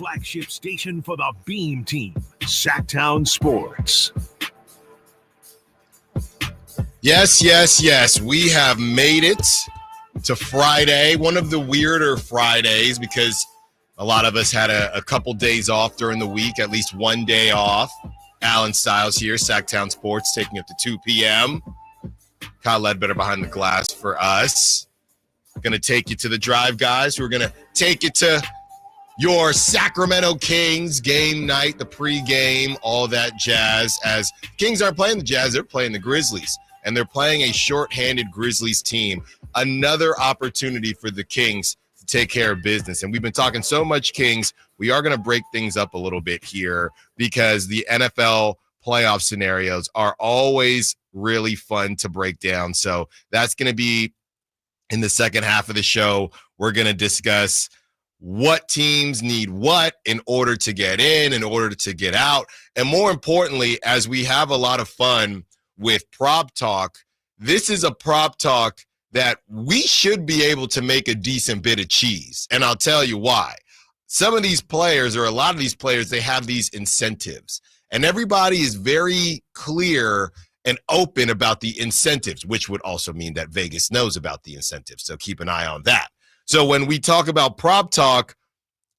flagship station for the Beam Team, Sacktown Sports. Yes. We have made it to Friday, one of the weirder Fridays because a lot of us had a couple days off during the week, at least one day off. Allen Stiles here, Sacktown Sports, taking up to 2 p.m. Kyle Ledbetter behind the glass for us. Going to take you to the drive, guys. We're going to take you to your Sacramento Kings game night, the pregame, all that jazz. As Kings aren't playing the Jazz, they're playing the Grizzlies. And they're playing a shorthanded Grizzlies team. Another opportunity for the Kings to take care of business. And we've been talking so much Kings, we are going to break things up a little bit here because the NFL playoff scenarios are always really fun to break down. So that's going to be in the second half of the show. We're going to discuss what teams need what in order to get in order to get out. And more importantly, as we have a lot of fun with prop talk, this is a prop talk that we should be able to make a decent bit of cheese. And I'll tell you why. Some of these players, or a lot of these players, they have these incentives. And everybody is very clear and open about the incentives, which would also mean that Vegas knows about the incentives. So keep an eye on that. So when we talk about prop talk,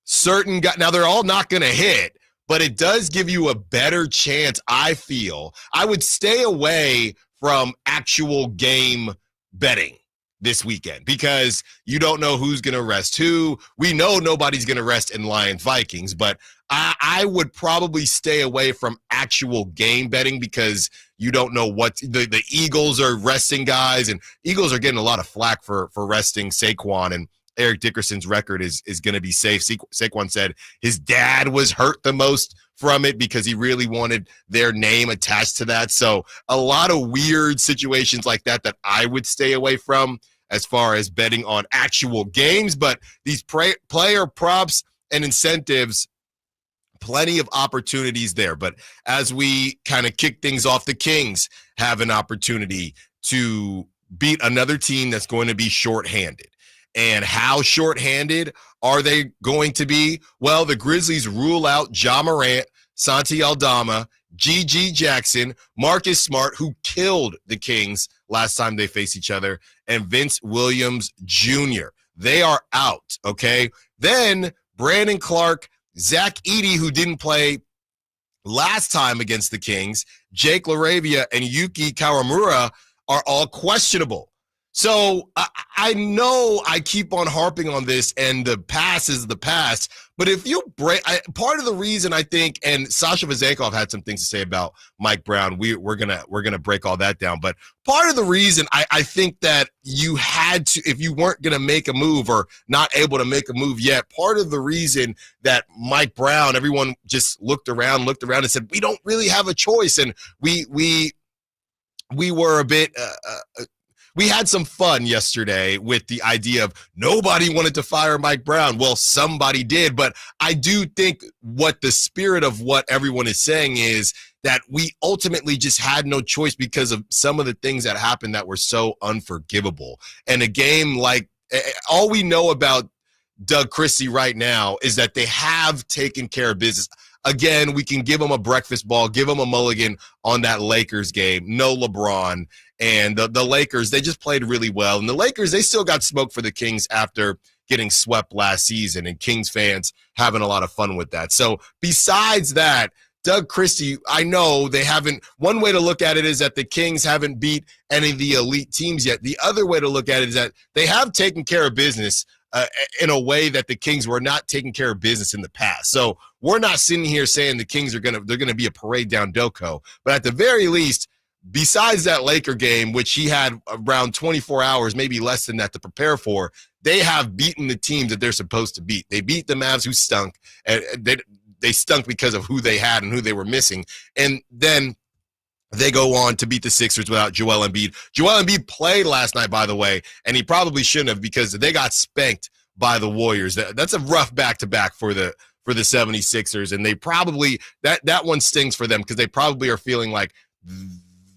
certain guys, now they're all not going to hit, but it does give you a better chance, I feel. I would stay away from actual game betting this weekend because you don't know who's going to rest who. We know nobody's going to rest in Lions Vikings, but I would probably stay away from actual game betting because you don't know what the Eagles are resting guys, and Eagles are getting a lot of flack for resting Saquon, and Eric Dickerson's record is going to be safe. Saquon said his dad was hurt the most from it because he really wanted their name attached to that. So a lot of weird situations like that I would stay away from as far as betting on actual games. But these player props and incentives, plenty of opportunities there. But as we kind of kick things off, the Kings have an opportunity to beat another team that's going to be shorthanded. And how shorthanded are they going to be? Well, the Grizzlies rule out Ja Morant, Santi Aldama, G.G. Jackson, Marcus Smart, who killed the Kings last time they faced each other, and Vince Williams Jr. They are out, okay? Then Brandon Clark, Zach Edey, who didn't play last time against the Kings, Jake LaRavia, and Yuki Kawamura are all questionable. So I know I keep on harping on this, and the past is the past. But if you break, part of the reason I think, and Sasha Vezenkov had some things to say about Mike Brown. We're gonna break all that down. But part of the reason I think that you had to, if you weren't gonna make a move or not able to make a move yet, part of the reason that Mike Brown, everyone just looked around and said we don't really have a choice, and we were a bit. We had some fun yesterday with the idea of nobody wanted to fire Mike Brown. Well, somebody did, but I do think what the spirit of what everyone is saying is that we ultimately just had no choice because of some of the things that happened that were so unforgivable. And a game like, all we know about Doug Christie right now is that they have taken care of business. Again, we can give them a breakfast ball, give them a mulligan on that Lakers game. No LeBron. And the Lakers, they just played really well. And the Lakers, they still got smoked for the Kings after getting swept last season. And Kings fans having a lot of fun with that. So besides that, Doug Christie, I know they haven't – one way to look at it is that the Kings haven't beat any of the elite teams yet. The other way to look at it is that they have taken care of business in a way that the Kings were not taking care of business in the past. So we're not sitting here saying the Kings they're going to be a parade down Doko. But at the very least, besides that Laker game, which he had around 24 hours, maybe less than that, to prepare for, they have beaten the teams that they're supposed to beat. They beat the Mavs, who stunk. And they stunk because of who they had and who they were missing. And then they go on to beat the Sixers without Joel Embiid. Joel Embiid played last night, by the way, and he probably shouldn't have because they got spanked by the Warriors. That's a rough back-to-back for the 76ers, and they probably that one stings for them because they probably are feeling like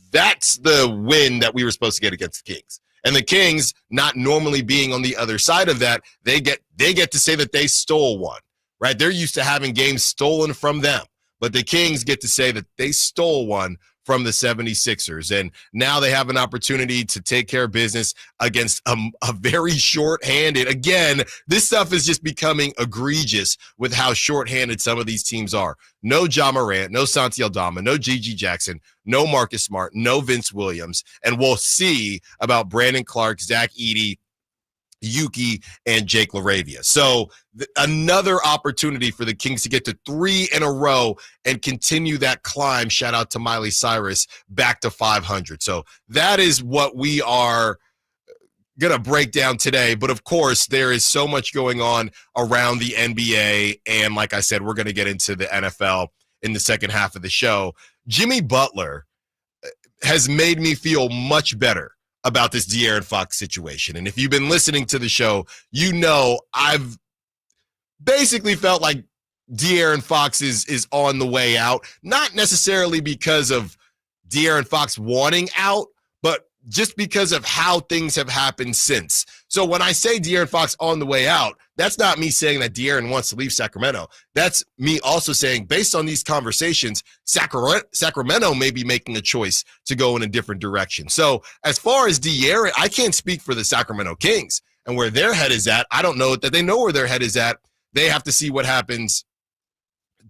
that's the win that we were supposed to get against the Kings. And the Kings, not normally being on the other side of that, they get to say that they stole one, right? They're used to having games stolen from them, but the Kings get to say that they stole one from the 76ers. And now they have an opportunity to take care of business against a very shorthanded. Again, this stuff is just becoming egregious with how shorthanded some of these teams are. No Ja Morant, no Santi Aldama, no Gigi Jackson, no Marcus Smart, no Vince Williams. And we'll see about Brandon Clark, Zach Edey, Yuki, and Jake LaRavia. So another opportunity for the Kings to get to 3 in a row and continue that climb. Shout out to Miley Cyrus, back to 500. So that is what we are going to break down today. But of course, there is so much going on around the NBA. And like I said, we're going to get into the NFL in the second half of the show. Jimmy Butler has made me feel much better about this De'Aaron Fox situation. And if you've been listening to the show, you know I've basically felt like De'Aaron Fox is on the way out, not necessarily because of De'Aaron Fox wanting out, but just because of how things have happened since. So when I say De'Aaron Fox on the way out, that's not me saying that De'Aaron wants to leave Sacramento. That's me also saying, based on these conversations, Sacramento may be making a choice to go in a different direction. So as far as De'Aaron, I can't speak for the Sacramento Kings and where their head is at. I don't know that they know where their head is at. They have to see what happens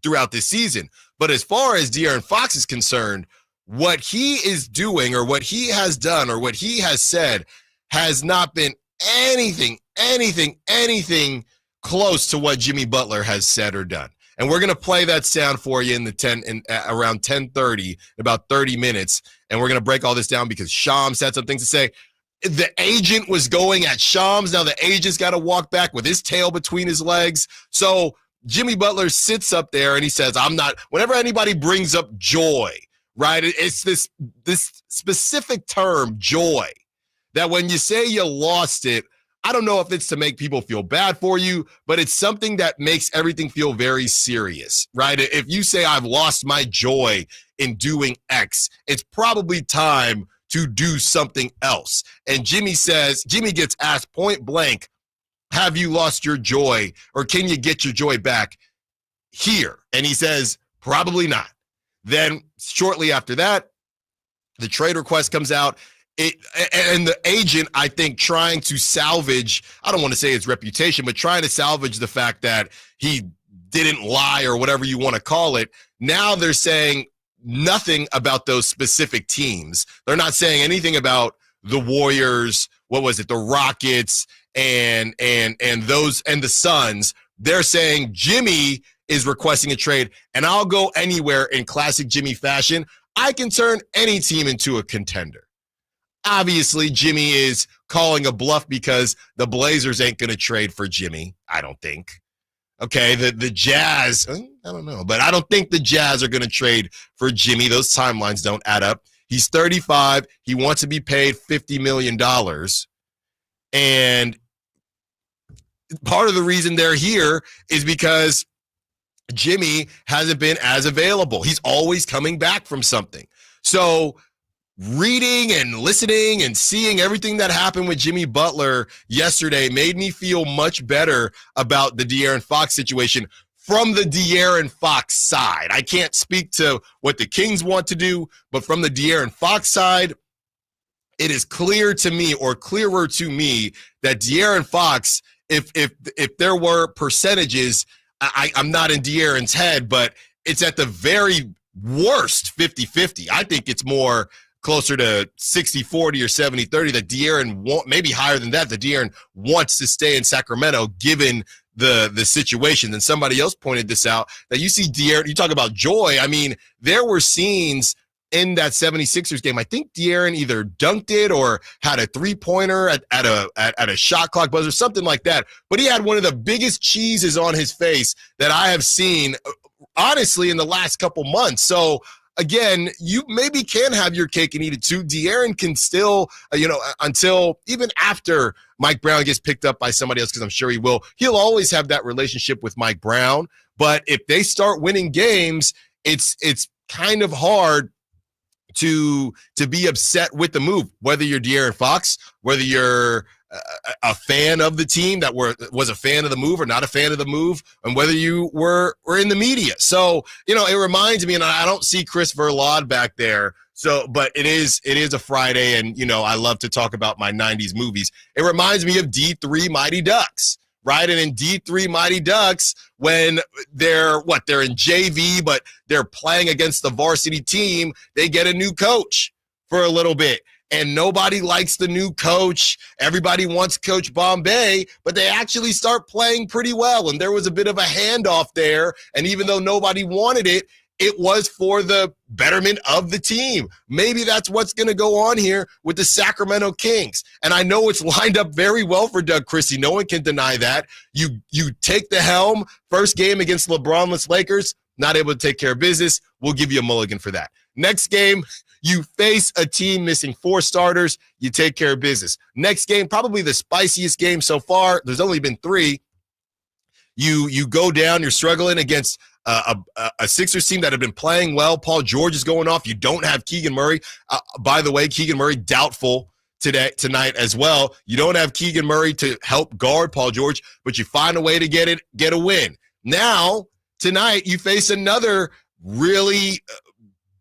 throughout this season. But as far as De'Aaron Fox is concerned, what he is doing or what he has done or what he has said has not been anything close to what Jimmy Butler has said or done. And we're going to play that sound for you in around 10:30, about 30 minutes. And we're going to break all this down because Shams had some things to say. The agent was going at Shams. Now the agent's got to walk back with his tail between his legs. So Jimmy Butler sits up there and he says, whenever anybody brings up joy, right? It's this specific term, joy, that when you say you lost it, I don't know if it's to make people feel bad for you, but it's something that makes everything feel very serious, right? If you say I've lost my joy in doing X, it's probably time to do something else. And Jimmy gets asked point blank, have you lost your joy or can you get your joy back here? And he says, probably not. Then shortly after that, the trade request comes out. And the agent, I think, trying to salvage, I don't want to say his reputation, but trying to salvage the fact that he didn't lie or whatever you want to call it. Now they're saying nothing about those specific teams. They're not saying anything about the Warriors, the Rockets and the Suns. They're saying Jimmy is requesting a trade, and I'll go anywhere in classic Jimmy fashion. I can turn any team into a contender. Obviously, Jimmy is calling a bluff because the Blazers ain't going to trade for Jimmy, I don't think. Okay, the Jazz, I don't know, but I don't think the Jazz are going to trade for Jimmy. Those timelines don't add up. He's 35. He wants to be paid $50 million. And part of the reason they're here is because Jimmy hasn't been as available. He's always coming back from something. So reading and listening and seeing everything that happened with Jimmy Butler yesterday made me feel much better about the De'Aaron Fox situation from the De'Aaron Fox side. I can't speak to what the Kings want to do, but from the De'Aaron Fox side, it is clear to me, or clearer to me, that De'Aaron Fox, if there were percentages, I'm not in De'Aaron's head, but it's at the very worst 50-50. I think it's more closer to 60-40 or 70-30 that De'Aaron maybe higher than that De'Aaron wants to stay in Sacramento given the situation. And somebody else pointed this out, that you see De'Aaron, you talk about joy. I mean, there were scenes in that 76ers game. I think De'Aaron either dunked it or had a three-pointer at a shot clock buzzer, something like that. But he had one of the biggest cheeses on his face that I have seen, honestly, in the last couple months. So again, you maybe can have your cake and eat it too. De'Aaron can still, until even after Mike Brown gets picked up by somebody else, because I'm sure he will, he'll always have that relationship with Mike Brown. But if they start winning games, it's kind of hard to be upset with the move, whether you're De'Aaron Fox, whether you're a fan of the team, that was a fan of the move or not a fan of the move, and whether you were in the media. So, it reminds me, and I don't see Chris Verlaud back there. So, but it is a Friday, and, I love to talk about my 90s movies. It reminds me of D3 Mighty Ducks, right? And in D3 Mighty Ducks, when they're in JV, but they're playing against the varsity team, they get a new coach for a little bit. And nobody likes the new coach. Everybody wants Coach Bombay, but they actually start playing pretty well. And there was a bit of a handoff there. And even though nobody wanted it, it was for the betterment of the team. Maybe that's what's going to go on here with the Sacramento Kings. And I know it's lined up very well for Doug Christie. No one can deny that. You take the helm, first game against LeBronless Lakers, not able to take care of business. We'll give you a mulligan for that. Next game, you face a team missing 4 starters. You take care of business. Next game, probably the spiciest game so far. There's only been 3. You go down. You're struggling against a Sixers team that have been playing well. Paul George is going off. You don't have Keegan Murray. By the way, Keegan Murray doubtful tonight as well. You don't have Keegan Murray to help guard Paul George, but you find a way to get a win. Now, tonight, you face another really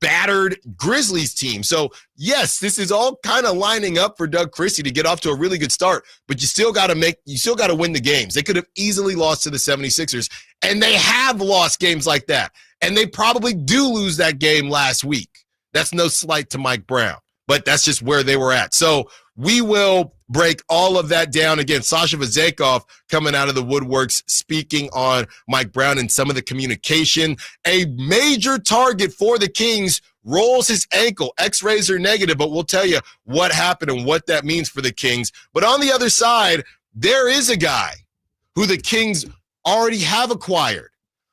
battered Grizzlies team. So, yes, this is all kind of lining up for Doug Christie to get off to a really good start, but you still got to win the games. They could have easily lost to the 76ers, and they have lost games like that, and they probably do lose that game last week. That's no slight to Mike Brown, but that's just where they were at. So we will break all of that down. Again, Sasha Vezenkov coming out of the woodworks, speaking on Mike Brown and some of the communication. A major target for the Kings rolls his ankle. X-rays are negative, but we'll tell you what happened and what that means for the Kings. But on the other side, there is a guy who the Kings already have acquired,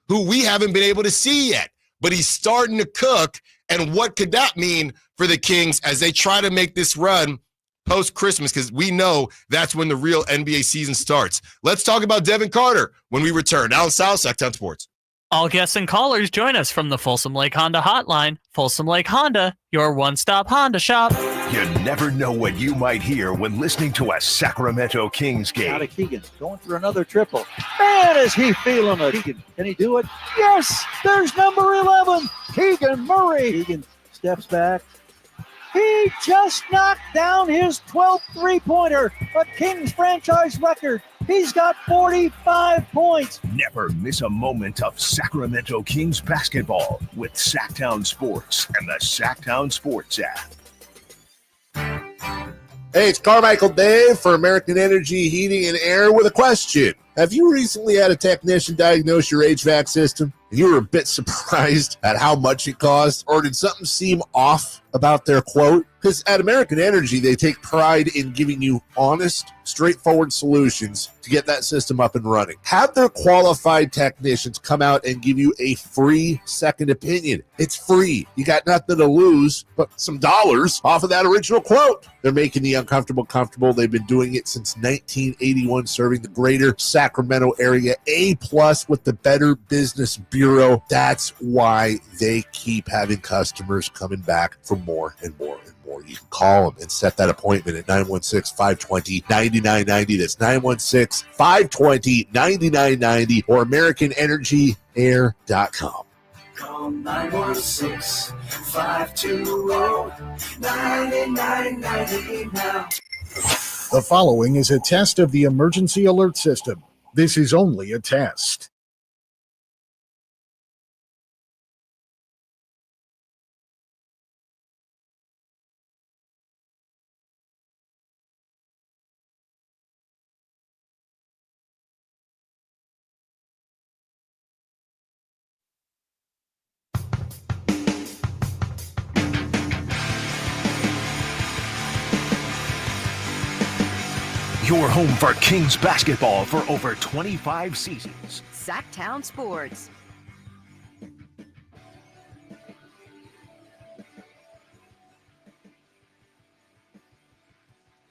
who we haven't been able to see yet, but he's starting to cook. And what could that mean for the Kings as they try to make this run post-Christmas, because we know that's when the real NBA season starts. Let's talk about Devin Carter when we return. Allen Stiles, Sacktown Sports. All guests and callers join us from the Folsom Lake Honda Hotline. Folsom Lake Honda, your one-stop Honda shop. You never know what you might hear when listening to a Sacramento Kings game. Out of Keegan, going for another triple. Man, is he feeling it. Keegan, can he do it? Yes, there's number 11, Keegan Murray. Keegan steps back. He just knocked down his 12th three-pointer, a Kings franchise record. He's got 45 points. Never miss a moment of Sacramento Kings basketball with Sacktown Sports and the Sacktown Sports app. Hey, it's Carmichael Dave for American Energy Heating and Air with a question. Have you recently had a technician diagnose your HVAC system and you were a bit surprised at how much it cost? Or did something seem off about their quote? Because at American Energy, they take pride in giving you honest, straightforward solutions to get that system up and running. Have their qualified technicians come out and give you a free second opinion. It's free. You got nothing to lose but some dollars off of that original quote. They're making the uncomfortable comfortable. They've been doing it since 1981, serving the greater Sacramento area. A+ with the Better Business Bureau. That's why they keep having customers coming back for more and more and more. You can call them and set that appointment at 916-520-9990. That's 916-520-9990 or AmericanEnergyAir.com. Call 916-520-9990 now. The following is a test of the emergency alert system. This is only a test. Your home for Kings basketball for over 25 seasons. Sacktown Sports.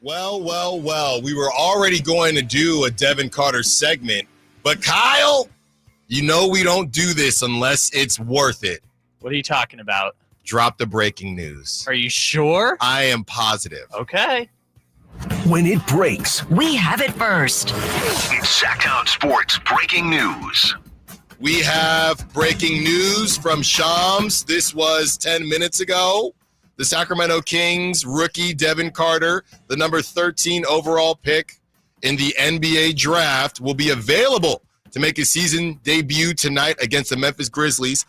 Well. We were already going to do a Devin Carter segment, but Kyle, you know we don't do this unless it's worth it. What are you talking about? Drop the breaking news. Are you sure? I am positive. Okay. When it breaks, We have it first. it's Sacktown Sports Breaking News. We have breaking news from Shams. This was 10 minutes ago. The Sacramento Kings rookie Devin Carter, the number 13 overall pick in the NBA draft, will be available to make his season debut tonight against the Memphis Grizzlies.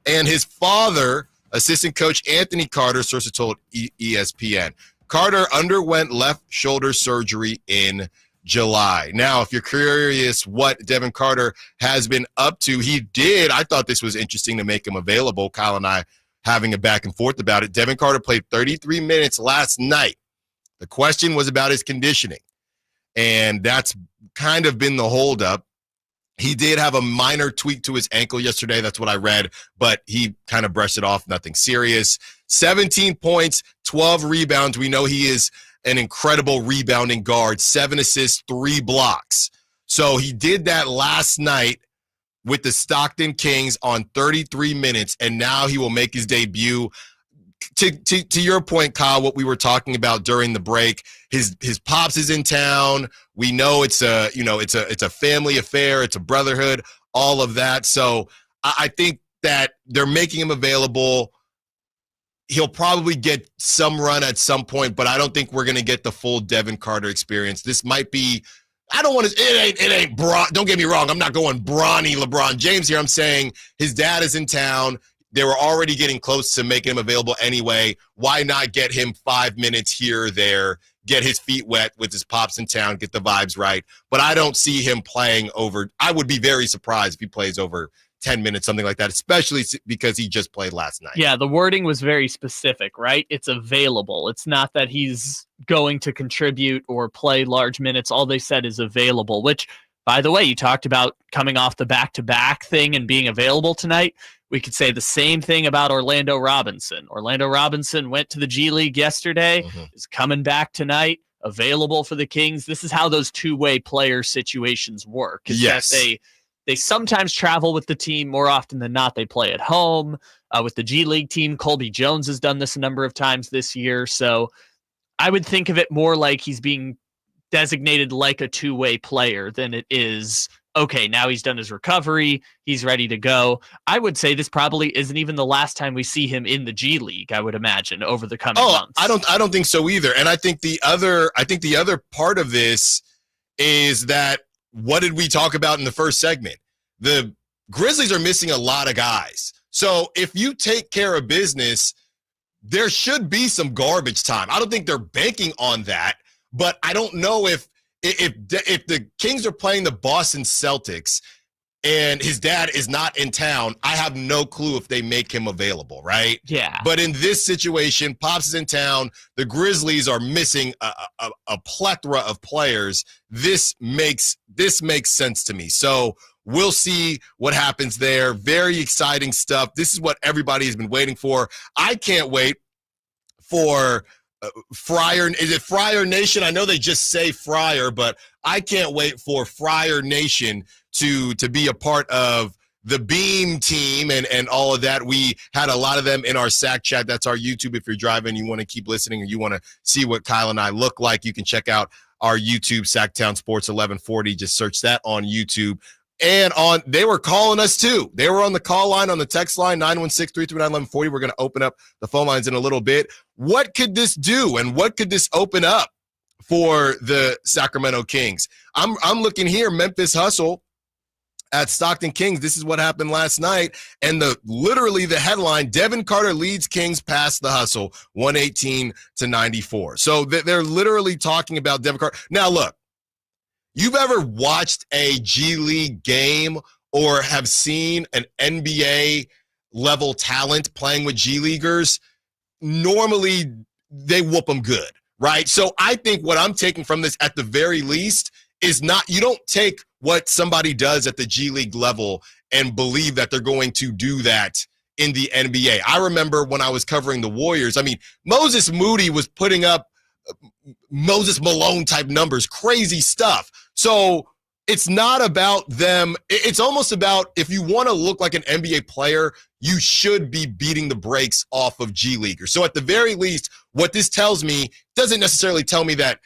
And his father, assistant coach Anthony Carter, sources told ESPN. Carter underwent left shoulder surgery in July. Now, if you're curious what Devin Carter has been up to, I thought this was interesting to make him available. Kyle and I having a back and forth about it. Devin Carter played 33 minutes last night. The question was about his conditioning, and that's kind of been the holdup. He did have a minor tweak to his ankle yesterday. That's what I read, but he kind of brushed it off. Nothing serious. 17 points, 12 rebounds. We know he is an incredible rebounding guard. 7 assists, 3 blocks. So he did that last night with the Stockton Kings on 33 minutes, and now he will make his debut. To your point, Kyle, what we were talking about during the break, his pops is in town. We know it's a family affair, it's a brotherhood, all of that. So I think that they're making him available. He'll probably get some run at some point, but I don't think we're going to get the full Devin Carter experience. This might be, it ain't Bron. Don't get me wrong. I'm not going brawny LeBron James here. I'm saying his dad is in town. They were already getting close to making him available anyway. Why not get him 5 minutes here or there, get his feet wet with his pops in town, get the vibes right? But I don't see him playing over. I would be very surprised if he plays over 10 minutes, something like that, especially because he just played last night. Yeah, the wording was very specific, right? It's available. It's not that he's going to contribute or play large minutes. All they said is available, which, by the way, you talked about coming off the back-to-back thing and being available tonight. We could say the same thing about Orlando Robinson. Orlando Robinson went to the G League yesterday, is coming back tonight, available for the Kings. This is how those two-way player situations work. Yes. That they sometimes travel with the team. More often than not, they play at home. With the G League team, Colby Jones has done this a number of times this year. So I would think of it more like he's being designated like a two-way player than it is, okay, now he's done his recovery, he's ready to go. I would say this probably isn't even the last time we see him in the G League, I would imagine, over the coming months. I don't think so either. And I think the other part of this is that, what did we talk about in the first segment? The Grizzlies are missing a lot of guys. So if you take care of business, there should be some garbage time. I don't think they're banking on that, but I don't know if the Kings are playing the Boston Celtics and his dad is not in town, I have no clue if they make him available, right? Yeah. But in this situation, Pops is in town. The Grizzlies are missing a plethora of players. This makes sense to me. So we'll see what happens there. Very exciting stuff. This is what everybody has been waiting for. I can't wait for Friar. Is it Friar Nation? I know they just say Friar, but I can't wait for Friar Nation to be a part of the Beam team and all of that. We had a lot of them in our Sack Chat. That's our YouTube. If you're driving, you want to keep listening, or you want to see what Kyle and I look like, you can check out our YouTube, Sacktown Sports 1140. Just search that on YouTube. And they were calling us too. They were on the call line, on the text line, 916-339-1140. We're going to open up the phone lines in a little bit. What could this do, and what could this open up for the Sacramento Kings? I'm looking here, Memphis hustle at Stockton Kings. This is what happened last night. And literally the headline, Devin Carter leads Kings past the hustle, 118-94. So they're literally talking about Devin Carter. Now, look, you've ever watched a G League game or have seen an NBA level talent playing with G Leaguers, normally they whoop them good, right? So I think what I'm taking from this at the very least is you don't take what somebody does at the G League level and believe that they're going to do that in the NBA. I remember when I was covering the Warriors, I mean, Moses Moody was putting up Moses Malone type numbers, crazy stuff. So it's not about them. It's almost about, if you want to look like an NBA player, you should be beating the brakes off of G Leaguers. So at the very least, what this tells me doesn't necessarily tell me that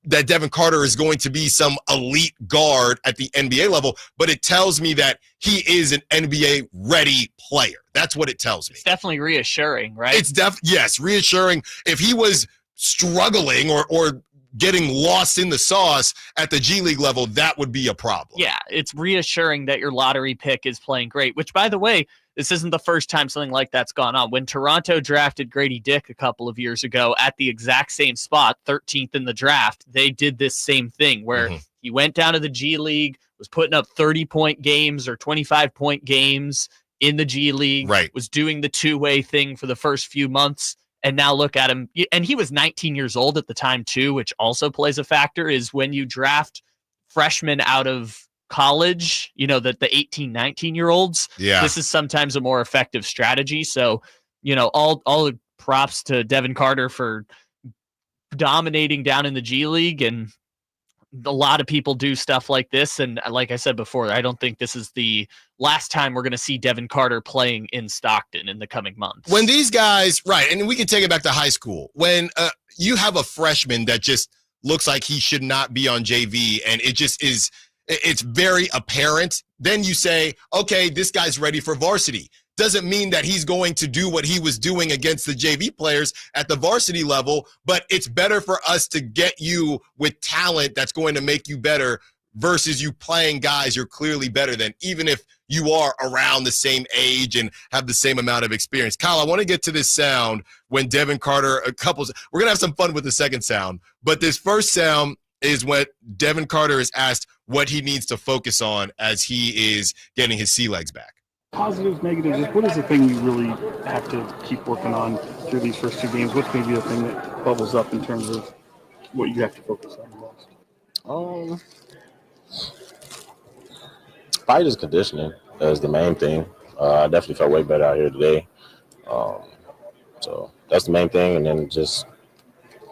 that Devin Carter is going to be some elite guard at the NBA level, but it tells me that he is an NBA ready player. That's what it tells me. It's definitely reassuring, right? Yes, reassuring. If he was struggling or getting lost in the sauce at the G League level, that would be a problem. Yeah, it's reassuring that your lottery pick is playing great, which, by the way, this isn't the first time something like that's gone on. When Toronto drafted Grady Dick a couple of years ago at the exact same spot, 13th in the draft, they did this same thing where he went down to the G League, was putting up 30-point games or 25-point games in the G League, was doing the two-way thing for the first few months, and now look at him. And he was 19 years old at the time, too, which also plays a factor, is when you draft freshmen out of college, the 18, 19-year-olds, this is sometimes a more effective strategy. So, all props to Devin Carter for dominating down in the G League. And a lot of people do stuff like this. And like I said before, I don't think this is the last time we're going to see Devin Carter playing in Stockton in the coming months. When these guys, and we can take it back to high school, when you have a freshman that just looks like he should not be on JV, and it just is, it's very apparent, then you say, okay, this guy's ready for varsity. Doesn't mean that he's going to do what he was doing against the JV players at the varsity level, but it's better for us to get you with talent that's going to make you better versus you playing guys you're clearly better than, even if you are around the same age and have the same amount of experience. Kyle, I want to get to this sound when Devin Carter, we're going to have some fun with the second sound, but this first sound is when Devin Carter is asked what he needs to focus on as he is getting his sea legs back. Positives, negatives, what is the thing you really have to keep working on through these first two games? What's maybe the thing that bubbles up in terms of what you have to focus on most? Probably just conditioning is the main thing. I definitely felt way better out here today. So that's the main thing, and then just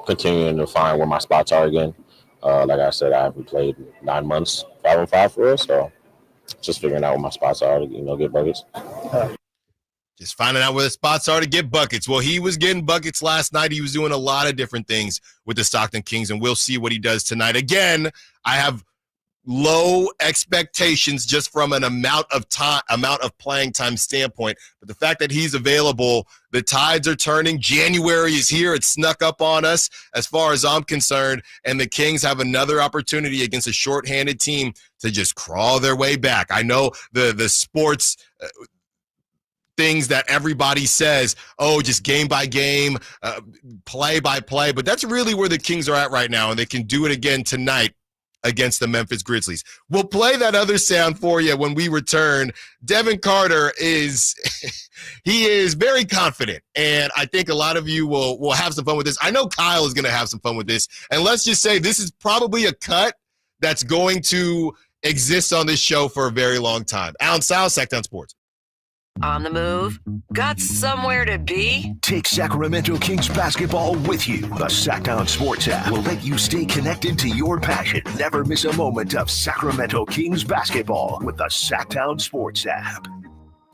continuing to find where my spots are again. Like I said, I haven't played 9 months, 5-on-5 for us, so just figuring out where my spots are to, get buckets. Just finding out where the spots are to get buckets. Well, he was getting buckets last night. He was doing a lot of different things with the Stockton Kings, and we'll see what he does tonight. Again, I have low expectations just from an amount of playing time standpoint, but the fact that he's available, the tides are turning. January is here. It snuck up on us as far as I'm concerned, and the Kings have another opportunity against a shorthanded team to just crawl their way back. I know the sports things that everybody says, just game by game, play by play, but that's really where the Kings are at right now, and they can do it again tonight against the Memphis Grizzlies. We'll play that other sound for you when we return. Devin Carter is very confident, and I think a lot of you will have some fun with this. I know Kyle is going to have some fun with this, and let's just say this is probably a cut that's going to exist on this show for a very long time. Allen Stiles, Sacktown Sports. On the move? Got somewhere to be? Take Sacramento Kings basketball with you. The Sacktown Sports app will let you stay connected to your passion. Never miss a moment of Sacramento Kings basketball with the Sacktown Sports app.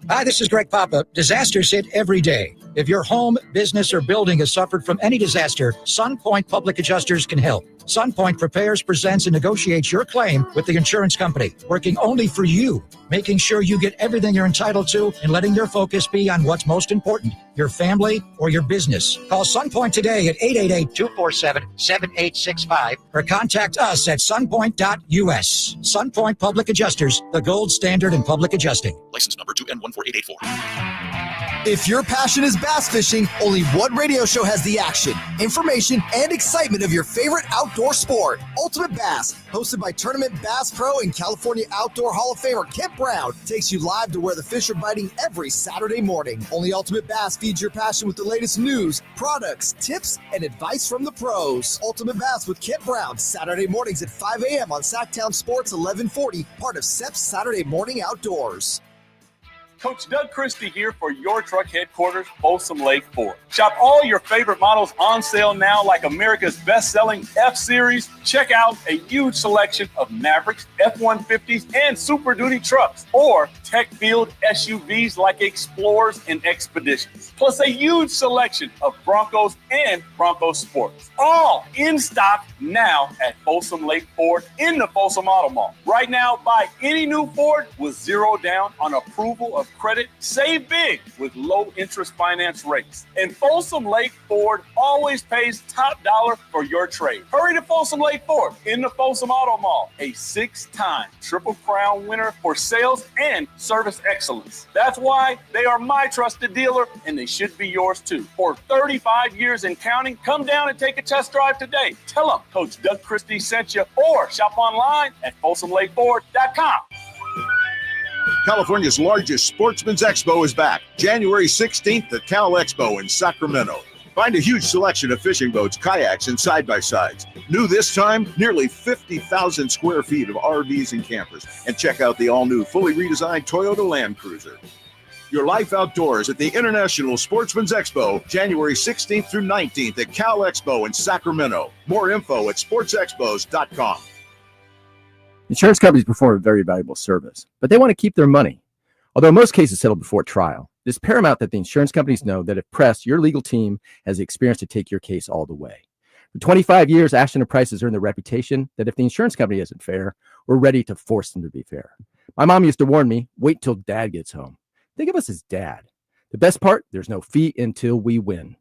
Hi, this is Greg Papa. Disasters hit every day. If your home, business, or building has suffered from any disaster, SunPoint Public Adjusters can help. SunPoint prepares, presents, and negotiates your claim with the insurance company, working only for you, making sure you get everything you're entitled to and letting your focus be on what's most important, your family or your business. Call SunPoint today at 888-247-7865 or contact us at sunpoint.us. SunPoint Public Adjusters, the gold standard in public adjusting. License number 2N14884. If your passion is bass fishing, only one radio show has the action, information, and excitement of your favorite outdoor sport. Ultimate Bass, hosted by Tournament Bass Pro and California Outdoor Hall of Famer Kent Brown, takes you live to where the fish are biting every Saturday morning. Only Ultimate Bass feeds your passion with the latest news, products, tips, and advice from the pros. Ultimate Bass with Kent Brown, Saturday mornings at 5 a.m. on Sacktown Sports 1140, part of SEP's Saturday Morning Outdoors. Coach Doug Christie here for your truck headquarters, Folsom Lake Ford. Shop all your favorite models on sale now, like America's best-selling F-Series. Check out a huge selection of Mavericks, F-150s, and Super Duty trucks, or tech-filled SUVs like Explorers and Expeditions. Plus a huge selection of Broncos and Bronco Sports. All in stock now at Folsom Lake Ford in the Folsom Auto Mall. Right now, buy any new Ford with zero down on approval of credit. Save big with low interest finance rates. And Folsom Lake Ford always pays top dollar for your trade. Hurry to Folsom Lake Ford in the Folsom Auto Mall, a 6-time Triple Crown winner for sales and service excellence. That's why they are my trusted dealer, and they should be yours too. For 35 years and counting, come down and take a test drive today. Tell them Coach Doug Christie sent you, or shop online at FolsomLakeFord.com. California's largest sportsman's expo is back, January 16th at Cal Expo in Sacramento. Find a huge selection of fishing boats, kayaks, and side-by-sides. New this time, nearly 50,000 square feet of RVs and campers. And check out the all-new, fully redesigned Toyota Land Cruiser. Your life outdoors at the International Sportsman's Expo, January 16th through 19th at Cal Expo in Sacramento. More info at sportsexpos.com. Insurance companies perform a very valuable service, but they want to keep their money. Although most cases settle before trial, it is paramount that the insurance companies know that if pressed, your legal team has the experience to take your case all the way. For 25 years, Ashton & Price has earned the reputation that if the insurance company isn't fair, we're ready to force them to be fair. My mom used to warn me, wait till dad gets home. Think of us as dad. The best part, there's no fee until we win.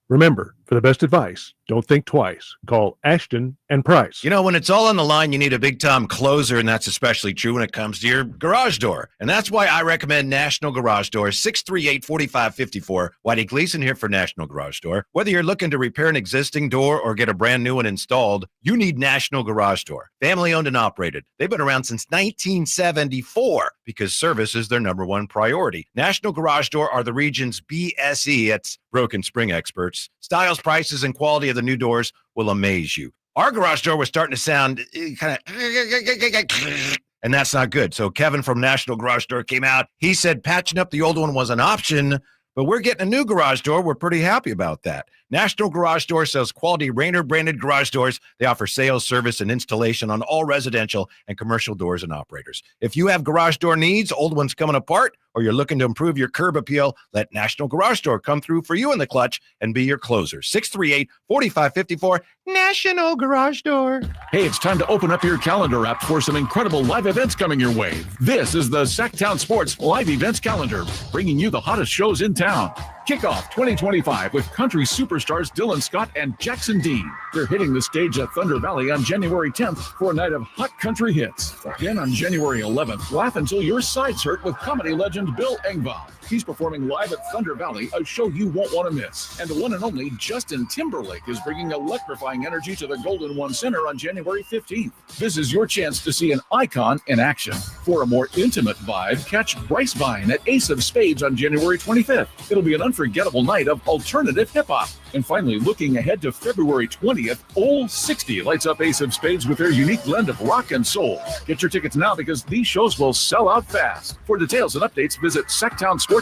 Remember, for the best advice, don't think twice. Call Ashton and Price. You know, when it's all on the line, you need a big-time closer, and that's especially true when it comes to your garage door. And that's why I recommend National Garage Door, 638-4554. Whitey Gleason here for National Garage Door. Whether you're looking to repair an existing door or get a brand new one installed, you need National Garage Door. Family-owned and operated. They've been around since 1974 because service is their number one priority. National Garage Door are the region's BSE, it's broken spring experts. Styles, prices, and quality of the new doors will amaze you. Our garage door was starting to sound kind of, and that's not good. So Kevin from National Garage Door came out. He said patching up the old one was an option, but we're getting a new garage door. We're pretty happy about that. National Garage Door sells quality Rainer branded garage doors. They offer sales, service, and installation on all residential and commercial doors and operators. If you have garage door needs, old ones coming apart, or you're looking to improve your curb appeal, let National Garage Door come through for you in the clutch and be your closer. 638-4554, National Garage Door. Hey, it's time to open up your calendar app for some incredible live events coming your way. This is the Sacktown Sports Live Events Calendar, bringing you the hottest shows in town. Kick off 2025 with country superstars Dylan Scott and Jackson Dean. They're hitting the stage at Thunder Valley on January 10th for a night of hot country hits. Then on January 11th, laugh until your sides hurt with comedy legend Bill Engvall. He's performing live at Thunder Valley, a show you won't want to miss. And the one and only Justin Timberlake is bringing electrifying energy to the Golden One Center on January 15th. This is your chance to see an icon in action. For a more intimate vibe, catch Bryce Vine at Ace of Spades on January 25th. It'll be an unforgettable night of alternative hip-hop. And finally, looking ahead to February 20th, Old 60 lights up Ace of Spades with their unique blend of rock and soul. Get your tickets now because these shows will sell out fast. For details and updates, visit SacktownSports.com.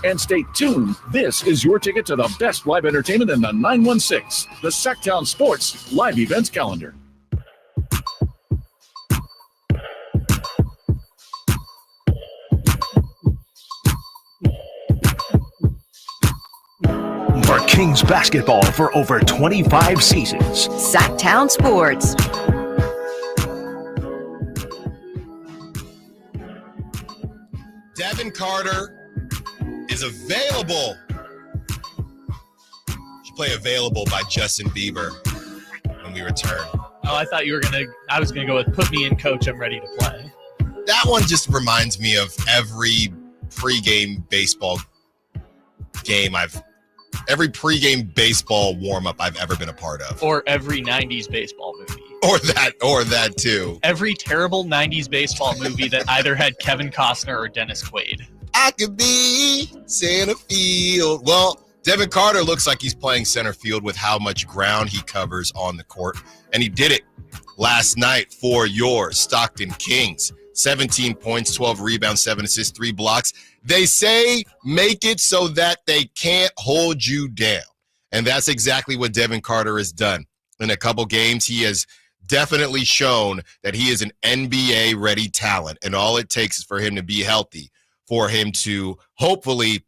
And stay tuned. This is your ticket to the best live entertainment in the 916, the Sacktown Sports Live Events Calendar. For Kings basketball for over 25 seasons. Sacktown Sports. Devin Carter is available. Should play Available by Justin Bieber when we return. Oh, I thought I was going to go with Put Me in, Coach, I'm ready to play. That one just reminds me of every pregame baseball game every pregame baseball warm-up I've ever been a part of. Or every 90s baseball movie. Or that too. Every terrible 90s baseball movie that either had Kevin Costner or Dennis Quaid. I could be center field. Well, Devin Carter looks like he's playing center field with how much ground he covers on the court. And he did it last night for your Stockton Kings. 17 points, 12 rebounds, 7 assists, 3 blocks. They say make it so that they can't hold you down. And that's exactly what Devin Carter has done. In a couple games, he has definitely shown that he is an NBA-ready talent, and all it takes is for him to be healthy, for him to hopefully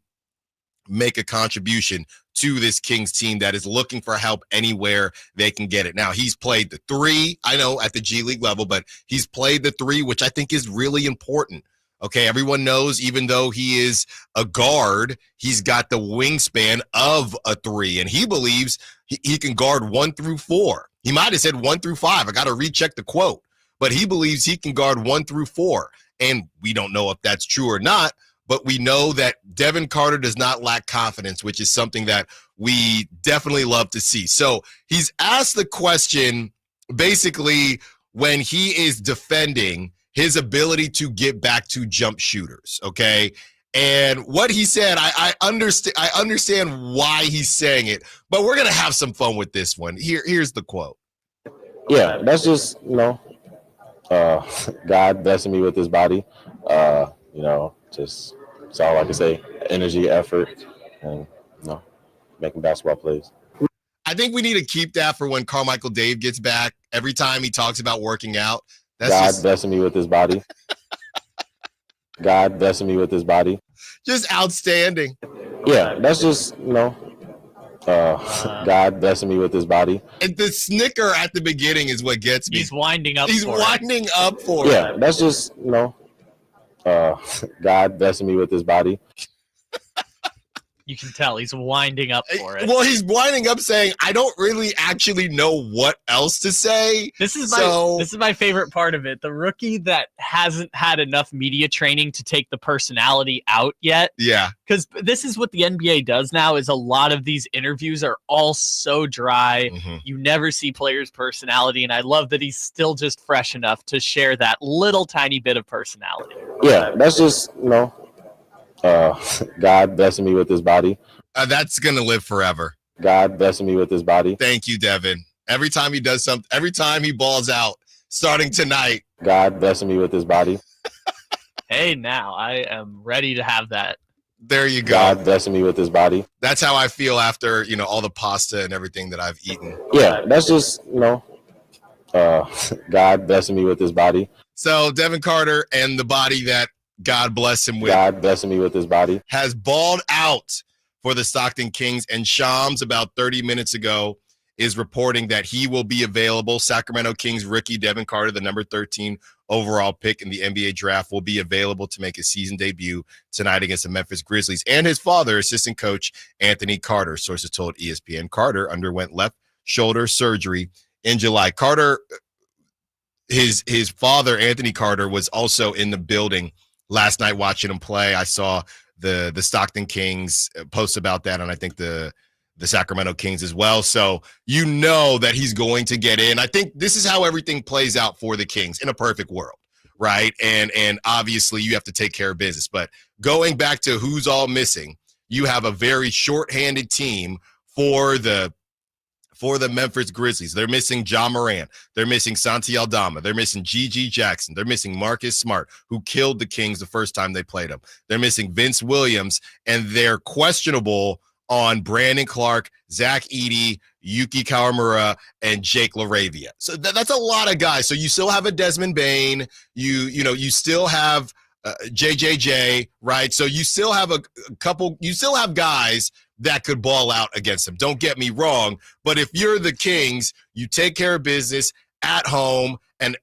make a contribution to this Kings team that is looking for help anywhere they can get it. Now, he's played the 3, I know, at the G League level, but he's played the 3, which I think is really important. Okay, everyone knows even though he is a guard, he's got the wingspan of a 3, and he believes he can guard 1 through 4. He might have said 1 through 5. I got to recheck the quote, but he believes he can guard 1 through 4, and we don't know if that's true or not, but we know that Devin Carter does not lack confidence, which is something that we definitely love to see. So he's asked the question basically when he is defending his ability to get back to jump shooters, okay? And what he said, I understand why he's saying it, but we're going to have some fun with this one. Here's the quote. Yeah, that's just, God blessing me with his body. Just that's all I can say. Energy, effort, and, making basketball plays. I think we need to keep that for when Carmichael Dave gets back. Every time he talks about working out, that's blessing me with his body. God blessing me with his body. Just outstanding. Yeah, that's just, God blessing me with his body. And the snicker at the beginning is what gets me. He's winding up for it. Yeah, that's just, God blessing me with his body. You can tell he's winding up for it. Well, he's winding up saying, I don't really actually know what else to say. This is my favorite part of it. The rookie that hasn't had enough media training to take the personality out yet. Yeah. Because this is what the NBA does now, is a lot of these interviews are all so dry. Mm-hmm. You never see players' personality. And I love that he's still just fresh enough to share that little tiny bit of personality. Yeah, that's just, God blessing me with his body. That's going to live forever. God blessing me with his body. Thank you, Devin. Every time he does something, every time he balls out, starting tonight. God blessing me with his body. Hey, now I am ready to have that. There you go. God blessing me with his body. That's how I feel after, all the pasta and everything that I've eaten. Yeah, that's just, God blessing me with his body. So Devin Carter and the body that God bless him with. God blessing me with his body. Has balled out for the Stockton Kings. And Shams, about 30 minutes ago, is reporting that he will be available. Sacramento Kings rookie Devin Carter, the number 13 overall pick in the NBA draft, will be available to make his season debut tonight against the Memphis Grizzlies. And his father, assistant coach Anthony Carter, sources told ESPN. Carter underwent left shoulder surgery in July. Carter, his father, Anthony Carter, was also in the building last night watching him play. I saw the Stockton Kings post about that, and I think the Sacramento Kings as well. So that he's going to get in. I think this is how everything plays out for the Kings in a perfect world, right? And obviously you have to take care of business. But going back to who's all missing, you have a very shorthanded team for the Memphis Grizzlies. They're missing Ja Morant. They're missing Santi Aldama. They're missing G.G. Jackson. They're missing Marcus Smart, who killed the Kings the first time they played them. They're missing Vince Williams, and they're questionable on Brandon Clark, Zach Edey, Yuki Kawamura, and Jake LaRavia. So that's a lot of guys. So you still have a Desmond Bane. You still have JJJ, right? So you still have a couple. You still have guys that could ball out against them. Don't get me wrong, but if you're the Kings, you take care of business at home, and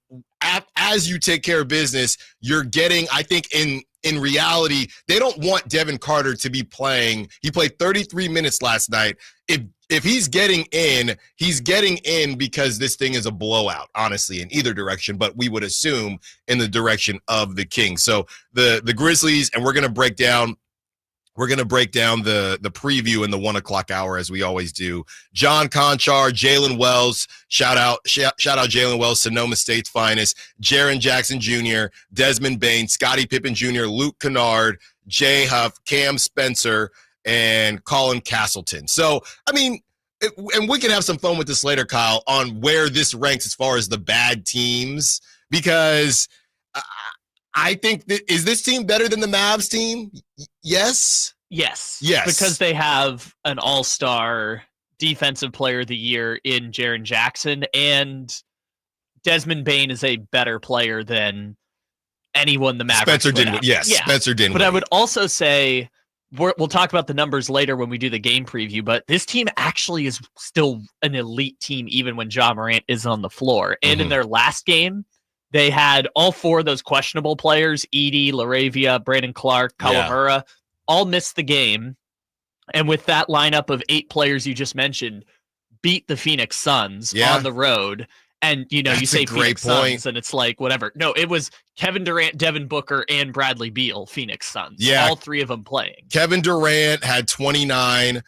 as you take care of business, you're getting, I think in reality, they don't want Devin Carter to be playing. He played 33 minutes last night. If he's getting in, he's getting in because this thing is a blowout, honestly, in either direction, but we would assume in the direction of the Kings. So the Grizzlies, and we're going to break down the preview in the 1 o'clock hour, as we always do. John Conchar, Jalen Wells, shout out Jalen Wells, Sonoma State's finest, Jaren Jackson Jr., Desmond Bane, Scottie Pippen Jr., Luke Kennard, Jay Huff, Cam Spencer, and Colin Castleton. So, and we can have some fun with this later, Kyle, on where this ranks as far as the bad teams, because I think is this team better than the Mavs team? Yes. Yes. Yes. Because they have an all-star defensive player of the year in Jaren Jackson, and Desmond Bane is a better player than anyone the Mavericks Spencer would Dinwiddie. have. Yes, Yeah. Spencer Dinwiddie. But I would also say, we'll talk about the numbers later when we do the game preview, but this team actually is still an elite team even when Ja Morant is on the floor. And in their last game, they had all four of those questionable players, Edey, LaRavia, Brandon Clark, Kawamura, all missed the game. And with that lineup of 8 players you just mentioned, beat the Phoenix Suns on the road. And, you That's you say a great Phoenix point. Suns, and it's like, whatever. No, it was Kevin Durant, Devin Booker, and Bradley Beal, Phoenix Suns. Yeah. All 3 of them playing. Kevin Durant had 29.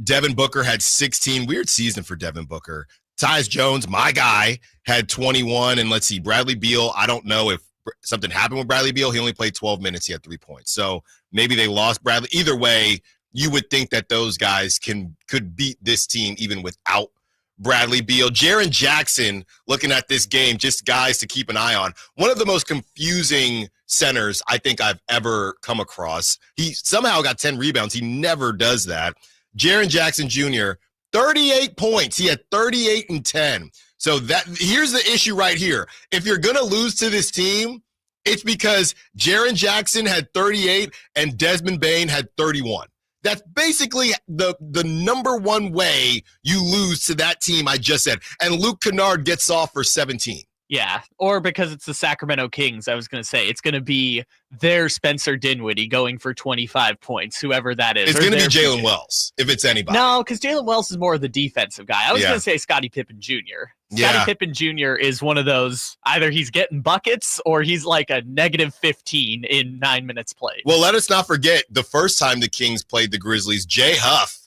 Devin Booker had 16. Weird season for Devin Booker. Tyus Jones, my guy, had 21. And let's see, Bradley Beal, I don't know if something happened with Bradley Beal. He only played 12 minutes. He had 3 points. So maybe they lost Bradley. Either way, you would think that those guys could beat this team even without Bradley Beal. Jaren Jackson, looking at this game, just guys to keep an eye on. One of the most confusing centers I think I've ever come across. He somehow got 10 rebounds. He never does that. Jaren Jackson Jr., 38 points. He had 38 and 10. So here's the issue right here. If you're going to lose to this team, it's because Jaren Jackson had 38 and Desmond Bane had 31. That's basically the number one way you lose to that team I just said. And Luke Kennard gets off for 17. Yeah, or because it's the Sacramento Kings, I was going to say, it's going to be their Spencer Dinwiddie going for 25 points, whoever that is. It's going to be Jalen Wells, if it's anybody. No, because Jalen Wells is more of the defensive guy. I was going to say Scottie Pippen Jr. Scottie Pippen Jr. is one of those, either he's getting buckets or he's like a negative 15 in 9 minutes played. Well, let us not forget the first time the Kings played the Grizzlies, Jay Huff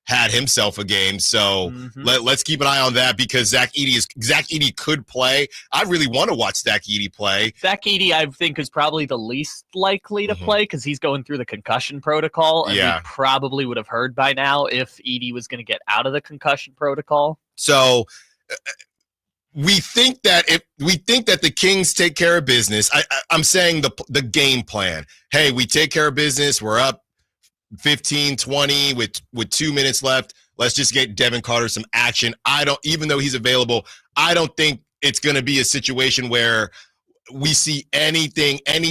had himself a game. So let's keep an eye on that because Zach Edey could play. I really want to watch Zach Edey play. Zach Edey, I think, is probably the least likely to play because he's going through the concussion protocol. And we probably would have heard by now if Edey was going to get out of the concussion protocol. So we think that the Kings take care of business. I'm saying the game plan. Hey, we take care of business. We're up 15-20 with 2 minutes left. Let's just get Devin Carter some action. Even though he's available, I don't think it's going to be a situation where we see any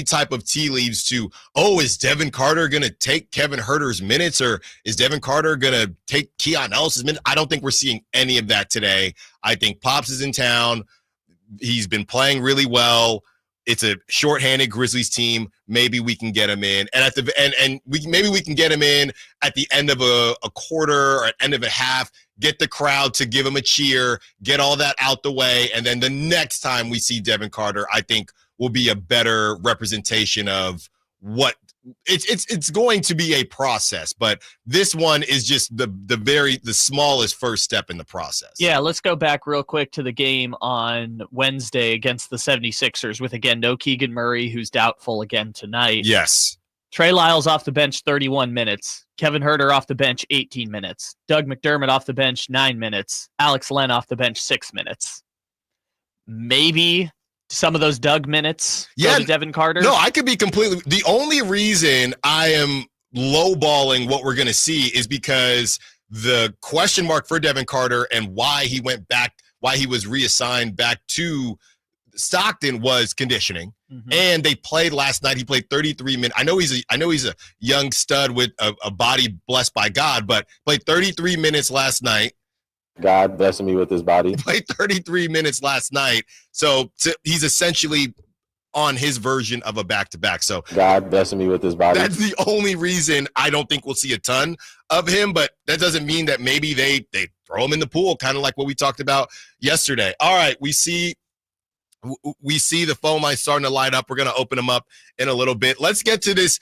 type of tea leaves to, is Devin Carter going to take Kevin Huerter's minutes or is Devin Carter going to take Keon Ellis's minutes? I don't think we're seeing any of that today. I think Pops is in town. He's been playing really well. It's a shorthanded Grizzlies team. Maybe we can get him in, and maybe we can get him in at the end of a quarter or at end of a half. Get the crowd to give him a cheer. Get all that out the way, and then the next time we see Devin Carter, I think will be a better representation of what it's going to be a process. But this one is just the smallest first step in the process. Yeah, let's go back real quick to the game on Wednesday against the 76ers with, again, no Keegan Murray, who's doubtful again tonight. Yes. Trey Lyles off the bench, 31 minutes. Kevin Huerter off the bench, 18 minutes. Doug McDermott off the bench, 9 minutes. Alex Len off the bench, 6 minutes. Maybe some of those Doug minutes go to Devin Carter? No, I could be completely... The only reason I am lowballing what we're going to see is because the question mark for Devin Carter and why he was reassigned back to Stockton was conditioning. And they played last night. He played 33 minutes. I know he's a young stud with a body blessed by God, but played 33 minutes last night. God blessing me with his body. He played 33 minutes last night. So he's essentially on his version of a back-to-back. So God blessing me with his body. That's the only reason I don't think we'll see a ton of him, but that doesn't mean that maybe they throw him in the pool, kind of like what we talked about yesterday. All right, we see the phone line starting to light up. We're going to open them up in a little bit. Let's get to this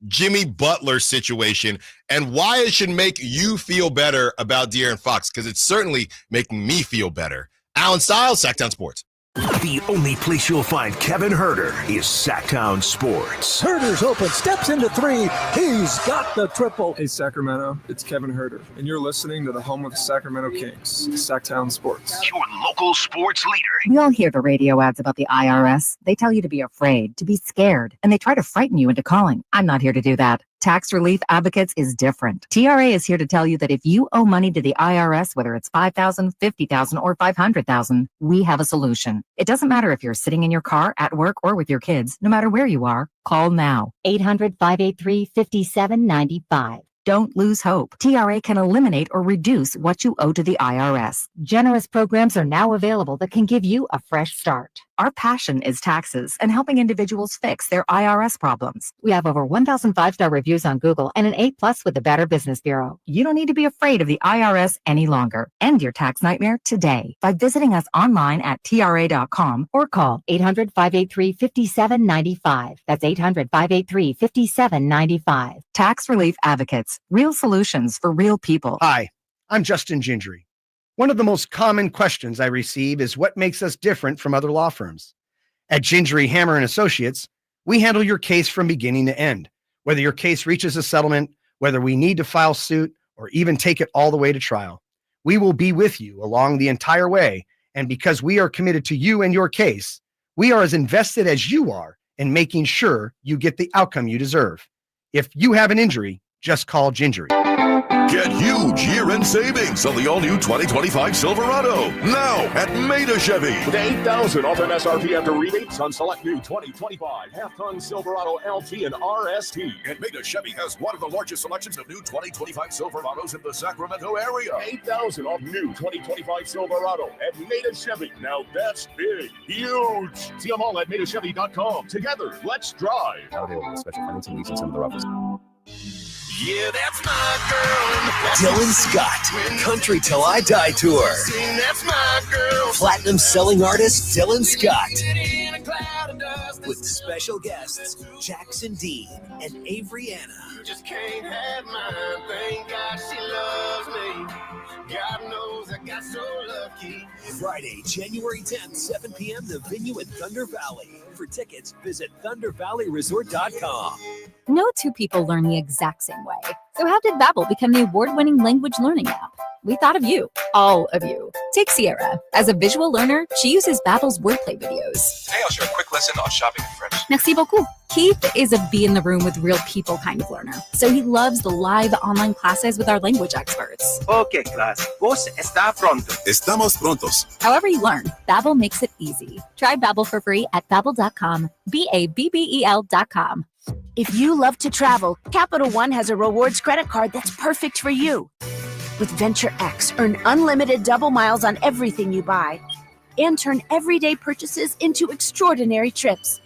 Jimmy Butler situation and why it should make you feel better about De'Aaron Fox, because it's certainly making me feel better. Allen Stiles, Sacktown Sports. The only place you'll find Kevin Herter is Sacktown Sports. Herter's open, steps into three. He's got the triple. Hey, Sacramento, it's Kevin Herter, and you're listening to the home of the Sacramento Kings, Sacktown Sports. Your local sports leader. We all hear the radio ads about the IRS. They tell you to be afraid, to be scared, and they try to frighten you into calling. I'm not here to do that. Tax Relief Advocates is different. TRA is here to tell you that if you owe money to the IRS, whether it's $5,000, $50,000, or $500,000, we have a solution. It doesn't matter if you're sitting in your car, at work, or with your kids. No matter where you are, call now. 800-583-5795. Don't lose hope. TRA can eliminate or reduce what you owe to the IRS. Generous programs are now available that can give you a fresh start. Our passion is taxes and helping individuals fix their IRS problems. We have over 1,000 5-star reviews on Google and an A+ with the Better Business Bureau. You don't need to be afraid of the IRS any longer. End your tax nightmare today by visiting us online at TRA.com or call 800-583-5795. That's 800-583-5795. Tax Relief Advocates. Real solutions for real people. Hi, I'm Justin Gingery. One of the most common questions I receive is what makes us different from other law firms. At Gingery, Hammer & Associates, we handle your case from beginning to end. Whether your case reaches a settlement, whether we need to file suit, or even take it all the way to trial, we will be with you along the entire way. And because we are committed to you and your case, we are as invested as you are in making sure you get the outcome you deserve. If you have an injury, just call Gingery. Get huge year-end savings on the all-new 2025 Silverado now at Maida Chevy. With $8,000 off MSRP after rebates on select new 2025 half-ton Silverado LT and RST. And Maida Chevy has one of the largest selections of new 2025 Silverados in the Sacramento area. $8,000 off new 2025 Silverado at Maida Chevy. Now that's big, huge. See them all at MaidaChevy.com. Together, let's drive. Now available with special financing needs in some of the offers. Yeah, that's my girl. Dylan Scott, Country Till I Die Tour. That's my girl. Platinum selling artist Dylan Scott. With special guests Jackson Dean and Avery Anna. You just can't have mine. Thank God she loves me. God knows I got so lucky. Friday, January 10th, 7 p.m. The venue at Thunder Valley. For tickets, visit ThunderValleyResort.com. No two people learn the exact same way. So how did Babbel become the award-winning language learning app? We thought of you, all of you. Take Sierra. As a visual learner, she uses Babbel's wordplay videos. Today I'll share a quick lesson on shopping in French. Merci beaucoup. Keith is a be in the room with real people kind of learner. So he loves the live online classes with our language experts. Okay, class. Vos está pronto. Estamos prontos. However you learn, Babbel makes it easy. Try Babbel for free at Babbel.com. Babbel.com. If you love to travel, Capital One has a rewards credit card that's perfect for you. With Venture X, earn unlimited double miles on everything you buy and turn everyday purchases into extraordinary trips.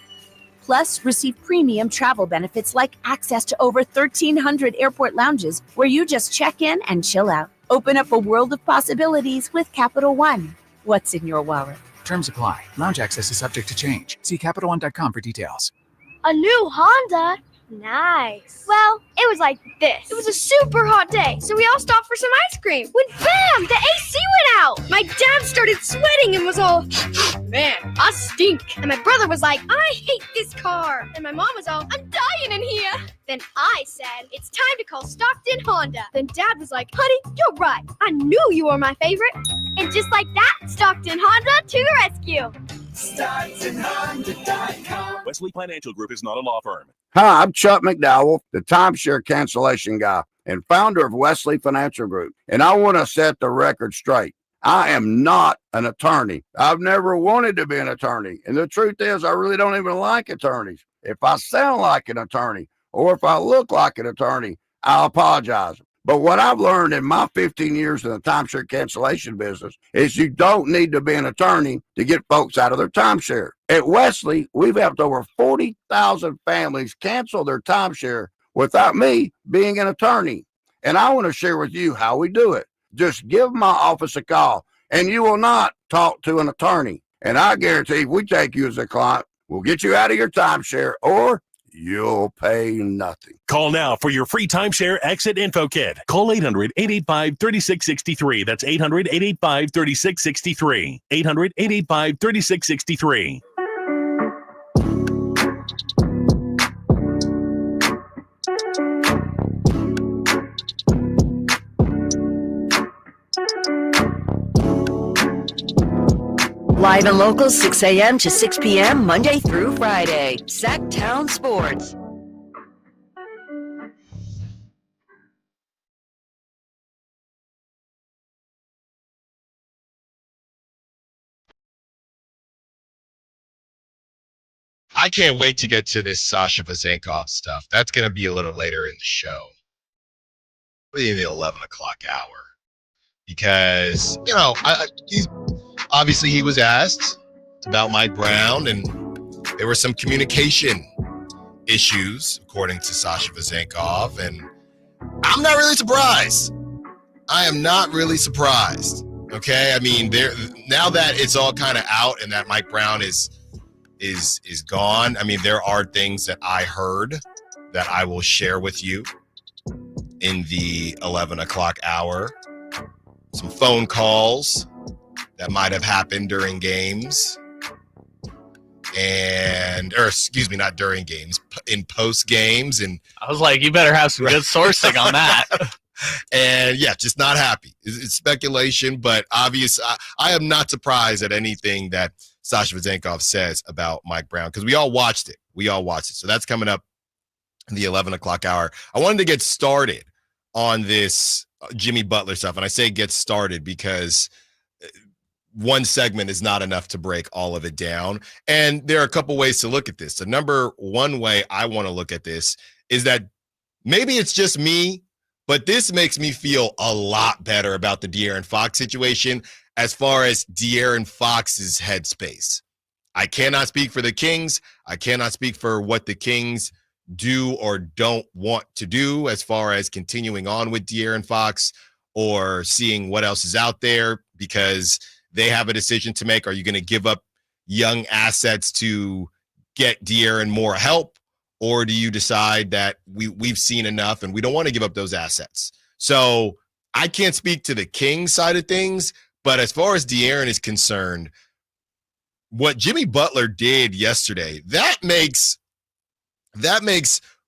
Plus, receive premium travel benefits like access to over 1,300 airport lounges where you just check in and chill out. Open up a world of possibilities with Capital One. What's in your wallet? Terms apply. Lounge access is subject to change. See CapitalOne.com for details. A new Honda? Nice. Well, it was like this. It was a super hot day, so we all stopped for some ice cream. When bam, the AC went out. My dad started sweating and was all, man, I stink. And my brother was like, I hate this car. And my mom was all, I'm dying in here. Then I said, it's time to call Stockton Honda. Then Dad was like, honey, you're right. I knew you were my favorite. And just like that, Stockton Honda to the rescue. StocktonHonda.com. Wesley Financial Group is not a law firm. Hi, I'm Chuck McDowell, the timeshare cancellation guy and founder of Wesley Financial Group. And I want to set the record straight. I am not an attorney. I've never wanted to be an attorney. And the truth is, I really don't even like attorneys. If I sound like an attorney or if I look like an attorney, I apologize. But what I've learned in my 15 years in the timeshare cancellation business is you don't need to be an attorney to get folks out of their timeshare. At Wesley, we've helped over 40,000 families cancel their timeshare without me being an attorney. And I want to share with you how we do it. Just give my office a call, and you will not talk to an attorney. And I guarantee if we take you as a client, we'll get you out of your timeshare, or you'll pay nothing. Call now for your free timeshare exit info kit. Call 800-885-3663. That's 800-885-3663. 800-885-3663. Live and local, 6 a.m. to 6 p.m., Monday through Friday. Sacktown Sports. I can't wait to get to this Sasha Vezenkov stuff. That's going to be a little later in the show. Maybe the 11 o'clock hour. Because, obviously he was asked about Mike Brown, and there were some communication issues, according to Sasha Vezenkov, and I'm not really surprised. I am not really surprised. Okay, I mean, now that it's all kind of out and that Mike Brown is gone, I mean, there are things that I heard that I will share with you in the 11 o'clock hour. Some phone calls that might have happened during games, not during games, in post games. And I was like, you better have some good sourcing on that. And yeah, just not happy. It's speculation, but obvious. I am not surprised at anything that Sasha Vezenkov says about Mike Brown, because we all watched it. So that's coming up in the 11 o'clock hour. I wanted to get started on this Jimmy Butler stuff. And I say get started because one segment is not enough to break all of it down. And there are a couple ways to look at this. The number one way I want to look at this is that maybe it's just me, but this makes me feel a lot better about the De'Aaron Fox situation as far as De'Aaron Fox's headspace. I cannot speak for the Kings. I cannot speak for what the Kings do or don't want to do as far as continuing on with De'Aaron Fox or seeing what else is out there, because they have a decision to make. Are you going to give up young assets to get De'Aaron more help, or do you decide that we've seen enough and we don't want to give up those assets? So I can't speak to the Kings side of things, but as far as De'Aaron is concerned, what Jimmy Butler did yesterday, that makes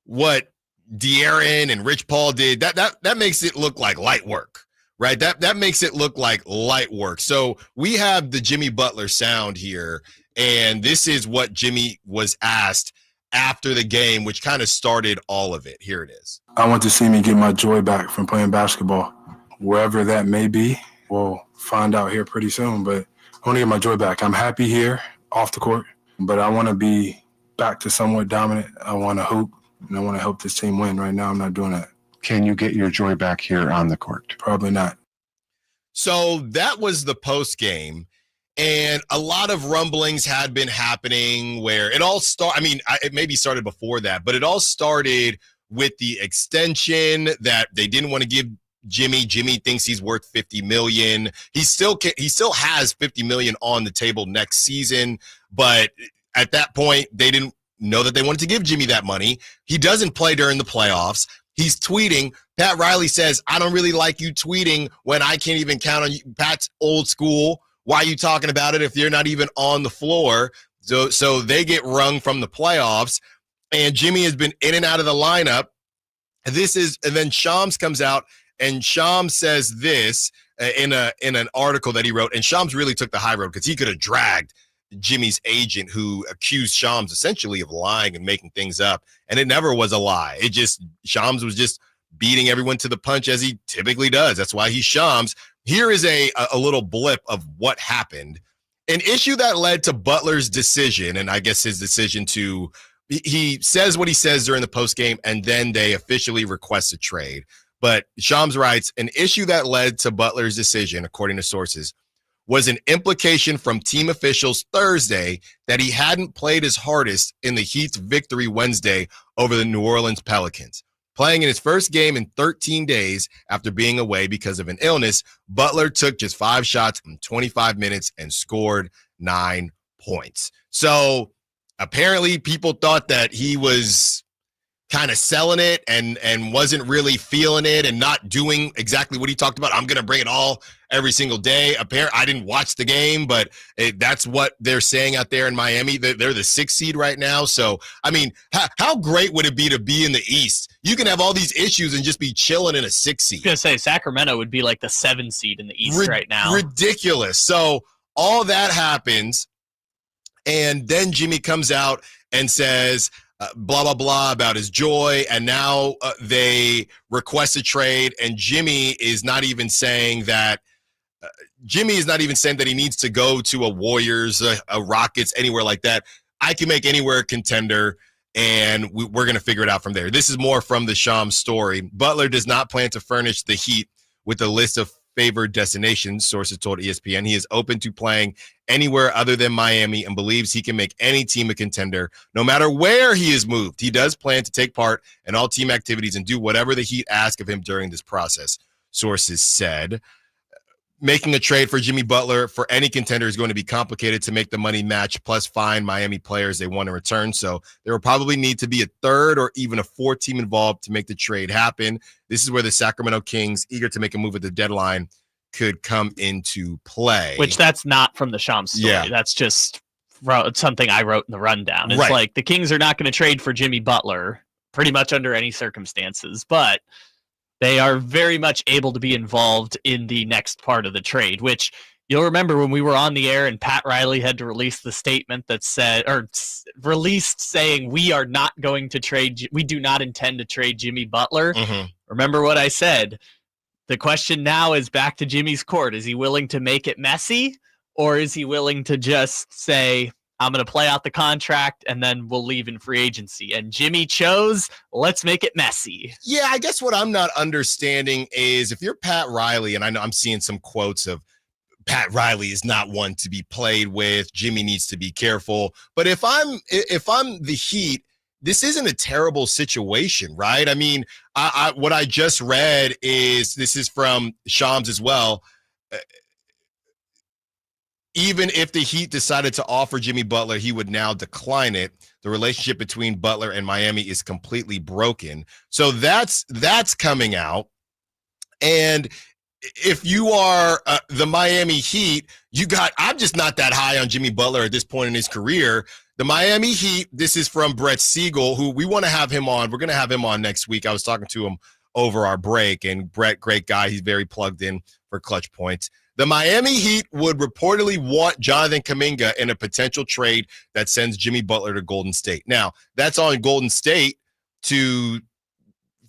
what De'Aaron and Rich Paul did, that makes it look like light work, right? That makes it look like light work. So we have the Jimmy Butler sound here, and this is what Jimmy was asked after the game, which kind of started all of it. Here it is. I want to see me get my joy back from playing basketball, wherever that may be. We'll find out here pretty soon, but I want to get my joy back. I'm happy here off the court, but I want to be back to somewhat dominant. I want to hoop, and I want to help this team win. Right now, I'm not doing that. Can you get your joy back here on the court? Probably not. So that was the post game, and a lot of rumblings had been happening where it all started. I mean, it maybe started before that, but it all started with the extension that they didn't want to give Jimmy. Jimmy thinks he's worth $50 million. He still has $50 million on the table next season, but at that point, they didn't know that they wanted to give Jimmy that money. He doesn't play during the playoffs. He's tweeting. Pat Riley says, I don't really like you tweeting when I can't even count on you. Pat's old school. Why are you talking about it if you're not even on the floor? So they get rung from the playoffs, and Jimmy has been in and out of the lineup. And then Shams comes out, and Shams says this in an article that he wrote. And Shams really took the high road because he could have dragged Jimmy's agent, who accused Shams essentially of lying and making things up. And it never was a lie. Shams was just beating everyone to the punch as he typically does. That's why he's Shams. Here is a little blip of what happened. An issue that led to Butler's decision, and I guess his decision he says what he says during the post game, and then they officially request a trade. But Shams writes, an issue that led to Butler's decision, according to sources, was an implication from team officials Thursday that he hadn't played his hardest in the Heat's victory Wednesday over the New Orleans Pelicans. Playing in his first game in 13 days after being away because of an illness, Butler took just 5 shots in 25 minutes and scored 9 points. So apparently people thought that he was kind of selling it and wasn't really feeling it and not doing exactly what he talked about. I'm going to bring it all every single day. Apparently, I didn't watch the game, but that's what they're saying out there in Miami. They're the 6th seed right now. So, I mean, how great would it be to be in the East? You can have all these issues and just be chilling in a 6th seed. I was going to say Sacramento would be like the 7 seed in the East right now. Ridiculous. So all that happens, and then Jimmy comes out and says blah, blah, blah about his joy, and now they request a trade, and Jimmy is not even saying that he needs to go to a Warriors, a Rockets, anywhere like that. I can make anywhere a contender, and we're going to figure it out from there. This is more from the Shams story. Butler does not plan to furnish the Heat with a list of favored destinations, sources told ESPN. He is open to playing anywhere other than Miami and believes he can make any team a contender no matter where he is moved. He does plan to take part in all team activities and do whatever the Heat ask of him during this process, sources said. Making a trade for Jimmy Butler for any contender is going to be complicated to make the money match, plus find Miami players they want in return. So there will probably need to be a 3rd or even a 4th team involved to make the trade happen. This is where the Sacramento Kings, eager to make a move at the deadline, could come into play. Which that's not from the Shams story. Yeah. That's just something I wrote in the rundown. It's right. Like the Kings are not going to trade for Jimmy Butler pretty much under any circumstances, but they are very much able to be involved in the next part of the trade, which you'll remember when we were on the air and Pat Riley had to release the statement that said, or released saying, we are not going to trade, we do not intend to trade Jimmy Butler. Mm-hmm. Remember what I said. The question now is back to Jimmy's court. Is he willing to make it messy, or is he willing to just say, I'm going to play out the contract and then we'll leave in free agency? And Jimmy chose, let's make it messy. Yeah, I guess what I'm not understanding is if you're Pat Riley, and I know I'm seeing some quotes of Pat Riley is not one to be played with, Jimmy needs to be careful. But if I'm the Heat, this isn't a terrible situation, right? I mean, what I just read is, this is from Shams as well. Even if the Heat decided to offer Jimmy Butler, he would now decline it. The relationship between Butler and Miami is completely broken. So that's coming out. And if you are the Miami Heat, I'm just not that high on Jimmy Butler at this point in his career. The Miami Heat, this is from Brett Siegel, who we want to have him on. We're going to have him on next week. I was talking to him over our break, and Brett, great guy. He's very plugged in for Clutch Points. The Miami Heat would reportedly want Jonathan Kuminga in a potential trade that sends Jimmy Butler to Golden State. Now, that's on Golden State to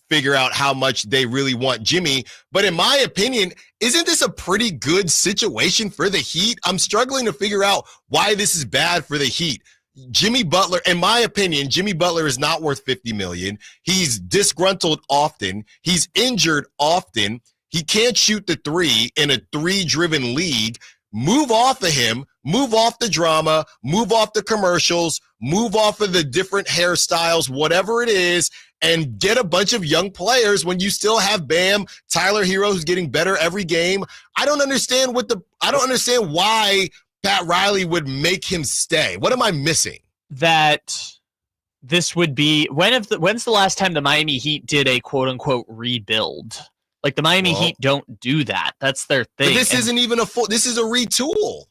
figure out how much they really want Jimmy. But in my opinion, isn't this a pretty good situation for the Heat? I'm struggling to figure out why this is bad for the Heat. Jimmy Butler, in my opinion, Jimmy Butler is not worth $50 million. He's disgruntled often. He's injured often. He can't shoot the 3 in a 3-driven league. Move off of him. Move off the drama. Move off the commercials. Move off of the different hairstyles, whatever it is, and get a bunch of young players when you still have Bam, Tyler Hero, who's getting better every game. I don't understand why Pat Riley would make him stay. What am I missing? That this would be when's the last time the Miami Heat did a quote unquote rebuild? Like the Miami Heat don't do that. That's their thing. But this isn't even this is a retool.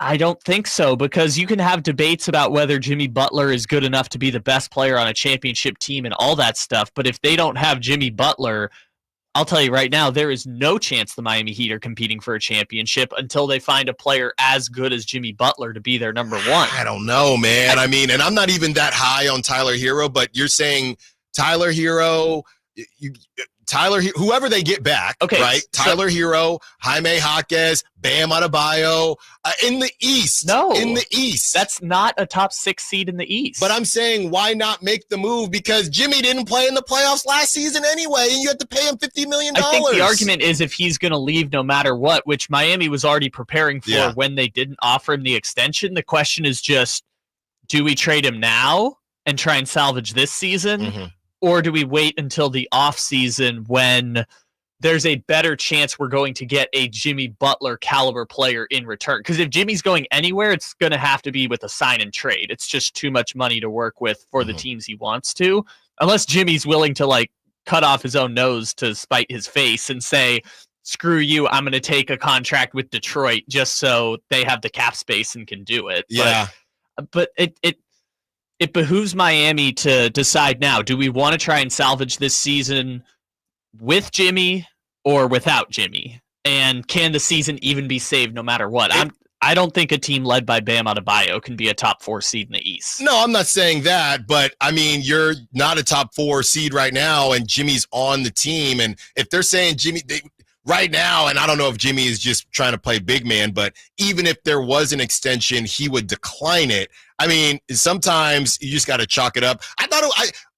I don't think so, because you can have debates about whether Jimmy Butler is good enough to be the best player on a championship team and all that stuff. But if they don't have Jimmy Butler, I'll tell you right now, there is no chance the Miami Heat are competing for a championship until they find a player as good as Jimmy Butler to be their number one. I don't know, man. I mean, and I'm not even that high on Tyler Hero, but you're saying Tyler Hero, whoever they get back, okay, right? Tyler Hero, Jaime Jaquez, Bam Adebayo, in the East. No. In the East. That's not a top 6 seed in the East. But I'm saying, why not make the move? Because Jimmy didn't play in the playoffs last season anyway, and you have to pay him $50 million. I think the argument is if he's going to leave no matter what, which Miami was already preparing for when they didn't offer him the extension. The question is just, do we trade him now and try and salvage this season? Mm-hmm. Or do we wait until the off season when there's a better chance we're going to get a Jimmy Butler caliber player in return. Because if Jimmy's going anywhere, it's going to have to be with a sign and trade. It's just too much money to work with for the teams he wants to, unless Jimmy's willing to like cut off his own nose to spite his face and say, screw you, I'm going to take a contract with Detroit just so they have the cap space and can do it. Yeah. But it behooves Miami to decide now, do we want to try and salvage this season with Jimmy or without Jimmy? And can the season even be saved no matter what? I don't think a team led by Bam Adebayo can be a top 4 seed in the East. No, I'm not saying that, but I mean, you're not a top 4 seed right now, and Jimmy's on the team. And if they're saying Jimmy right now, and I don't know if Jimmy is just trying to play big man, but even if there was an extension, he would decline it. I mean, sometimes you just got to chalk it up. I thought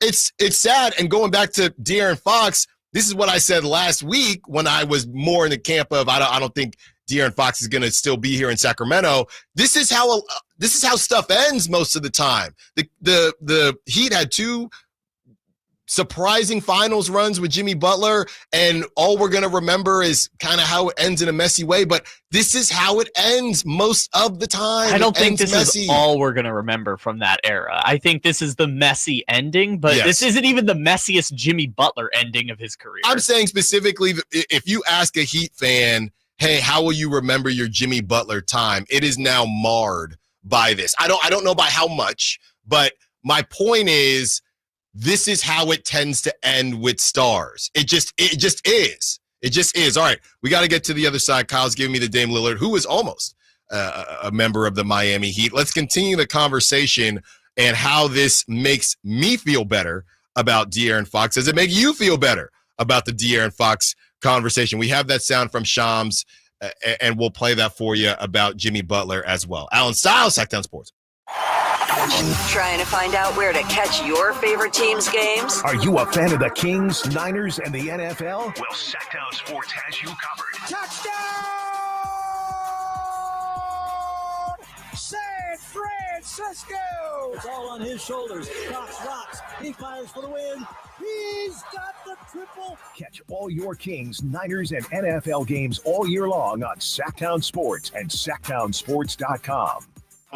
it's sad. And going back to De'Aaron Fox, this is what I said last week when I was more in the camp of I don't think De'Aaron Fox is going to still be here in Sacramento. This is how stuff ends most of the time. The Heat had 2 surprising finals runs with Jimmy Butler, and all we're going to remember is kind of how it ends in a messy way, but this is how it ends most of the time. I don't think this is all we're going to remember from that era. I think this is the messy ending, but this isn't even the messiest Jimmy Butler ending of his career. I'm saying specifically, if you ask a Heat fan, hey, how will you remember your Jimmy Butler time? It is now marred by this. I don't know by how much, but my point is, this is how it tends to end with stars. It just is. It just is. All right, we got to get to the other side. Kyle's giving me the Dame Lillard, who is almost a member of the Miami Heat. Let's continue the conversation and how this makes me feel better about De'Aaron Fox. Does it make you feel better about the De'Aaron Fox conversation? We have that sound from Shams, and we'll play that for you about Jimmy Butler as well. Allen Stiles, Sacktown Sports. Trying to find out where to catch your favorite team's games? Are you a fan of the Kings, Niners, and the NFL? Well, Sacktown Sports has you covered. Touchdown! San Francisco! It's all on his shoulders. Cox rocks. He fires for the win. He's got the triple. Catch all your Kings, Niners, and NFL games all year long on Sacktown Sports and SacktownSports.com.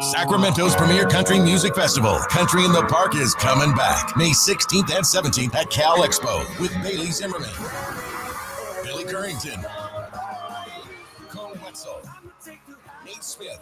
Sacramento's premier country music festival, Country in the Park, is coming back May 16th and 17th at Cal Expo with Bailey Zimmerman, Billy Currington, Cole Wetzel, Nate Smith,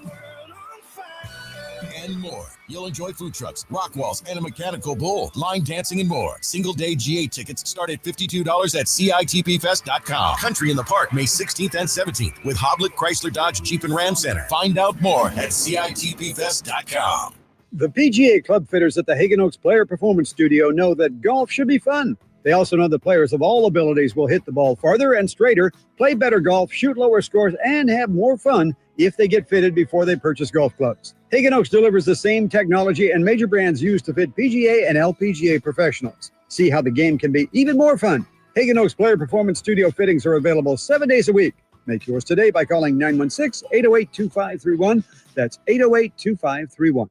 and more. You'll enjoy food trucks, rock walls, and a mechanical bull, line dancing, and more. Single-day GA tickets start at $52 at CITPFest.com. Country in the Park, May 16th and 17th with Hoblit Chrysler Dodge Jeep and Ram Center. Find out more at CITPFest.com. The PGA Club fitters at the Hagen Oaks Player Performance Studio know that golf should be fun. They also know that players of all abilities will hit the ball farther and straighter, play better golf, shoot lower scores, and have more fun if they get fitted before they purchase golf clubs. Hagen Oaks delivers the same technology and major brands used to fit PGA and LPGA professionals. See how the game can be even more fun. Hagen Oaks Player Performance Studio fittings are available 7 days a week. Make yours today by calling 916-808-2531. That's 808-2531.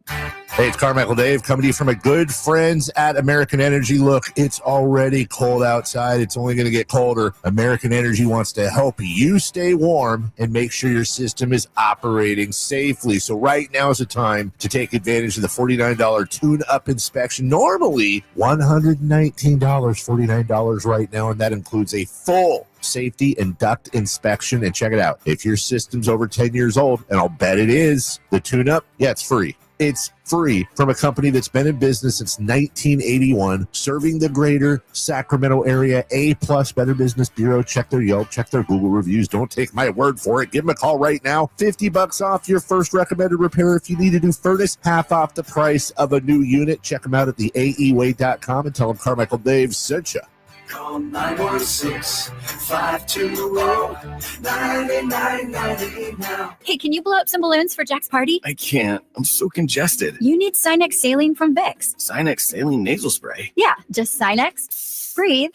Hey, it's Carmichael Dave coming to you from a good friends at American Energy. Look, it's already cold outside. It's only going to get colder. American Energy wants to help you stay warm and make sure your system is operating safely. So right now is the time to take advantage of the $49 tune-up inspection. Normally $119, $49 right now, and that includes a full safety and duct inspection. And check it out. If your system's over 10 years old, and I'll bet it is, the tune-up, it's free. It's free from a company that's been in business since 1981, serving the greater Sacramento area. A+ Better Business Bureau. Check their Yelp, check their Google reviews. Don't take my word for it. Give them a call right now. $50 off your first recommended repair. If you need a new furnace, half off the price of a new unit. Check them out at theaeway.com and tell them Carmichael Dave sent you. Call 916-520-9990 now. Hey, can you blow up some balloons for Jack's party? I can't. I'm so congested. You need Sinex Saline from Vicks. Sinex Saline Nasal Spray. Yeah, just Sinex. Breathe.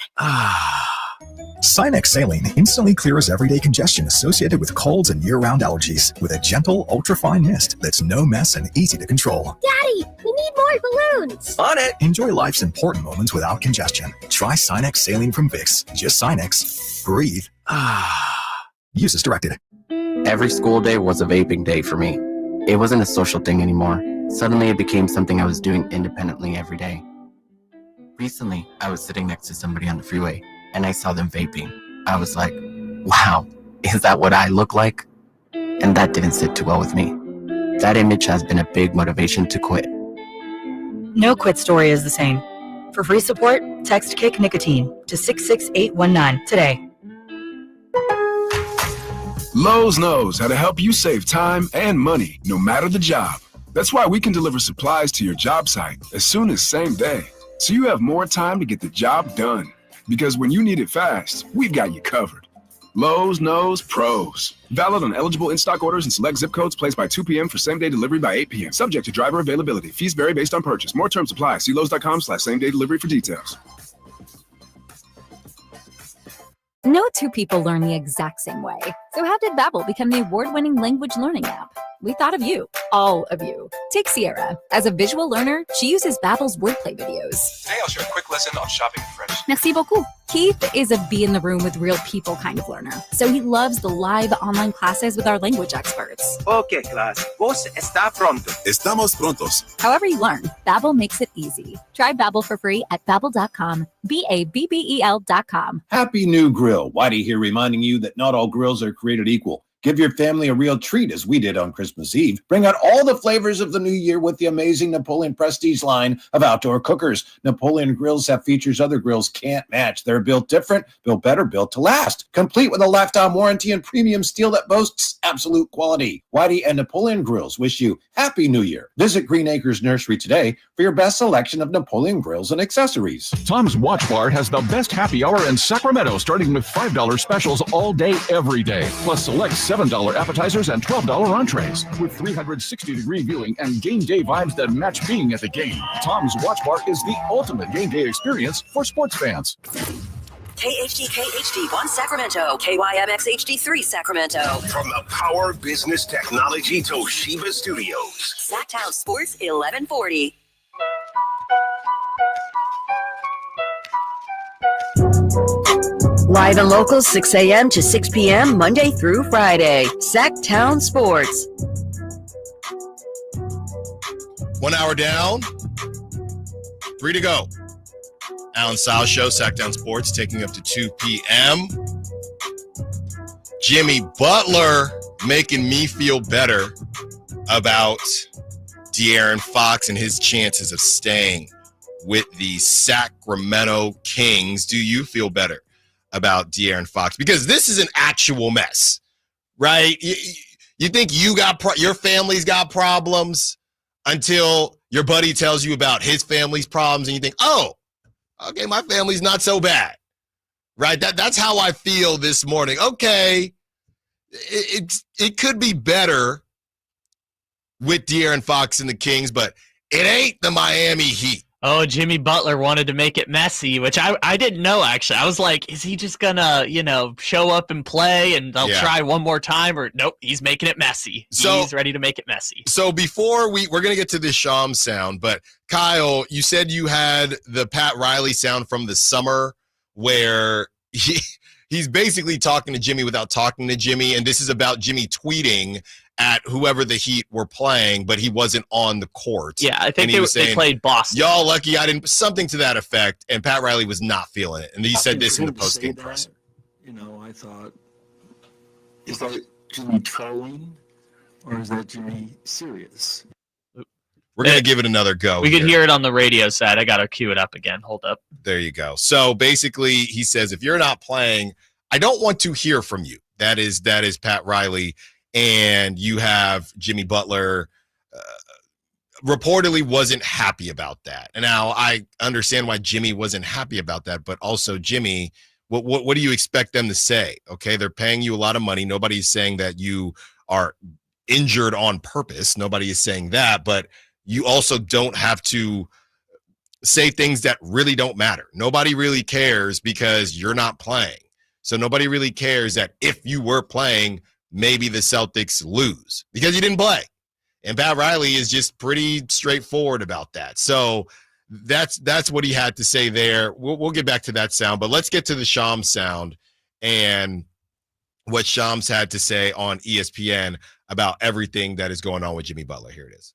Sinex Saline instantly clears everyday congestion associated with colds and year-round allergies with a gentle, ultra-fine mist that's no mess and easy to control. Daddy, we need more balloons. On it. Enjoy life's important moments without congestion. Try Sinex Saline from Vicks. Just Sinex. Breathe. Use as directed. Every school day was a vaping day for me. It wasn't a social thing anymore. Suddenly it became something I was doing independently every day. Recently, I was sitting next to somebody on the freeway and I saw them vaping. I was like, wow, is that what I look like? And that didn't sit too well with me. That image has been a big motivation to quit. No quit story is the same. For free support, text Kick Nicotine to 66819 today. Lowe's knows how to help you save time and money, no matter the job. That's why we can deliver supplies to your job site as soon as same day, so you have more time to get the job done. Because when you need it fast, we've got you covered. Lowe's knows pros. Valid on eligible in-stock orders and select zip codes, placed by 2 p.m. for same-day delivery by 8 p.m. Subject to driver availability. Fees vary based on purchase. More terms apply. See Lowe's.com/same-day delivery for details. No two people learn the exact same way. So how did Babbel become the award-winning language learning app? We thought of you, all of you. Take Sierra. As a visual learner, she uses Babbel's wordplay videos. Today I'll share a quick lesson on shopping in French. Merci beaucoup. Keith is a be in the room with real people kind of learner. So he loves the live online classes with our language experts. Okay, class. ¿Vos está pronto? Estamos prontos. However you learn, Babbel makes it easy. Try Babbel for free at Babbel.com. Babbel.com. Happy New Grill. Whitey here reminding you that not all grills are created equal. Give your family a real treat as we did on Christmas Eve. Bring out all the flavors of the new year with the amazing Napoleon Prestige line of outdoor cookers. Napoleon grills have features other grills can't match. They're built different, built better, built to last. Complete with a lifetime warranty and premium steel that boasts absolute quality. Whitey and Napoleon Grills wish you Happy New Year. Visit Green Acres Nursery today for your best selection of Napoleon grills and accessories. Tom's Watch Bar has the best happy hour in Sacramento, starting with $5 specials all day, every day. Plus select $7 appetizers and $12 entrees with 360-degree viewing and game day vibes that match being at the game. Tom's Watch Bar is the ultimate game day experience for sports fans. KHD1 Sacramento, KYMX HD3 Sacramento. From the Power Business Technology Toshiba Studios. Sacktown Sports 1140. Live and local, 6 a.m. to 6 p.m., Monday through Friday. Sacktown Sports. 1 hour down, 3 to go. Allen Stiles Show, Sacramento Sports, taking up to 2 p.m. Jimmy Butler making me feel better about De'Aaron Fox and his chances of staying with the Sacramento Kings. Do you feel better about De'Aaron Fox? Because this is an actual mess, right? You think your family's got problems until your buddy tells you about his family's problems, and you think, oh, okay, my family's not so bad, right? That's how I feel this morning. Okay, it could be better with De'Aaron Fox and the Kings, but it ain't the Miami Heat. Oh, Jimmy Butler wanted to make it messy, which I didn't know, actually. I was like, is he just going to, show up and play and they'll try one more time? Or nope, he's making it messy. He's ready to make it messy. So before we're going to get to the Sham sound, but Kyle, you said you had the Pat Riley sound from the summer where he's basically talking to Jimmy without talking to Jimmy, and this is about Jimmy tweeting at whoever the Heat were playing, but he wasn't on the court. Yeah, I think they played Boston. Y'all lucky I didn't, something to that effect, and Pat Riley was not feeling it. And he said this in the post-game presser. I thought, is that Jimmy trolling, or is that Jimmy serious? We're going to give it another go. We could hear it on the radio side. I got to cue it up again. Hold up. There you go. So basically, he says, if you're not playing, I don't want to hear from you. That is Pat Riley. And you have Jimmy Butler reportedly wasn't happy about that. And now I understand why Jimmy wasn't happy about that, but also Jimmy, what do you expect them to say? Okay, they're paying you a lot of money. Nobody's saying that you are injured on purpose. Nobody is saying that, but you also don't have to say things that really don't matter. Nobody really cares because you're not playing. So nobody really cares that if you were playing, maybe the Celtics lose because you didn't play. And Pat Riley is just pretty straightforward about that. So that's what he had to say there. We'll get back to that sound, but let's get to the Shams sound and what Shams had to say on ESPN about everything that is going on with Jimmy Butler. Here it is.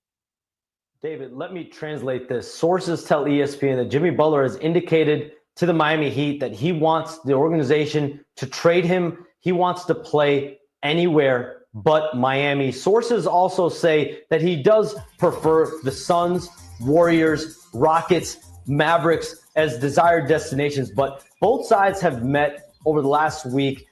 David, let me translate this. Sources tell ESPN that Jimmy Butler has indicated to the Miami Heat that he wants the organization to trade him. He wants to play anywhere but Miami. Sources also say that he does prefer the Suns, Warriors, Rockets, Mavericks as desired destinations, but both sides have met over the last week,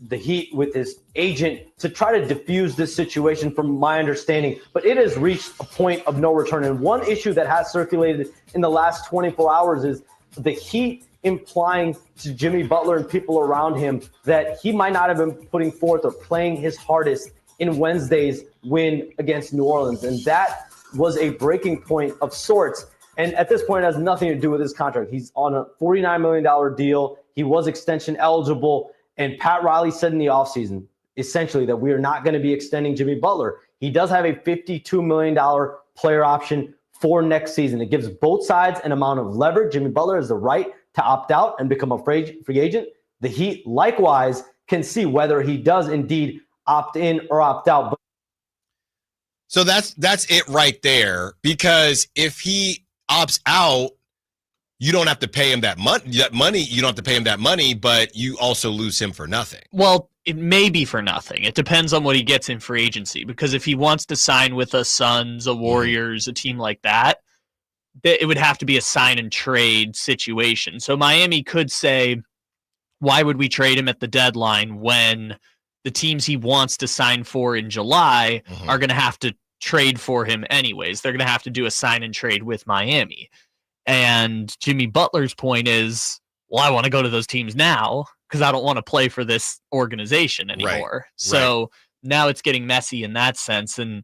the Heat with his agent, to try to diffuse this situation from my understanding, but it has reached a point of no return. And one issue that has circulated in the last 24 hours is the Heat implying to Jimmy Butler and people around him that he might not have been putting forth or playing his hardest in Wednesday's win against New Orleans. And that was a breaking point of sorts. And at this point, it has nothing to do with his contract. He's on a $49 million deal. He was extension eligible. And Pat Riley said in the offseason, essentially, that we are not going to be extending Jimmy Butler. He does have a $52 million player option for next season. It gives both sides an amount of leverage. Jimmy Butler has the right to opt out and become a free agent. The Heat, likewise, can see whether he does indeed opt in or opt out. So that's it right there, because if he opts out, you don't have to pay him that money. You don't have to pay him that money, but you also lose him for nothing. Well, it may be for nothing. It depends on what he gets in free agency, because if he wants to sign with a Suns, a Warriors, a team like that, it would have to be a sign and trade situation. So Miami could say, why would we trade him at the deadline when the teams he wants to sign for in July are going to have to trade for him anyways? They're going to have to do a sign and trade with Miami. And Jimmy Butler's point is, well, I want to go to those teams now because I don't want to play for this organization anymore. Right. So now it's getting messy in that sense. And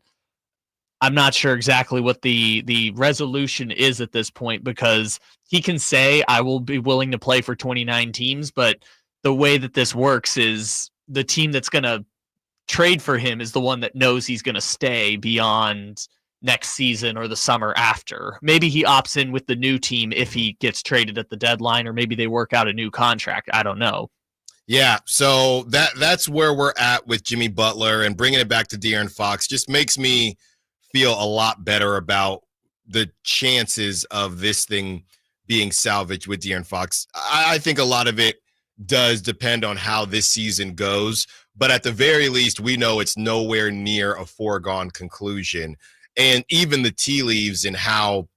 I'm not sure exactly what the resolution is at this point, because he can say, I will be willing to play for 29 teams. But the way that this works is the team that's going to trade for him is the one that knows he's going to stay beyond next season or the summer after. Maybe he opts in with the new team if he gets traded at the deadline, or maybe they work out a new contract. I don't know. Yeah, so that's where we're at with Jimmy Butler, and bringing it back to De'Aaron Fox just makes me feel a lot better about the chances of this thing being salvaged with De'Aaron Fox. I think a lot of it does depend on how this season goes, but at the very least, we know it's nowhere near a foregone conclusion. And even the tea leaves in how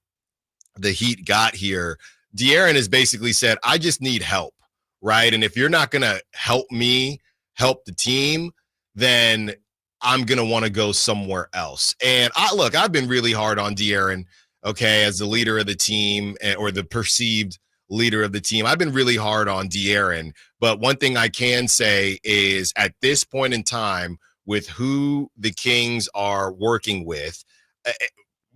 the Heat got here, De'Aaron has basically said, I just need help, right? And if you're not going to help me help the team, then I'm going to want to go somewhere else. And I've been really hard on De'Aaron, okay, as the leader of the team, or the perceived leader of the team. I've been really hard on De'Aaron, but one thing I can say is at this point in time, with who the Kings are working with,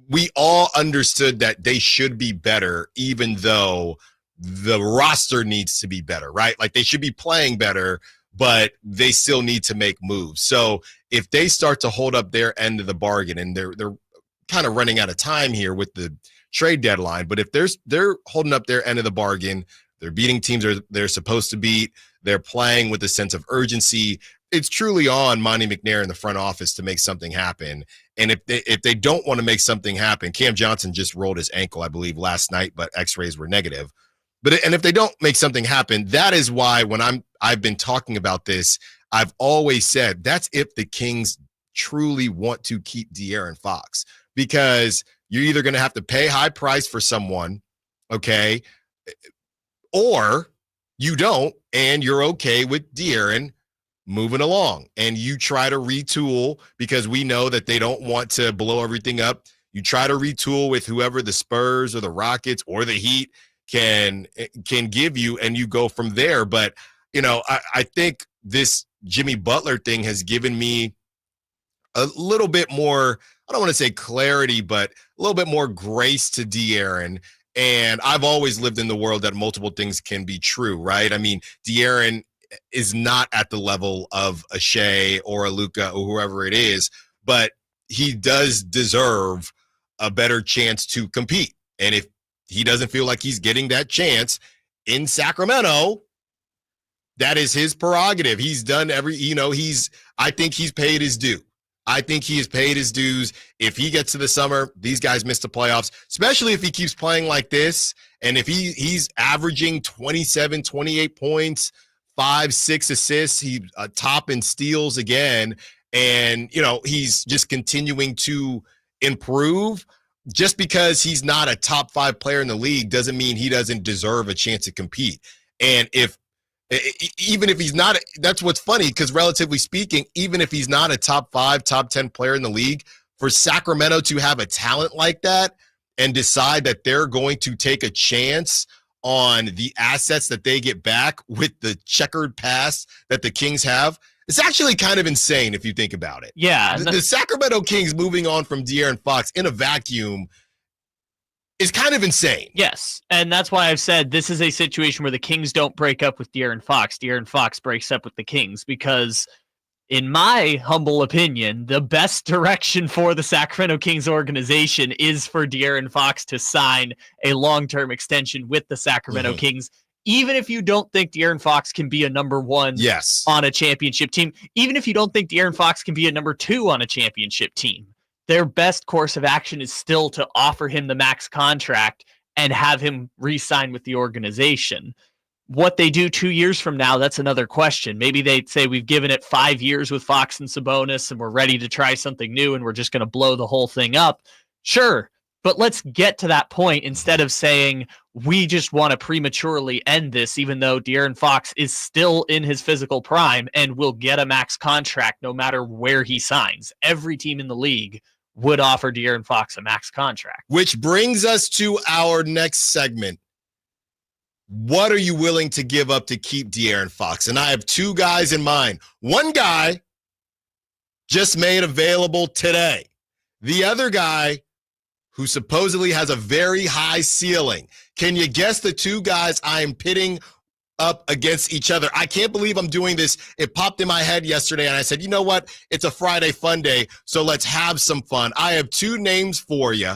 we all understood that they should be better, even though the roster needs to be better, right? Like, they should be playing better, but they still need to make moves. So if they start to hold up their end of the bargain, and they're kind of running out of time here with the trade deadline, but if they're holding up their end of the bargain, they're beating teams they're supposed to beat, they're playing with a sense of urgency, it's truly on Monty McNair in the front office to make something happen. And if they don't want to make something happen, Cam Johnson just rolled his ankle, I believe, last night, but x-rays were negative. And if they don't make something happen, that is why when I've been talking about this, I've always said that's if the Kings truly want to keep De'Aaron Fox, because you're either going to have to pay high price for someone, okay, or you don't, and you're okay with De'Aaron moving along, and you try to retool, because we know that they don't want to blow everything up. You try to retool with whoever the Spurs or the Rockets or the Heat can give you, and you go from there. But, I think this Jimmy Butler thing has given me a little bit more, I don't want to say clarity, but a little bit more grace to De'Aaron. And I've always lived in the world that multiple things can be true, right? I mean, De'Aaron is not at the level of a Shea or a Luka or whoever it is, but he does deserve a better chance to compete. And if he doesn't feel like he's getting that chance in Sacramento, that is his prerogative. He's done I think he's paid his due. I think he has paid his dues. If he gets to the summer, these guys miss the playoffs, especially if he keeps playing like this. And if he's averaging 27, 28 points, 5-6 assists, he's top in steals again. And, he's just continuing to improve. Just because he's not a top 5 player in the league doesn't mean he doesn't deserve a chance to compete. And even if he's not, that's what's funny, because relatively speaking, even if he's not a top 5, top 10 player in the league, for Sacramento to have a talent like that and decide that they're going to take a chance on the assets that they get back with the checkered past that the Kings have, it's actually kind of insane if you think about it. Yeah. The Sacramento Kings moving on from De'Aaron Fox in a vacuum is kind of insane. Yes, and that's why I've said this is a situation where the Kings don't break up with De'Aaron Fox. De'Aaron Fox breaks up with the Kings because, in my humble opinion, the best direction for the Sacramento Kings organization is for De'Aaron Fox to sign a long-term extension with the Sacramento Kings, even if you don't think De'Aaron Fox can be a number 1 on a championship team, even if you don't think De'Aaron Fox can be a number 2 on a championship team. Their best course of action is still to offer him the max contract and have him re-sign with the organization. What they do 2 years from now, that's another question. Maybe they'd say we've given it 5 years with Fox and Sabonis and we're ready to try something new and we're just going to blow the whole thing up. Sure, but let's get to that point instead of saying we just want to prematurely end this, even though De'Aaron Fox is still in his physical prime and will get a max contract no matter where he signs. Every team in the league would offer De'Aaron Fox a max contract. Which brings us to our next segment. What are you willing to give up to keep De'Aaron Fox? And I have 2 guys in mind. One guy just made available today. The other guy who supposedly has a very high ceiling. Can you guess the 2 guys I am pitting up against each other? I can't believe I'm doing this. It popped in my head yesterday, and I said, you know what? It's a Friday fun day, so let's have some fun. I have 2 names for you,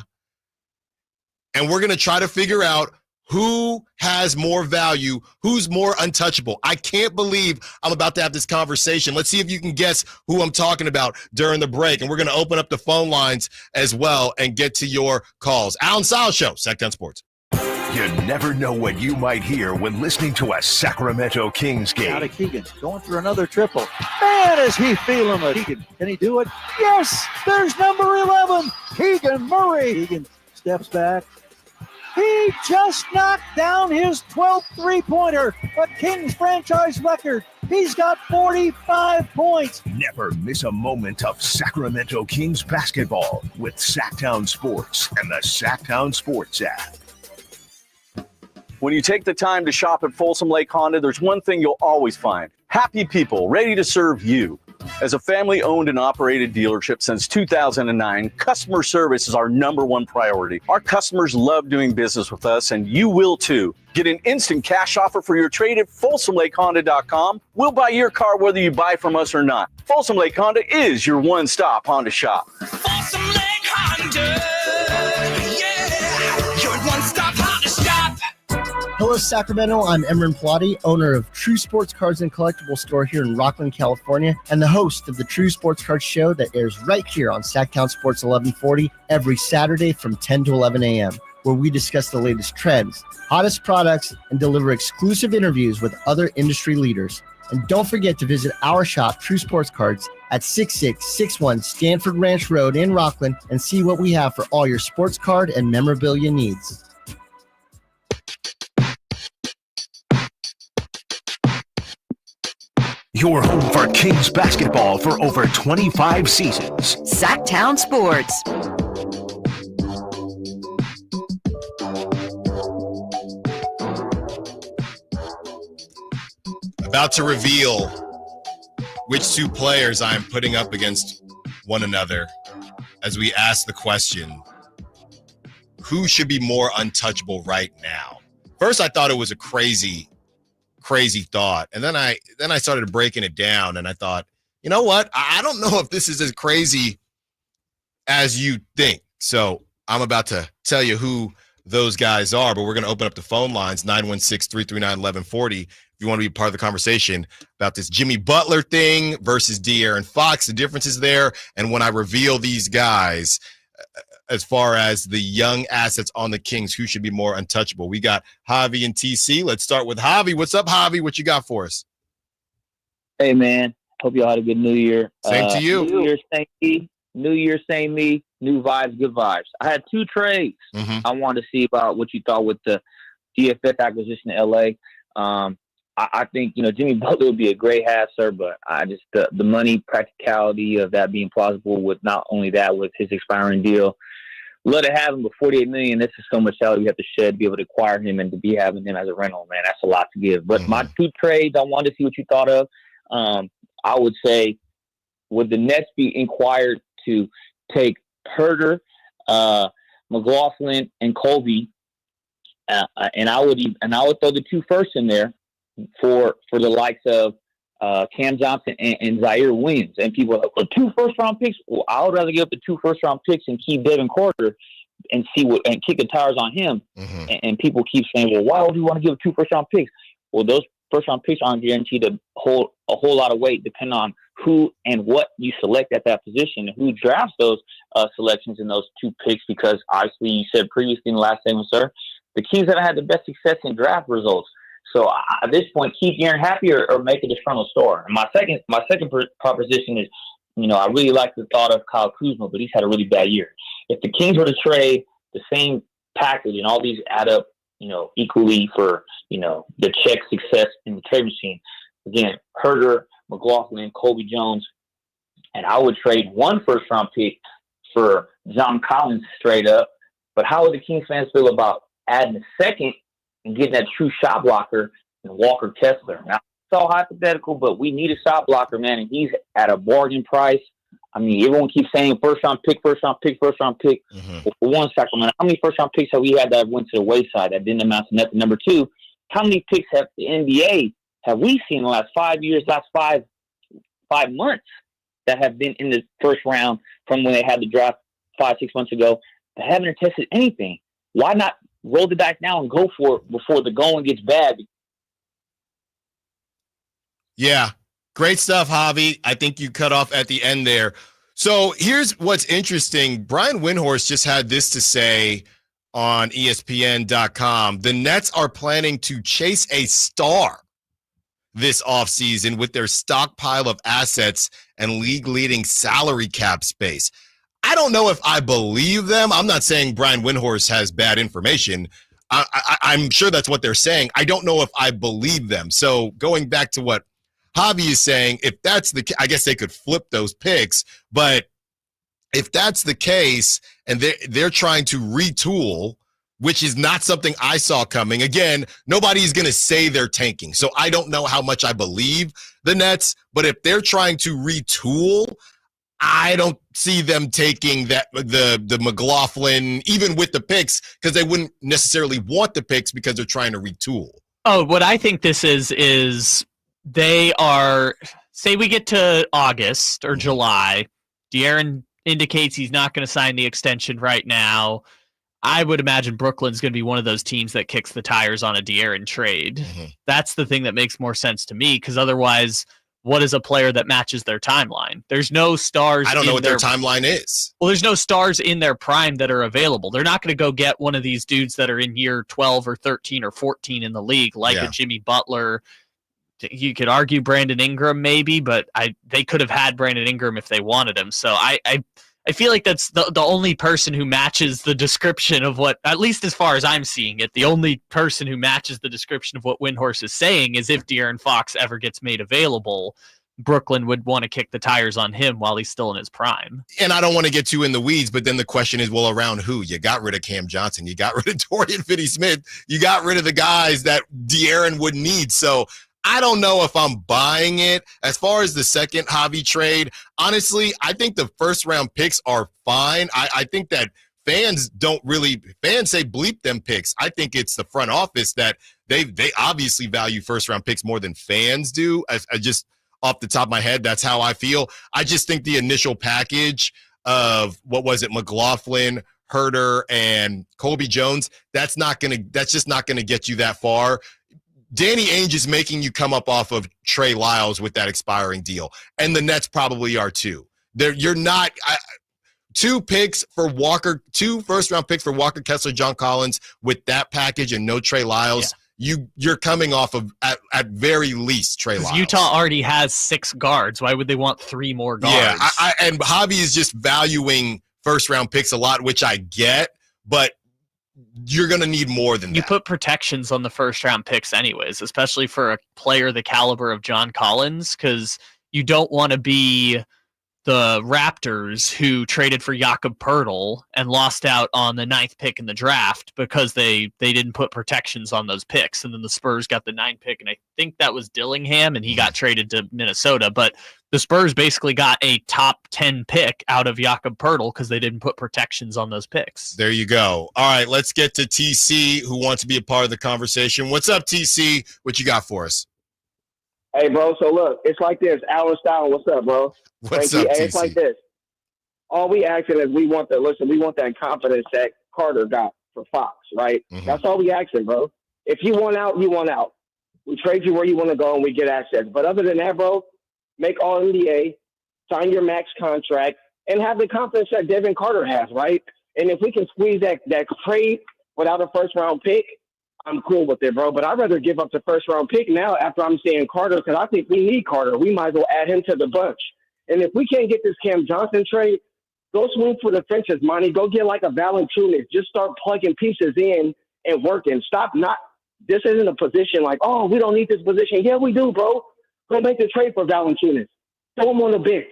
and we're going to try to figure out who has more value, who's more untouchable. I can't believe I'm about to have this conversation. Let's see if you can guess who I'm talking about during the break, and we're going to open up the phone lines as well and get to your calls. Allen Stiles Show, Sacktown Sports. You never know what you might hear when listening to a Sacramento Kings game. Out of Keegan, going for another triple. Man, is he feeling it. Keegan, can he do it? Yes, there's number 11, Keegan Murray. Keegan steps back. He just knocked down his 12th three-pointer, a Kings franchise record. He's got 45 points. Never miss a moment of Sacramento Kings basketball with Sacktown Sports and the Sacktown Sports app. When you take the time to shop at Folsom Lake Honda, there's one thing you'll always find. Happy people ready to serve you. As a family-owned and operated dealership since 2009, customer service is our #1 priority. Our customers love doing business with us, and you will too. Get an instant cash offer for your trade at FolsomLakeHonda.com. We'll buy your car whether you buy from us or not. Folsom Lake Honda is your one-stop Honda shop. Folsom Lake Honda, yeah, your one-stop Honda shop. Hello, Sacramento. I'm Emran Plati, owner of True Sports Cards and Collectible Store here in Rockland, California, and the host of the True Sports Cards Show that airs right here on Sacktown Sports 1140 every Saturday from 10 to 11 a.m., where we discuss the latest trends, hottest products, and deliver exclusive interviews with other industry leaders. And don't forget to visit our shop, True Sports Cards, at 6661 Stanford Ranch Road in Rockland and see what we have for all your sports card and memorabilia needs. Your home for Kings basketball for over 25 seasons. Sacktown Sports. About to reveal which 2 players I am putting up against one another as we ask the question, who should be more untouchable right now. First, I thought it was a crazy thought. And then I started breaking it down, and I thought, you know what? I don't know if this is as crazy as you think. So I'm about to tell you who those guys are, but we're going to open up the phone lines, 916-339-1140. If you want to be part of the conversation about this Jimmy Butler thing versus De'Aaron Fox, the differences there. And when I reveal these guys, as far as the young assets on the Kings, who should be more untouchable. We got Javi and TC. Let's start with Javi. What's up, Javi? What you got for us? Hey, man. Hope y'all had a good New Year. Same to you. New Year, same me. New Year, same me. New vibes, good vibes. I had 2 trades. I wanted to see about what you thought with the DFS acquisition in L.A. I think, Jimmy Butler would be a great hat, sir, but I just the money practicality of that being plausible with not only that, with his expiring deal. Love to have him, but $48 million, this is so much salary we have to shed to be able to acquire him and to be having him as a rental, man. That's a lot to give. But my 2 trades, I wanted to see what you thought of. I would say, would the Nets be inquired to take Herter, McLaughlin, and Colby, and I would throw the 2 firsts in there for the likes of Cam Johnson and Zaire Williams. And people are like, well, 2 first-round picks? Well, I would rather give up the 2 first-round picks and keep Devin Carter and kick the tires on him. And people keep saying, well, why would you want to give 2 first-round picks? Well, those first-round picks aren't guaranteed to hold a whole lot of weight depending on who and what you select at that position and who drafts those selections in those 2 picks, because obviously you said previously in the last segment, sir, the Kings haven't had the best success in draft results. So at this point, keep Aaron happy or make a disgruntled star. And my second proposition is, I really like the thought of Kyle Kuzma, but he's had a really bad year. If the Kings were to trade the same package and all these add up, equally for, the check success in the trade machine, again, Herter, McLaughlin, Colby Jones, and I would trade 1 first-round pick for John Collins straight up. But how would the Kings fans feel about adding a second and getting that true shot blocker and Walker Kessler? Now, it's all hypothetical, but we need a shot blocker, man, and he's at a bargain price. I mean, everyone keeps saying first-round pick. Well, for one, Sacramento, how many first-round picks have we had that went to the wayside that didn't amount to nothing? Number 2, how many picks have the NBA have we seen in the last 5 years, last 5 months that have been in the first round from when they had the draft 5-6 months ago that haven't tested anything? Why not roll the dice now and go for it before the going gets bad? Yeah, great stuff, Javi. I think you cut off at the end there. So here's what's interesting. Brian Windhorst just had this to say on ESPN.com. The Nets are planning to chase a star this offseason with their stockpile of assets and league-leading salary cap space. I don't know if I believe them. I'm not saying Brian Windhorst has bad information. I'm sure that's what they're saying. I don't know if I believe them. So going back to what Javi is saying, if that's I guess they could flip those picks, but if that's the case and they're trying to retool, which is not something I saw coming. Again, nobody's going to say they're tanking. So I don't know how much I believe the Nets, but if they're trying to retool, I don't see them taking that the McLaughlin, even with the picks, because they wouldn't necessarily want the picks because they're trying to retool. Oh, what I think this is they are, say we get to August or July, De'Aaron indicates he's not going to sign the extension right now. I would imagine Brooklyn's going to be one of those teams that kicks the tires on a De'Aaron trade. That's the thing that makes more sense to me, because otherwise, what is a player that matches their timeline? There's no stars. I don't know what their timeline is. Well, there's no stars in their prime that are available. They're not going to go get one of these dudes that are in year 12 or 13 or 14 in the league, like a Jimmy Butler. You could argue Brandon Ingram maybe, but they could have had Brandon Ingram if they wanted him. So I feel like that's the only person who matches the description of what, at least as far as I'm seeing it, the only person who matches the description of what Windhorst is saying is if De'Aaron Fox ever gets made available, Brooklyn would want to kick the tires on him while he's still in his prime. And I don't want to get too in the weeds, but then the question is, well, around who? You got rid of Cam Johnson. You got rid of Dorian Finney-Smith. You got rid of the guys that De'Aaron would need. So I don't know if I'm buying it. As far as the second Javi trade, honestly, I think the first round picks are fine. I think that fans say bleep them picks. I think it's the front office that they obviously value first-round picks more than fans do. I just off the top of my head, that's how I feel. I just think the initial package of McLaughlin, Herter, and Colby Jones, that's just not gonna get you that far. Danny Ainge is making you come up off of Trey Lyles with that expiring deal, and the Nets probably are too. You're not. 2 first-round picks for Walker Kessler, John Collins with that package and no Trey Lyles. Yeah. You're coming off of at very least Trey Lyles. Utah already has 6 guards. Why would they want 3 more guards? Yeah, and Javi is just valuing first-round picks a lot, which I get, but you're going to need more than that. You put protections on the first-round picks anyways, especially for a player the caliber of John Collins, because you don't want to be the Raptors who traded for Jakob Poeltl and lost out on the 9th pick in the draft because they didn't put protections on those picks. And then the Spurs got the 9th pick, and I think that was Dillingham, and he got traded to Minnesota. But the Spurs basically got a top 10 pick out of Jakob Poeltl because they didn't put protections on those picks. There you go. All right, let's get to TC, who wants to be a part of the conversation. What's up, TC? What you got for us? Hey, bro, so look, it's like this. Allen Stiles, what's up, bro? What's up, TC? It's like this. All we asking is we want that confidence that Carter got for Fox, right? Mm-hmm. That's all we asking, bro. If you want out, you want out. We trade you where you want to go and we get access. But other than that, bro, make all NBA, sign your max contract, and have the confidence that Devin Carter has, right? And if we can squeeze that trade without a first-round pick, I'm cool with it, bro. But I'd rather give up the first-round pick now after I'm seeing Carter because I think we need Carter. We might as well add him to the bunch. And if we can't get this Cam Johnson trade, go swing for the fences, Monty. Go get like a Valanciunas. Just start plugging pieces in and working. This isn't a position like, oh, we don't need this position. Yeah, we do, bro. Go make the trade for Valanciunas. Throw him on the bench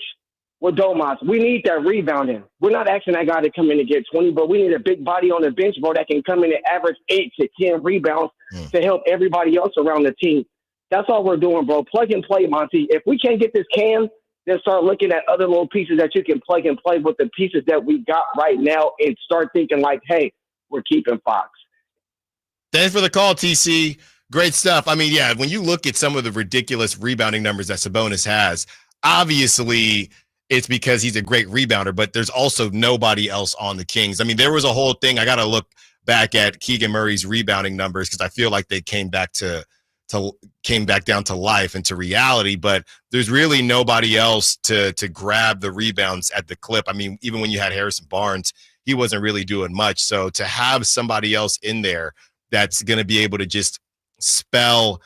with Domas. We need that rebounding. We're not asking that guy to come in and get 20, but we need a big body on the bench, bro, that can come in and average 8 to 10 rebounds to help everybody else around the team. That's all we're doing, bro. Plug and play, Monty. If we can't get this Cam, then start looking at other little pieces that you can plug and play with the pieces that we got right now and start thinking like, hey, we're keeping Fox. Thanks for the call, TC. Great stuff. I mean, yeah, when you look at some of the ridiculous rebounding numbers that Sabonis has, obviously it's because he's a great rebounder, but there's also nobody else on the Kings. I mean, there was a whole thing. I got to look back at Keegan Murray's rebounding numbers because I feel like they came back down to life and to reality, but there's really nobody else to grab the rebounds at the clip. I mean, even when you had Harrison Barnes, he wasn't really doing much. So to have somebody else in there that's going to be able to just spell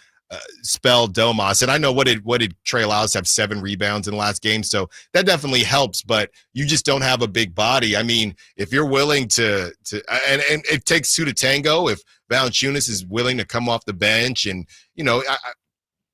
Domas. And I know what did Trey Lyles have 7 rebounds in the last game. So that definitely helps, but you just don't have a big body. I mean, if you're willing to and it takes 2 to tango, if Valanciunas is willing to come off the bench and, you know,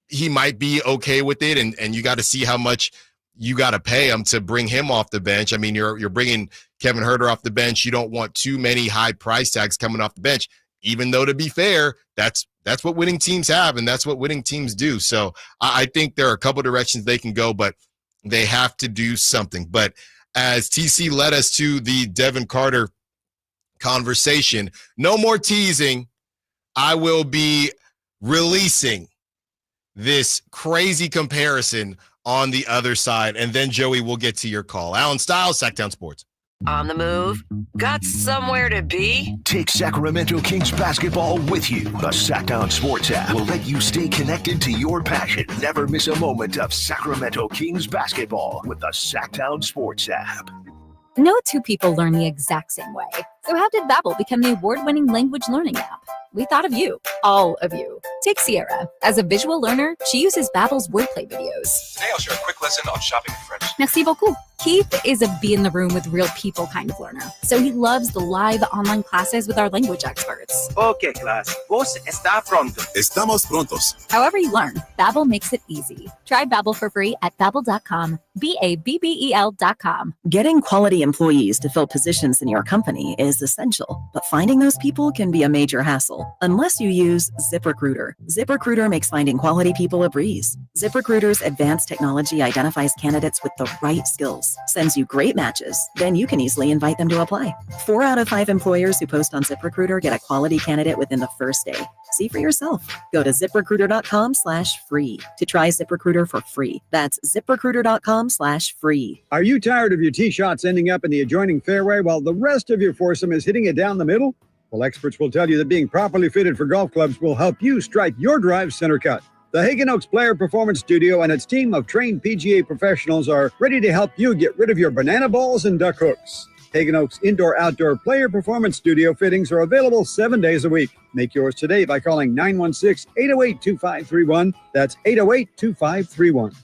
he might be okay with it. And you got to see how much you got to pay him to bring him off the bench. I mean, you're bringing Kevin Herter off the bench. You don't want too many high price tags coming off the bench, even though, to be fair, that's what winning teams have, and that's what winning teams do. So I think there are a couple directions they can go, but they have to do something. But as TC led us to the Devin Carter conversation, no more teasing. I will be releasing this crazy comparison on the other side, and then, Joey, we'll get to your call. Allen Stiles, Sacktown Sports. On the move? Got somewhere to be? Take Sacramento Kings basketball with you. The Sacktown Sports app will let you stay connected to your passion. Never miss a moment of Sacramento Kings basketball with the Sacktown Sports app. No 2 people learn the exact same way. So how did Babbel become the award-winning language learning app? We thought of you, all of you. Take Sierra. As a visual learner, she uses Babbel's wordplay videos. Today I'll share a quick lesson on shopping in French. Merci beaucoup. Keith is a be-in-the-room with real people kind of learner, so he loves the live online classes with our language experts. Okay, class. Vos está pronto. Estamos prontos. However you learn, Babbel makes it easy. Try Babbel for free at Babbel.com. Babbel.com. Getting quality employees to fill positions in your company is essential, but finding those people can be a major hassle unless you use ZipRecruiter. ZipRecruiter makes finding quality people a breeze. ZipRecruiter's advanced technology identifies candidates with the right skills professionals, sends you great matches, then you can easily invite them to apply. 4 out of 5 employers who post on ZipRecruiter get a quality candidate within the first day. See for yourself. Go to ZipRecruiter.com/free to try ZipRecruiter for free. That's ZipRecruiter.com/free. Are you tired of your tee shots ending up in the adjoining fairway while the rest of your foursome is hitting it down the middle? Well, experts will tell you that being properly fitted for golf clubs will help you strike your drive center cut. The Hagen Oaks Player Performance Studio and its team of trained PGA professionals are ready to help you get rid of your banana balls and duck hooks. Hagen Oaks Indoor-Outdoor Player Performance Studio fittings are available 7 days a week. Make yours today by calling 916-808-2531. That's 808-2531.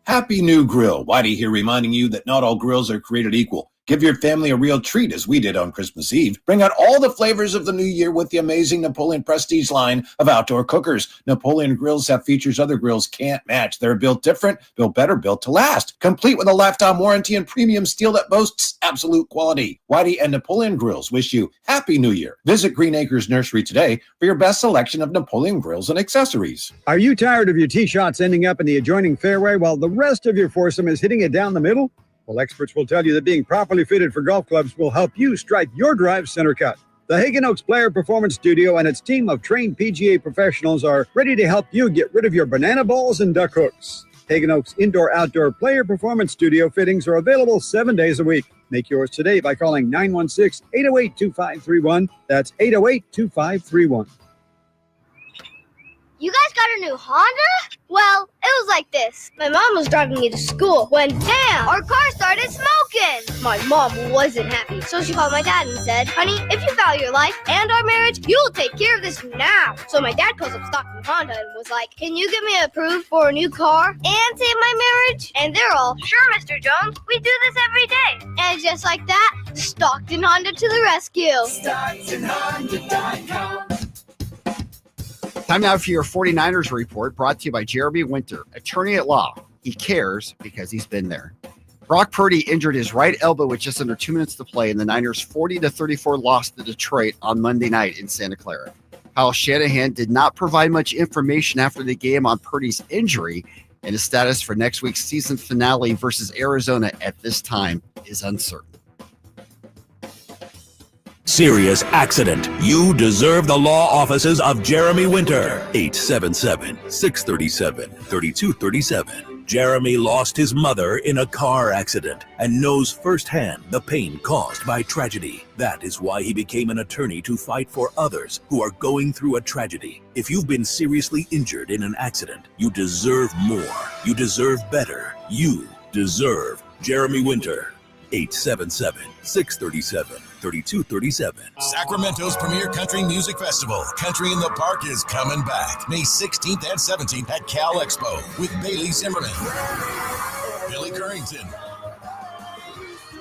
Happy New Grill. Whitey here reminding you that not all grills are created equal. Give your family a real treat as we did on Christmas Eve. Bring out all the flavors of the new year with the amazing Napoleon Prestige line of outdoor cookers. Napoleon grills have features other grills can't match. They're built different, built better, built to last. Complete with a lifetime warranty and premium steel that boasts absolute quality. Whitey and Napoleon Grills wish you Happy New Year. Visit Green Acres Nursery today for your best selection of Napoleon grills and accessories. Are you tired of your tee shots ending up in the adjoining fairway while the rest of your foursome is hitting it down the middle? Well, experts will tell you that being properly fitted for golf clubs will help you strike your drive center cut. The Hagen Oaks Player Performance Studio and its team of trained PGA professionals are ready to help you get rid of your banana balls and duck hooks. Hagen Oaks Indoor-Outdoor Player Performance Studio fittings are available 7 days a week. Make yours today by calling 916-808-2531. That's 808-2531. You guys got a new Honda? Well, it was like this. My mom was driving me to school when, damn, our car started smoking. My mom wasn't happy, so she called my dad and said, honey, if you value your life and our marriage, you'll take care of this now. So my dad calls up Stockton Honda and was like, can you get me approved for a new car and save my marriage? And they're all, sure, Mr. Jones, we do this every day. And just like that, Stockton Honda to the rescue. StocktonHonda.com. Time now for your 49ers report, brought to you by Jeremy Winter, attorney at law. He cares because he's been there. Brock Purdy injured his right elbow with just under 2 minutes to play in the Niners' 40-34 loss to Detroit on Monday night in Santa Clara. Kyle Shanahan did not provide much information after the game on Purdy's injury, and his status for next week's season finale versus Arizona at this time is uncertain. Serious accident. You deserve the law offices of Jeremy Winter. 877-637-3237. Jeremy lost his mother in a car accident and knows firsthand the pain caused by tragedy. That is why he became an attorney to fight for others who are going through a tragedy. If you've been seriously injured in an accident, you deserve more. You deserve better. You deserve Jeremy Winter. 877-637-3237. Sacramento's premier country music festival, Country in the Park, is coming back May 16th and 17th at Cal Expo with Bailey Zimmerman, Billy Currington,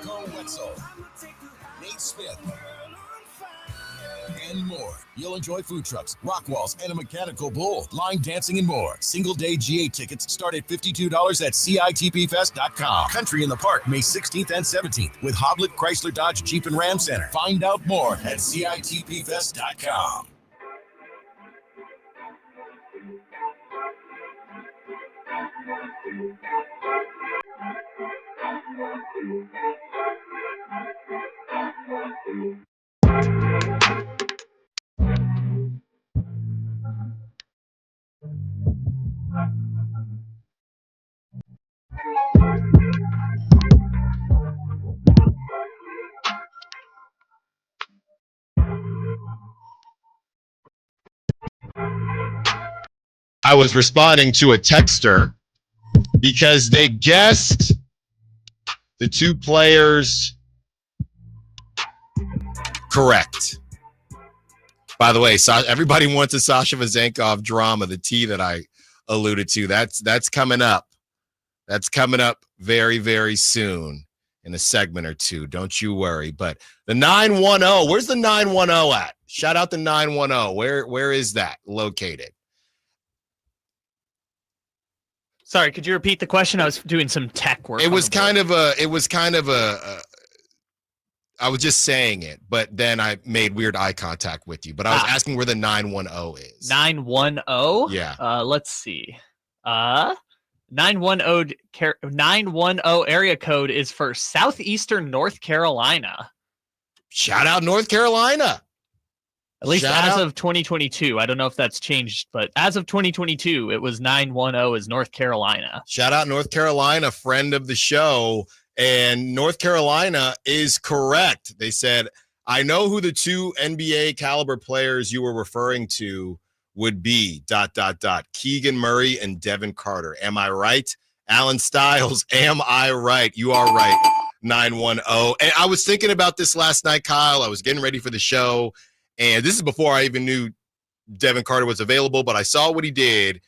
Cole Wetzel, Nate Smith, and more. You'll enjoy food trucks, rock walls, and a mechanical bull, line dancing, and more. Single-day GA tickets start at $52 at CITPFest.com. Country in the Park, May 16th and 17th with Hoblit Chrysler Dodge Jeep and Ram Center. Find out more at CITPFest.com. I was responding to a texter because they guessed the two players correct. By the way, everybody wants a Sasha Vezenkov drama, the tea that I alluded to. That's coming up. That's coming up very, very soon in a segment or two. Don't you worry. But the 910, where's the 910 at? Shout out the 910. Where is that located? Sorry, could you repeat the question? I was doing some tech work. It was kind of a I was just saying it, but then I made weird eye contact with you. But I was asking where the 910 is. 910? Yeah. Let's see. 910 area code is for southeastern North Carolina. Shout out North Carolina. At least of 2022. I don't know if that's changed, but as of 2022, it was 910 is North Carolina. Shout out North Carolina, friend of the show. And North Carolina is correct. They said, I know who the two NBA caliber players you were referring to would be, ... Keegan Murray and Devin Carter. Am I right? Allen Stiles, am I right? You are right. 910. And I was thinking about this last night, Kyle. I was getting ready for the show. And this is before I even knew Devin Carter was available, but I saw what he did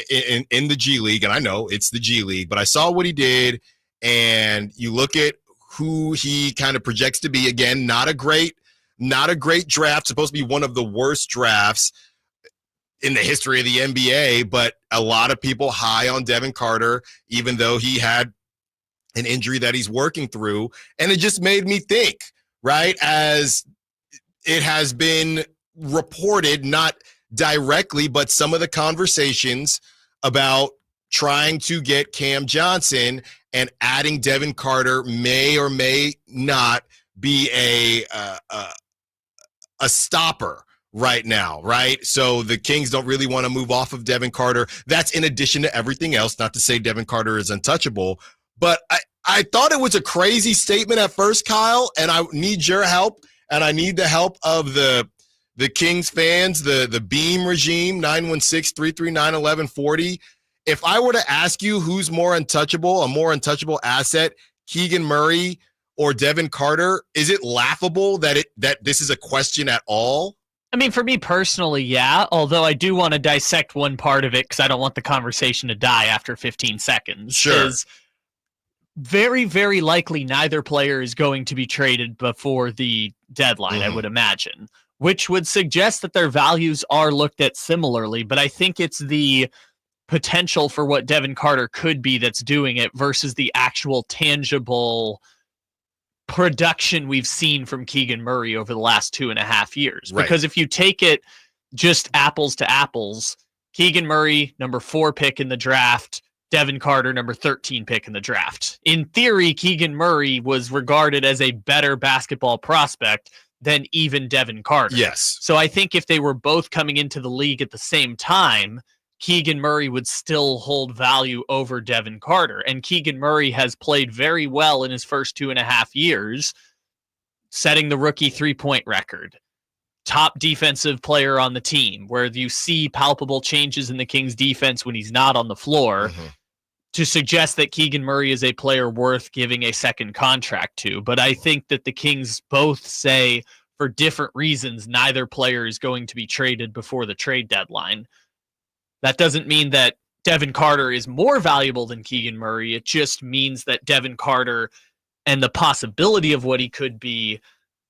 in the G League. And I know it's the G League, but I saw what he did. And you look at who he kind of projects to be. Again, not a great draft, supposed to be one of the worst drafts in the history of the NBA, but a lot of people high on Devin Carter, even though he had an injury that he's working through. And it just made me think, right, as it has been reported, not directly, but some of the conversations about trying to get Cam Johnson and adding Devin Carter may or may not be a stopper right now, right? So the Kings don't really want to move off of Devin Carter. That's in addition to everything else, not to say Devin Carter is untouchable, but I thought it was a crazy statement at first, Kyle, and I need your help, and I need the help of the Kings fans, the Beam regime, 916-339-1140. If I were to ask you who's more untouchable, a more untouchable asset, Keegan Murray or Devin Carter, is it laughable that this is a question at all? I mean, for me personally, yeah, although I do want to dissect one part of it because I don't want the conversation to die after 15 seconds. Sure. Is very, very likely neither player is going to be traded before the deadline, I would imagine, which would suggest that their values are looked at similarly, but I think it's the potential for what Devin Carter could be that's doing it versus the actual tangible production we've seen from Keegan Murray over the last 2.5 years. Right. Because if you take it just apples to apples, Keegan Murray, number 4 pick in the draft, Devin Carter, number 13 pick in the draft. In theory, Keegan Murray was regarded as a better basketball prospect than even Devin Carter. Yes. So I think if they were both coming into the league at the same time, Keegan Murray would still hold value over Devin Carter. And Keegan Murray has played very well in his first 2.5 years, setting the rookie 3-point record. Top defensive player on the team, where you see palpable changes in the Kings defense when he's not on the floor, to suggest that Keegan Murray is a player worth giving a second contract to. But I think that the Kings both say, for different reasons, neither player is going to be traded before the trade deadline. That doesn't mean that Devin Carter is more valuable than Keegan Murray. It just means that Devin Carter and the possibility of what he could be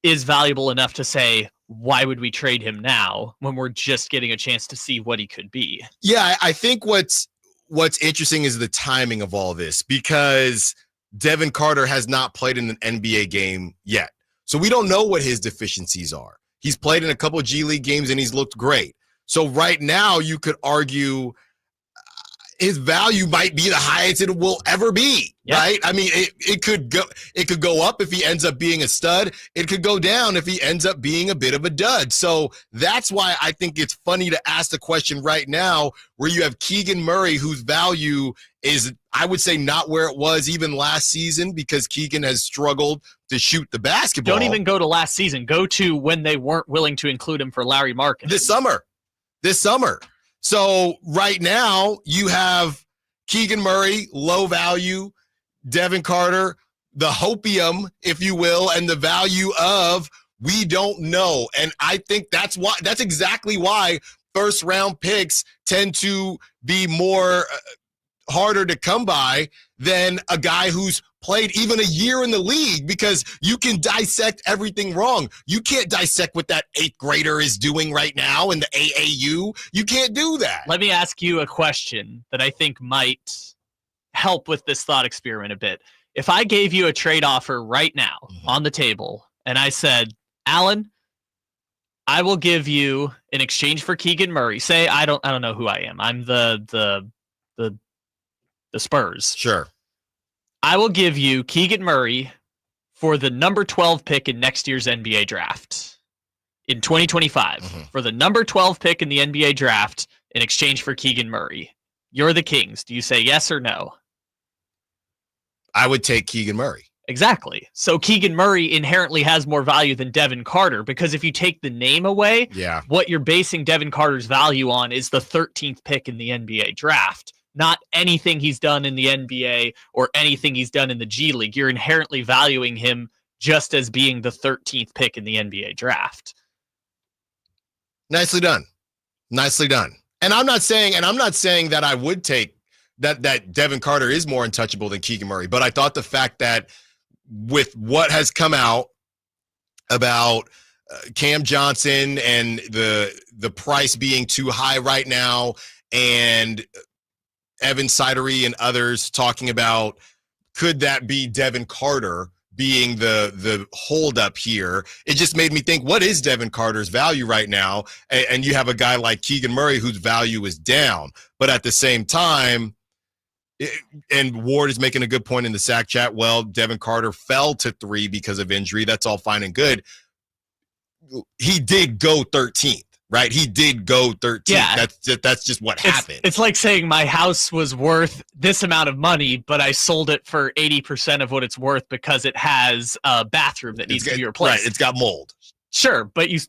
is valuable enough to say, why would we trade him now when we're just getting a chance to see what he could be? Yeah, I think what's interesting is the timing of all this, because Devin Carter has not played in an NBA game yet. So we don't know what his deficiencies are. He's played in a couple of G League games and he's looked great. So right now you could argue his value might be the highest it will ever be, right? I mean, it could go up if he ends up being a stud. It could go down if he ends up being a bit of a dud. So that's why I think it's funny to ask the question right now, where you have Keegan Murray, whose value is, I would say, not where it was even last season, because Keegan has struggled to shoot the basketball. Don't even go to last season. Go to when they weren't willing to include him for Larry Markin. This summer. So right now you have Keegan Murray, low value, Devin Carter, the hopium, if you will, and the value of we don't know. And I think that's exactly why first round picks tend to be more harder to come by than a guy who's played even a year in the league, because you can dissect everything wrong. You can't dissect what that 8th grader is doing right now in the AAU. You can't do that. Let me ask you a question that I think might help with this thought experiment a bit. If I gave you a trade offer right now on the table and I said, Allen, I will give you in exchange for Keegan Murray. Say I don't know who I am. I'm the the Spurs. Sure. I will give you Keegan Murray for the number 12 pick in next year's NBA draft in 2025 for the number 12 pick in the NBA draft in exchange for Keegan Murray. You're the Kings. Do you say yes or no? I would take Keegan Murray. Exactly. So Keegan Murray inherently has more value than Devin Carter, because if you take the name away, what you're basing Devin Carter's value on is the 13th pick in the NBA draft, not anything he's done in the NBA or anything he's done in the G League. You're inherently valuing him just as being the 13th pick in the NBA draft. Nicely done. Nicely done. And I'm not saying that I would take that Devin Carter is more untouchable than Keegan Murray, but I thought the fact that with what has come out about Cam Johnson and the price being too high right now, and Evan Sidery and others talking about could that be Devin Carter being the holdup here, it just made me think, what is Devin Carter's value right now? And you have a guy like Keegan Murray whose value is down, but at the same time, and Ward is making a good point in the SAC chat. Well, Devin Carter fell to 3 because of injury. That's all fine and good. He did go 13th, right? He did go 13th. Yeah. That's just what happened. It's like saying my house was worth this amount of money, but I sold it for 80% of what it's worth because it has a bathroom that needs to be replaced. Right, it's got mold. Sure, but you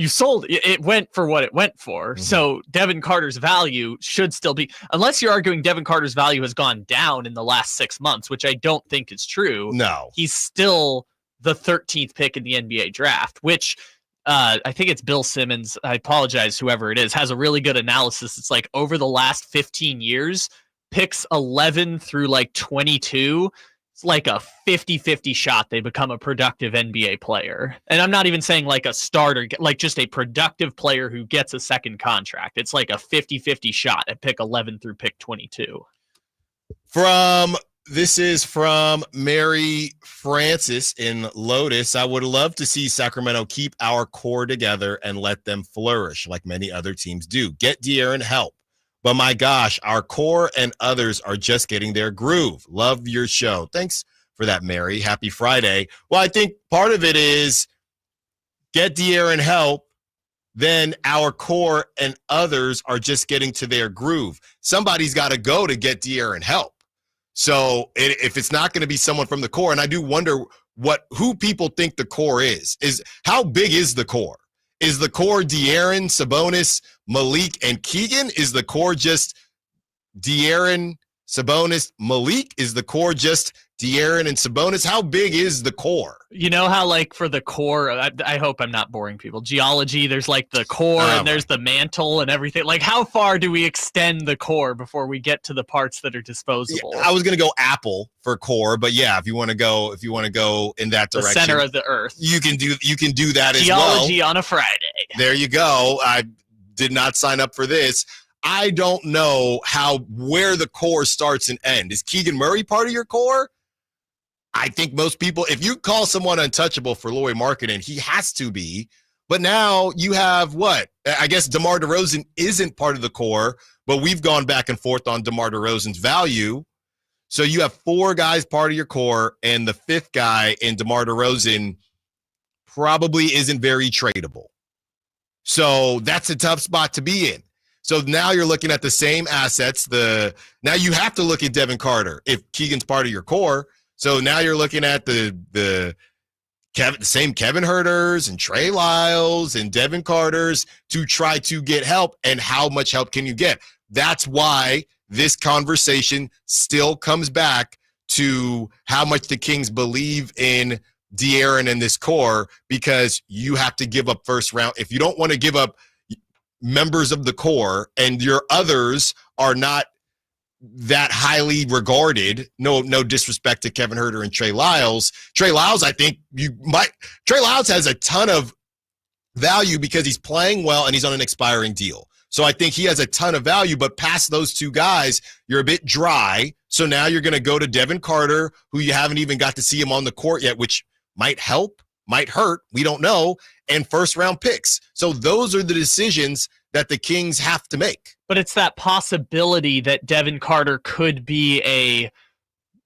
sold it. It went for what it went for. So Devin Carter's value should still be, unless you're arguing Devin Carter's value has gone down in the last 6 months, which I don't think is true. No. He's still the 13th pick in the NBA draft, which I think it's Bill Simmons. I apologize, whoever it is, has a really good analysis. It's like over the last 15 years, picks 11 through like 22, it's like a 50-50 shot they become a productive NBA player. And I'm not even saying like a starter, like just a productive player who gets a second contract. It's like a 50-50 shot at pick 11 through pick 22. This is from Mary Francis in Lotus. I would love to see Sacramento keep our core together and let them flourish like many other teams do. Get De'Aaron help. But my gosh, our core and others are just getting their groove. Love your show. Thanks for that, Mary. Happy Friday. Well, I think part of it is get De'Aaron help, then our core and others are just getting to their groove. Somebody's got to go to get De'Aaron help. So if it's not going to be someone from the core, and I do wonder who people think the core is how big is the core? Is the core De'Aaron, Sabonis, Malik, and Keegan? Is the core just De'Aaron, Sabonis, Malik? Is the core just De'Aaron and Sabonis? How big is the core? You know how, like, for the core, I hope I'm not boring people. Geology, there's like the core and there's the mantle and everything. Like, how far do we extend the core before we get to the parts that are disposable? Yeah, I was going to go apple for core, but yeah, if you want to go in that direction, the center of the earth, you can do that as well. Geology on a Friday. There you go. I did not sign up for this. I don't know where the core starts and ends. Is Keegan Murray part of your core? I think most people, if you call someone untouchable for Lauri Markkanen, he has to be. But now you have what? I guess DeMar DeRozan isn't part of the core, but we've gone back and forth on DeMar DeRozan's value. So you have 4 guys part of your core, and the 5th guy in DeMar DeRozan probably isn't very tradable. So that's a tough spot to be in. So now you're looking at the same assets. Now you have to look at Devin Carter if Keegan's part of your core. So now you're looking at the same Kevin Huerters and Trey Lyles and Devin Carters to try to get help. And how much help can you get? That's why this conversation still comes back to how much the Kings believe in De'Aaron and this core, because you have to give up first round. If you don't want to give up members of the core and your others are not that highly regarded, no disrespect to Kevin Huerter and Trey Lyles. Trey Lyles, I think Trey Lyles has a ton of value because he's playing well and he's on an expiring deal. So I think he has a ton of value, but past those 2 guys, you're a bit dry. So now you're going to go to Devin Carter, who you haven't even got to see him on the court yet, which might help, might hurt. We don't know. And first round picks. So those are the decisions that the Kings have to make. But it's that possibility that Devin Carter could be a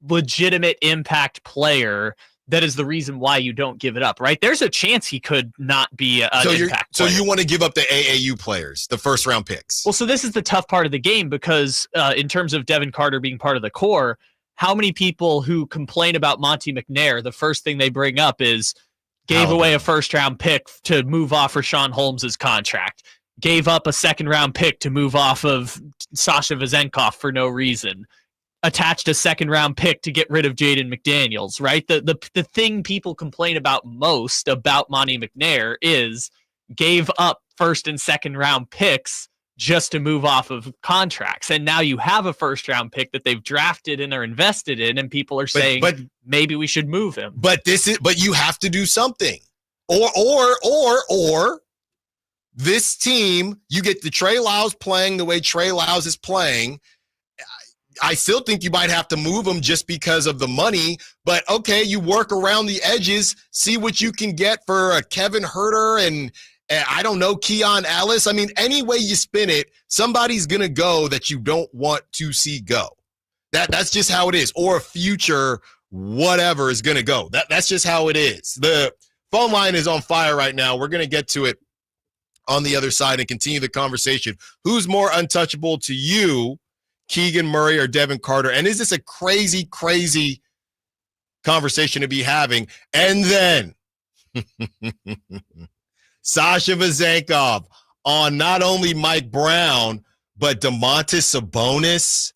legitimate impact player that is the reason why you don't give it up, right? There's a chance he could not be an impact player. So you want to give up the AAU players, the first-round picks? Well, so this is the tough part of the game because in terms of Devin Carter being part of the core, how many people who complain about Monty McNair, the first thing they bring up is gave away a first-round pick to move off Rashawn Holmes' contract, gave up a second-round pick to move off of Sasha Vezenkov for no reason, attached a second-round pick to get rid of Jaden McDaniels, right? The thing people complain about most about Monty McNair is gave up first and second-round picks just to move off of contracts. And now you have a first-round pick that they've drafted and are invested in, and people are saying maybe we should move him. But you have to do something. Or this team, you get the Trey Lyles playing the way Trey Lyles is playing. I still think you might have to move him just because of the money, but okay, you work around the edges, see what you can get for a Kevin Huerter and I don't know, Keon Ellis. I mean, any way you spin it, somebody's going to go that you don't want to see go. That's just how it is. Or a future whatever is going to go. That's just how it is. The phone line is on fire right now. We're going to get to it on the other side and continue the conversation. Who's more untouchable to you, Keegan Murray or Devin Carter? And is this a crazy, crazy conversation to be having? And then Sasha Vezenkov on not only Mike Brown, but Domantas Sabonis.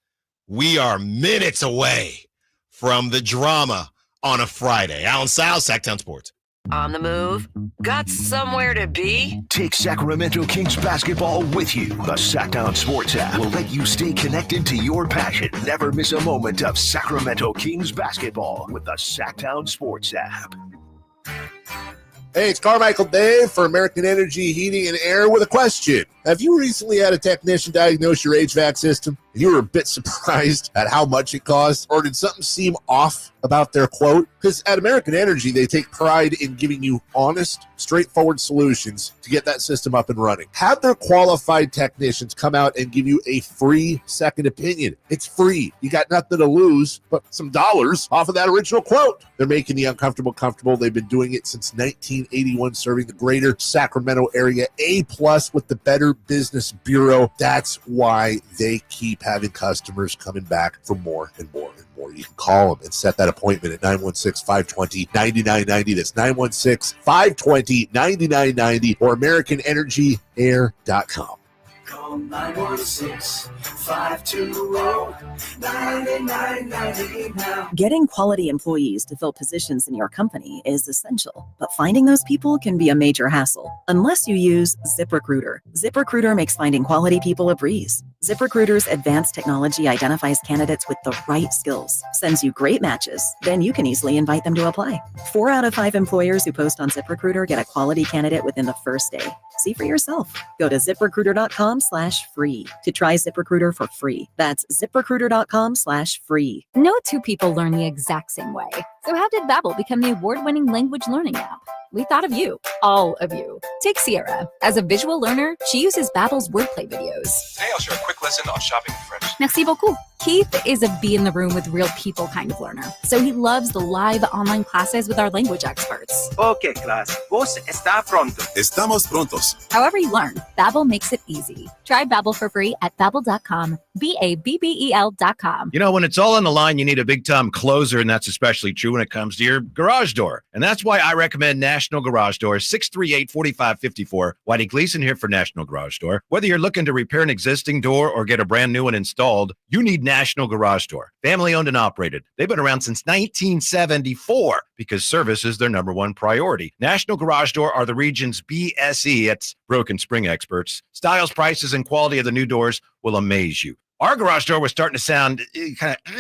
We are minutes away from the drama on a Friday. Allen Stiles, Sacktown Sports. On the move? Got somewhere to be? Take Sacramento Kings basketball with you. The Sacktown Sports app will let you stay connected to your passion. Never miss a moment of Sacramento Kings basketball with the Sacktown Sports app. Hey, it's Carmichael Dave for American Energy Heating and Air with a question. Have you recently had a technician diagnose your HVAC system and you were a bit surprised at how much it cost? Or did something seem off about their quote? Because at American Energy, they take pride in giving you honest, straightforward solutions to get that system up and running. Have their qualified technicians come out and give you a free second opinion. It's free. You got nothing to lose but some dollars off of that original quote. They're making the uncomfortable comfortable. They've been doing it since 1981, serving the greater Sacramento area. A+ with the Better Business Bureau. That's why they keep having customers coming back for more and more and more. You can call them and set that appointment at 916-520-9990. That's 916-520-9990 or AmericanEnergyAir.com. Call 916-520-9990 now. Getting quality employees to fill positions in your company is essential, but finding those people can be a major hassle unless you use ZipRecruiter. ZipRecruiter makes finding quality people a breeze. ZipRecruiter's advanced technology identifies candidates with the right skills, sends you great matches, then you can easily invite them to apply. 4 out of 5 employers who post on ZipRecruiter get a quality candidate within the first day. See for yourself. Go to ZipRecruiter.com/free to try ZipRecruiter for free. That's ZipRecruiter.com/free. No two people learn the exact same way. So how did Babbel become the award-winning language learning app? We thought of you, all of you. Take Sierra. As a visual learner, she uses Babbel's wordplay videos. Today I'll share a quick lesson on shopping in French. Merci beaucoup. Keith is a be in the room with real people kind of learner. So he loves the live online classes with our language experts. Okay, class. Vos está pronto. Estamos prontos. However you learn, Babbel makes it easy. Try Babbel for free at Babbel.com. Babbel.com. You know, when it's all on the line, you need a big-time closer, and that's especially true when it comes to your garage door. And that's why I recommend National Garage Door, 638-4554. Whitey Gleason here for National Garage Door. Whether you're looking to repair an existing door or get a brand new one installed, you need National Garage Door. Family-owned and operated. They've been around since 1974 because service is their number one priority. National Garage Door are the region's BSE, that's broken spring experts. Styles, prices, and quality of the new doors will amaze you. Our garage door was starting to sound kind of,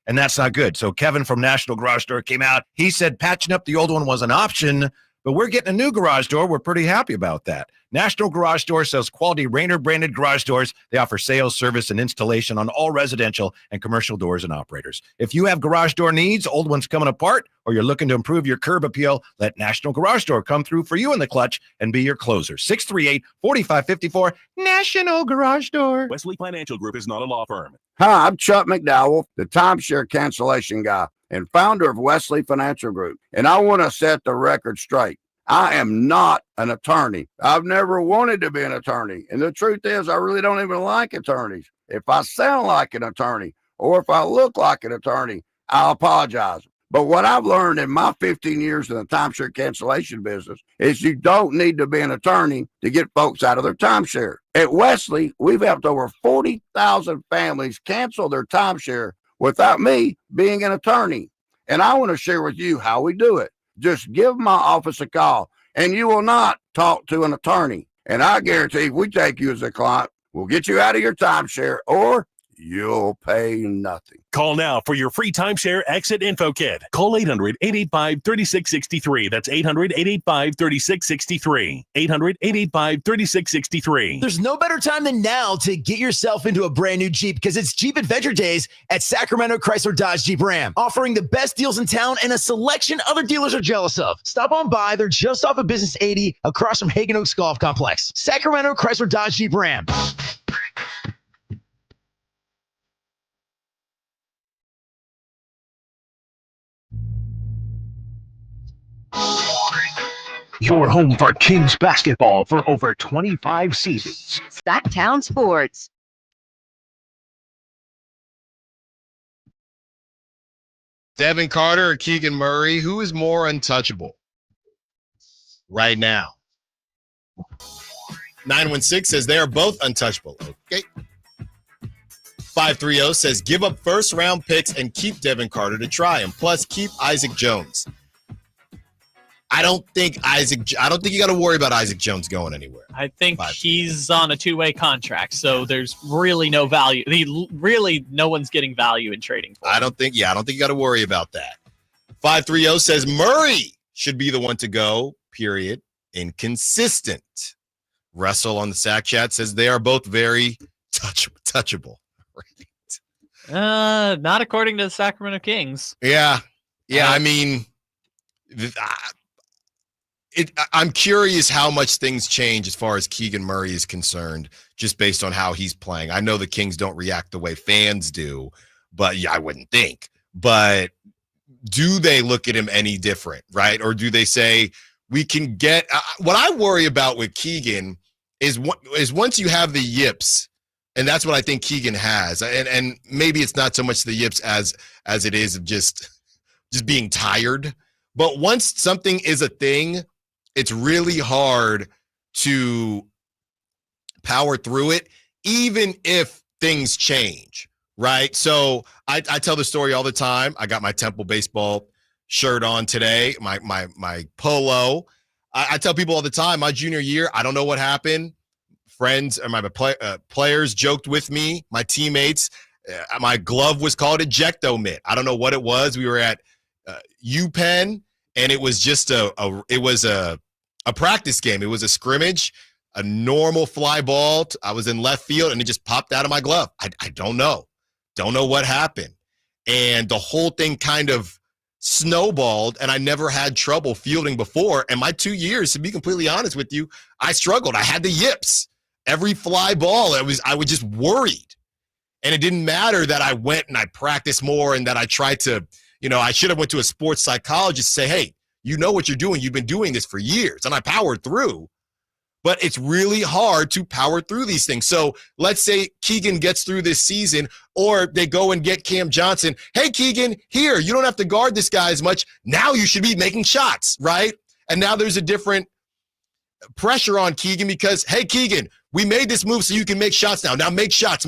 and that's not good. So Kevin from National Garage Door came out. He said patching up the old one was an option, but we're getting a new garage door. We're pretty happy about that. National Garage Door sells quality Rainer-branded garage doors. They offer sales, service, and installation on all residential and commercial doors and operators. If you have garage door needs, old ones coming apart, or you're looking to improve your curb appeal, let National Garage Door come through for you in the clutch and be your closer. 638-4554, National Garage Door. Wesley Financial Group is not a law firm. Hi, I'm Chuck McDowell, the timeshare cancellation guy and founder of Wesley Financial Group. And I want to set the record straight. I am not an attorney. I've never wanted to be an attorney. And the truth is, I really don't even like attorneys. If I sound like an attorney or if I look like an attorney, I'll apologize. But what I've learned in my 15 years in the timeshare cancellation business is you don't need to be an attorney to get folks out of their timeshare. At Wesley, we've helped over 40,000 families cancel their timeshare without me being an attorney. And I want to share with you how we do it. Just give my office a call and you will not talk to an attorney. And I guarantee if we take you as a client, we'll get you out of your timeshare or you'll pay nothing. Call now for your free timeshare exit info kit. Call 800-885-3663. That's 800-885-3663. 800-885-3663. There's no better time than now to get yourself into a brand new Jeep because it's Jeep Adventure Days at Sacramento Chrysler Dodge Jeep Ram, offering the best deals in town and a selection other dealers are jealous of. Stop on by. They're just off of Business 80 across from Hagen Oaks Golf Complex. Sacramento Chrysler Dodge Jeep Ram. Your home for Kings basketball for over 25 seasons. Sacktown Sports. Devin Carter or Keegan Murray, who is more untouchable right now? 916 says they are both untouchable. Okay. 530 says give up first-round picks and keep Devin Carter to try him. Plus, keep Isaac Jones. I don't think you got to worry about Isaac Jones going anywhere. I think he's on a two-way contract, so there's really no value. No one's getting value in trading for him. I don't think you got to worry about that. 530 says Murray should be the one to go, period. Inconsistent. Russell on the Sack Chat says they are both very touchable. Right. Not according to the Sacramento Kings. Yeah. I mean, I'm curious how much things change as far as Keegan Murray is concerned, just based on how he's playing. I know the Kings don't react the way fans do, but yeah, I wouldn't think. But do they look at him any different, right? Or do they say we can get what I worry about with Keegan is once you have the yips, and that's what I think Keegan has, and maybe it's not so much the yips as it is of just being tired. But once something is a thing, it's really hard to power through it, even if things change, right? So I tell the story all the time. I got my Temple baseball shirt on today, my polo. I tell people all the time, my junior year, I don't know what happened. Friends or my players joked with me, my teammates. My glove was called ejecto mitt. I don't know what it was. We were at UPenn. And it was just a practice game. It was a scrimmage, a normal fly ball. I was in left field, and it just popped out of my glove. I don't know. Don't know what happened. And the whole thing kind of snowballed, and I never had trouble fielding before. And my 2 years, to be completely honest with you, I struggled. I had the yips. Every fly ball, I was just worried. And it didn't matter that I went and I practiced more and that I tried to – I should have went to a sports psychologist to say, hey, you know what you're doing. You've been doing this for years. And I powered through. But it's really hard to power through these things. So let's say Keegan gets through this season, or they go and get Cam Johnson. Hey, Keegan, here, you don't have to guard this guy as much. Now you should be making shots, right? And now there's a different pressure on Keegan because, hey, Keegan, we made this move so you can make shots now. Now make shots.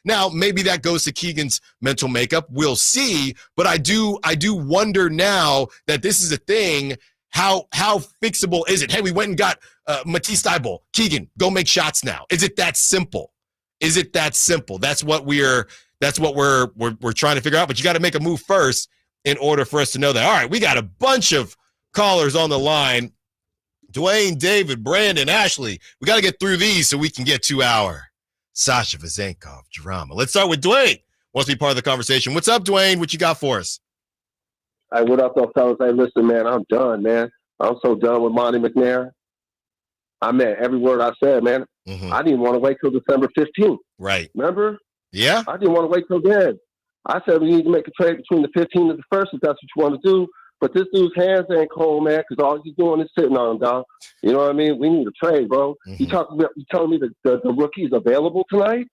Now, maybe that goes to Keegan's mental makeup. We'll see. But I do wonder now that this is a thing, how fixable is it? Hey, we went and got Matisse Thybulle. Keegan, go make shots now. Is it that simple? That's what we're trying to figure out. But you got to make a move first in order for us to know that. All right, we got a bunch of callers on the line. Dwayne, David, Brandon, Ashley. We got to get through these so we can get to our Sasha Vezenkov drama. Let's start with Dwayne. Wants to be part of the conversation. What's up, Dwayne? What you got for us? Hey, what up, though, fellas? Hey, listen, man, I'm done, man. I'm so done with Monty McNair. I meant every word I said, man. Mm-hmm. I didn't want to wait till December 15th. Right. Remember? Yeah. I didn't want to wait till then. I said we need to make a trade between the 15th and the 1st if that's what you want to do. But this dude's hands ain't cold, man, because all he's doing is sitting on him, dog. You know what I mean? We need a trade, bro. Mm-hmm. You telling me the rookie's available tonight?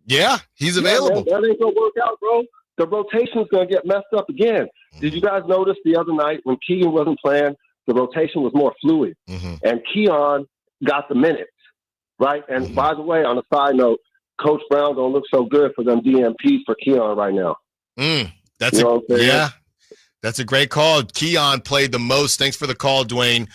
Yeah, he's available. Man, that ain't going to work out, bro. The rotation's going to get messed up again. Mm-hmm. Did you guys notice the other night when Keegan wasn't playing, the rotation was more fluid? Mm-hmm. And Keon got the minutes, right? And by the way, on a side note, Coach Brown don't look so good for them DMPs for Keon right now. That's That's a great call. Keon played the most. Thanks for the call, Dwayne.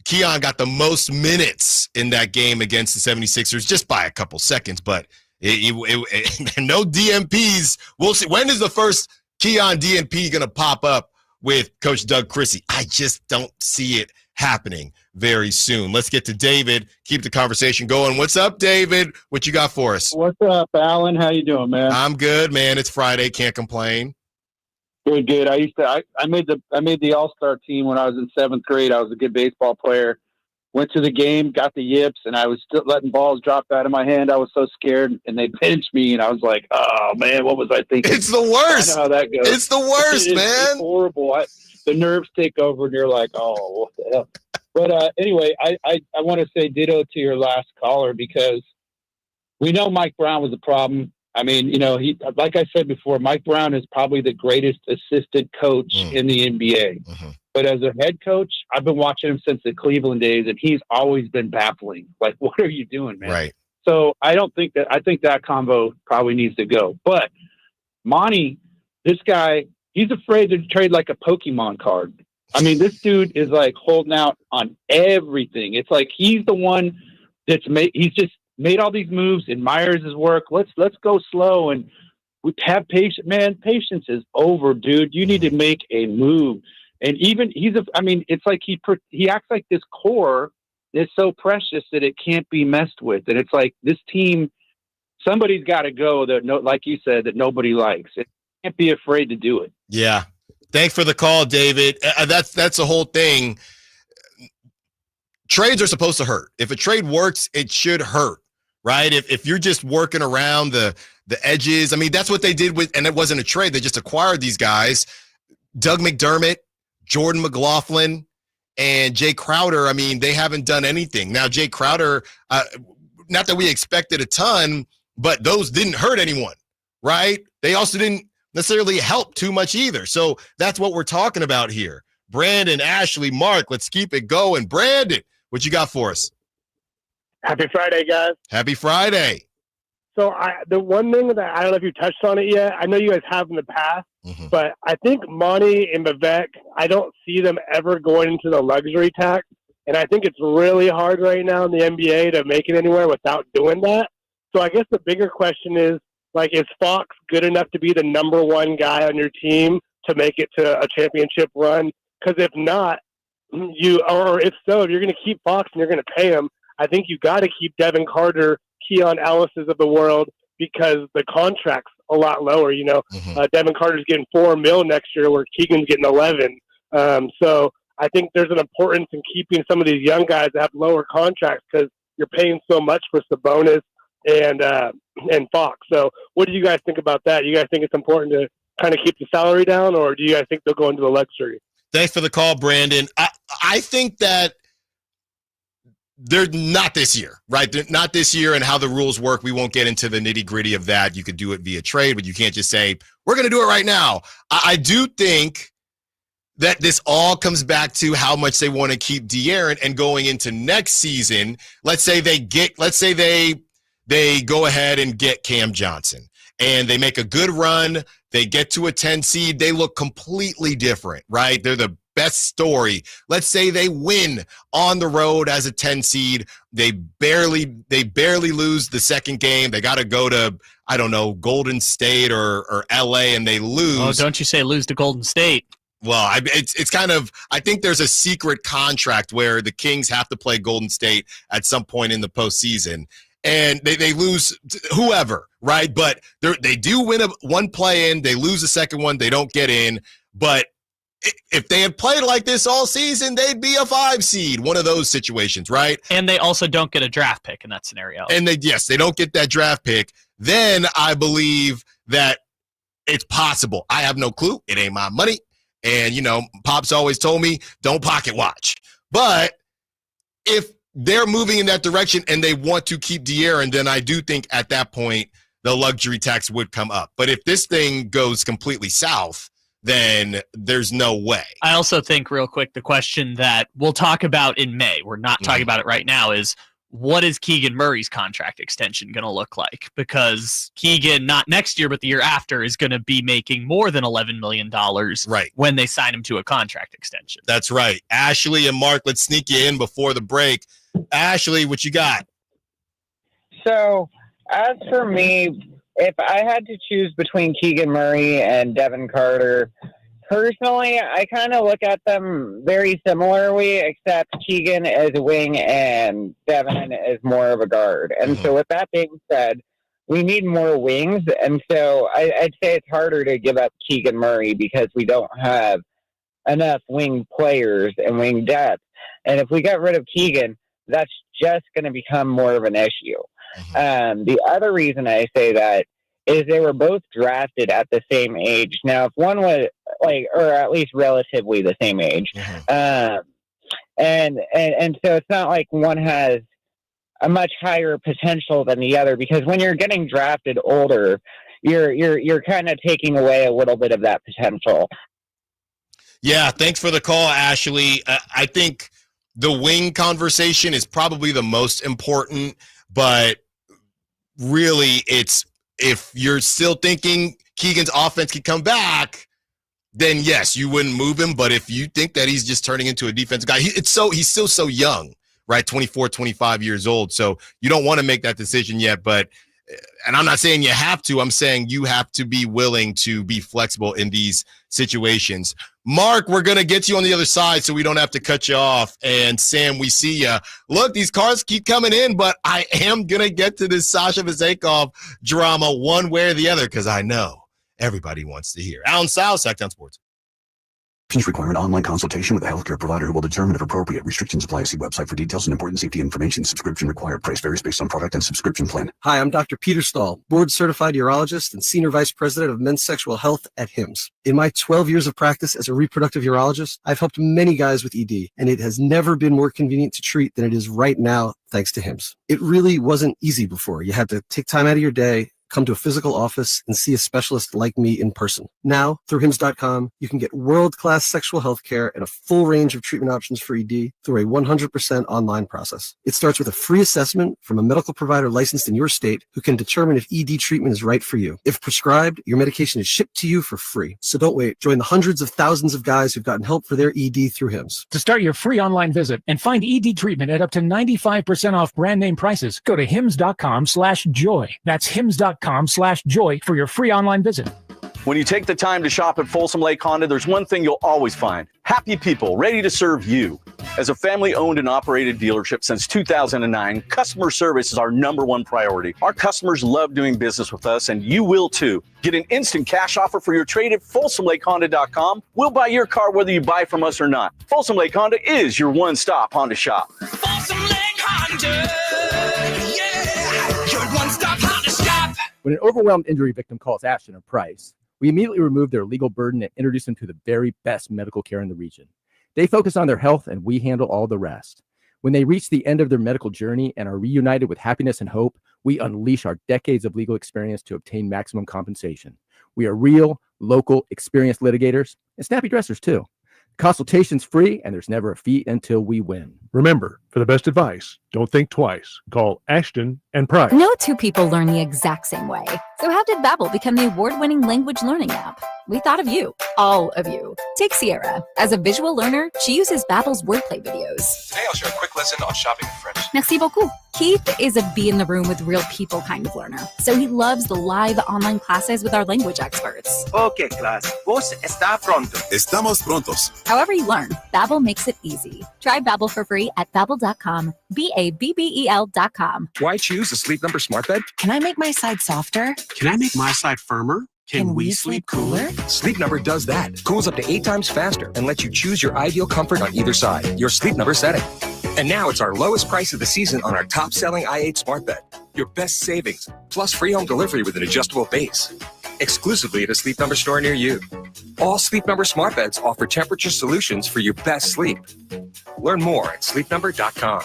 Keon got the most minutes in that game against the 76ers just by a couple seconds, but no DMPs. We'll see. When is the first Keon DMP going to pop up with Coach Doug Chrissy? I just don't see it happening very soon. Let's get to David. Keep the conversation going. What's up, David? What you got for us? What's up, Allen? How you doing, man? I'm good, man. It's Friday. Can't complain. Good. I made the All-Star team when I was in 7th grade. I was a good baseball player. Went to the game, got the yips, and I was still letting balls drop out of my hand. I was so scared, and they pinched me, and I was like, "Oh man, what was I thinking?" It's the worst. I know how that goes. It's the worst, man. It's horrible. The nerves take over, and you're like, "Oh, what the hell?" But anyway, I want to say ditto to your last caller because we know Mike Brown was a problem. I mean, he, like I said before, Mike Brown is probably the greatest assistant coach in the NBA. Mm-hmm. But as a head coach, I've been watching him since the Cleveland days, and he's always been baffling. Like, what are you doing, man? Right. So I think that combo probably needs to go. But Monty, this guy, he's afraid to trade like a Pokemon card. I mean, this dude is like holding out on everything. It's like he's the one that's he's just made all these moves, admires his work. Let's go slow and we have patience. Man, patience is over, dude. You need to make a move. And even it's like he acts like this core is so precious that it can't be messed with. And it's like this team, somebody's got to go that like you said, that nobody likes. It can't be afraid to do it. Yeah. Thanks for the call, David. That's the whole thing. Trades are supposed to hurt. If a trade works, it should hurt, right? If you're just working around the edges, I mean, that's what they did and it wasn't a trade. They just acquired these guys, Doug McDermott, Jordan McLaughlin, and Jay Crowder. I mean, they haven't done anything. Now, Jay Crowder, not that we expected a ton, but those didn't hurt anyone, right? They also didn't necessarily help too much either. So that's what we're talking about here. Brandon, Ashley, Mark, let's keep it going. Brandon, what you got for us? Happy Friday, guys. Happy Friday. So the one thing that I don't know if you touched on it yet, I know you guys have in the past, but I think Monty and Vivek, I don't see them ever going into the luxury tax. And I think it's really hard right now in the NBA to make it anywhere without doing that. So I guess the bigger question is, is Fox good enough to be the number one guy on your team to make it to a championship run? Because if not, if you're going to keep Fox and you're going to pay him, I think you got to keep Devin Carter, Keon Ellis's of the world, because the contract's a lot lower. Devin Carter's getting $4 million next year, where Keegan's getting 11. So I think there's an importance in keeping some of these young guys that have lower contracts because you're paying so much for Sabonis and Fox. So what do you guys think about that? You guys think it's important to kind of keep the salary down, or do you guys think they'll go into the luxury? Thanks for the call, Brandon. I think that they're not this year, right? They're not this year, and how the rules work. We won't get into the nitty-gritty of that. You could do it via trade, but you can't just say, we're going to do it right now. I do think that this all comes back to how much they want to keep De'Aaron, and going into next season, let's say they go ahead and get Cam Johnson, and they make a good run. They get to a 10 seed. They look completely different, right? They're the best story. Let's say they win on the road as a 10 seed. They barely lose the second game. They got to go to, I don't know, Golden State or LA, and they lose. Oh, don't you say lose to Golden State. Well, it's kind of, I think there's a secret contract where the Kings have to play Golden State at some point in the postseason, and they lose whoever, right? But they do win one play-in, they lose the second one, they don't get in. But if they had played like this all season, they'd be a 5 seed, one of those situations, right? And they also don't get a draft pick in that scenario. And they don't get that draft pick. Then I believe that it's possible. I have no clue. It ain't my money. And, Pop's always told me, don't pocket watch. But if they're moving in that direction and they want to keep De'Aaron, then I do think at that point the luxury tax would come up. But if this thing goes completely south, then there's no way. I also think, real quick, the question that we'll talk about in May, we're not talking about it right now, is what is Keegan Murray's contract extension going to look like? Because Keegan, not next year, but the year after, is going to be making more than $11 million when they sign him to a contract extension. That's right. Ashley and Mark, let's sneak you in before the break. Ashley, what you got? So, as for me, if I had to choose between Keegan Murray and Devin Carter, personally, I kind of look at them very similarly, except Keegan is a wing and Devin is more of a guard. And so with that being said, we need more wings. And so I'd say it's harder to give up Keegan Murray because we don't have enough wing players and wing depth. And if we get rid of Keegan, that's just going to become more of an issue. The other reason I say that is they were both drafted at the same age. Now, if one was or at least relatively the same age, and so it's not like one has a much higher potential than the other, because when you're getting drafted older, you're kind of taking away a little bit of that potential. Yeah, thanks for the call, Ashley. I think the wing conversation is probably the most important, but really it's, if you're still thinking Keegan's offense can come back, then yes, you wouldn't move him. But if you think that he's just turning into a defensive guy, he's still so young, right? 24, 25 years old. So you don't want to make that decision yet. But, and I'm not saying you have to, I'm saying you have to be willing to be flexible in these situations. Mark, we're going to get you on the other side so we don't have to cut you off. And Sam, we see you. Look, these cars keep coming in, but I am going to get to this Sasha Vezenkov drama one way or the other because I know everybody wants to hear. Allen Stiles, Sacktown Sports. Require an online consultation with a healthcare provider who will determine if appropriate. Restrictions apply. See website for details and important safety information. Subscription required. Price varies based on product and subscription plan. Hi, I'm Dr. Peter Stahl, board-certified urologist and senior vice president of men's sexual health at HIMSS. In my 12 years of practice as a reproductive urologist, I've helped many guys with ED, and it has never been more convenient to treat than it is right now, thanks to HIMSS. It really wasn't easy before. You had to take time out of your day, come to a physical office, and see a specialist like me in person. Now, through HIMSS.com, you can get world-class sexual health care and a full range of treatment options for ED through a 100% online process. It starts with a free assessment from a medical provider licensed in your state who can determine if ED treatment is right for you. If prescribed, your medication is shipped to you for free. So don't wait. Join the hundreds of thousands of guys who've gotten help for their ED through HIMSS. To start your free online visit and find ED treatment at up to 95% off brand name prices, go to hims.com/joy. That's hims.com/joy for your free online visit. When you take the time to shop at Folsom Lake Honda, there's one thing you'll always find: happy people ready to serve you. As a family-owned and operated dealership since 2009, customer service is our #1 priority. Our customers love doing business with us, and you will too. Get an instant cash offer for your trade at FolsomLakeHonda.com. We'll buy your car whether you buy from us or not. Folsom Lake Honda is your one-stop Honda shop. Folsom Lake Honda, yeah, your one-stop Honda shop. When an overwhelmed injury victim calls Ashton or Price, we immediately remove their legal burden and introduce them to the very best medical care in the region. They focus on their health and we handle all the rest. When they reach the end of their medical journey and are reunited with happiness and hope, we unleash our decades of legal experience to obtain maximum compensation. We are real, local, experienced litigators and snappy dressers too. Consultation's free and there's never a fee until we win. Remember, for the best advice, don't think twice. Call Ashton and Price. No two people learn the exact same way. So how did Babbel become the award-winning language learning app? We thought of you, all of you. Take Sierra. As a visual learner, she uses Babbel's wordplay videos. Today I'll share a quick lesson on shopping in French. Merci beaucoup. Keith is a be in the room with real people kind of learner, so he loves the live online classes with our language experts. Okay, class. Vos está pronto. Estamos prontos. However you learn, Babbel makes it easy. Try Babbel for free at Babbel.com. Babbel.com. Why choose a Sleep Number smart bed? Can I make my side softer? Can I make my side firmer? Can we sleep cooler? Sleep Number does that. Cools up to 8 times faster and lets you choose your ideal comfort on either side. Your Sleep Number setting. And now it's our lowest price of the season on our top-selling i8 smart bed. Your best savings, plus free home delivery with an adjustable base. Exclusively at a Sleep Number store near you. All Sleep Number smart beds offer temperature solutions for your best sleep. Learn more at sleepnumber.com.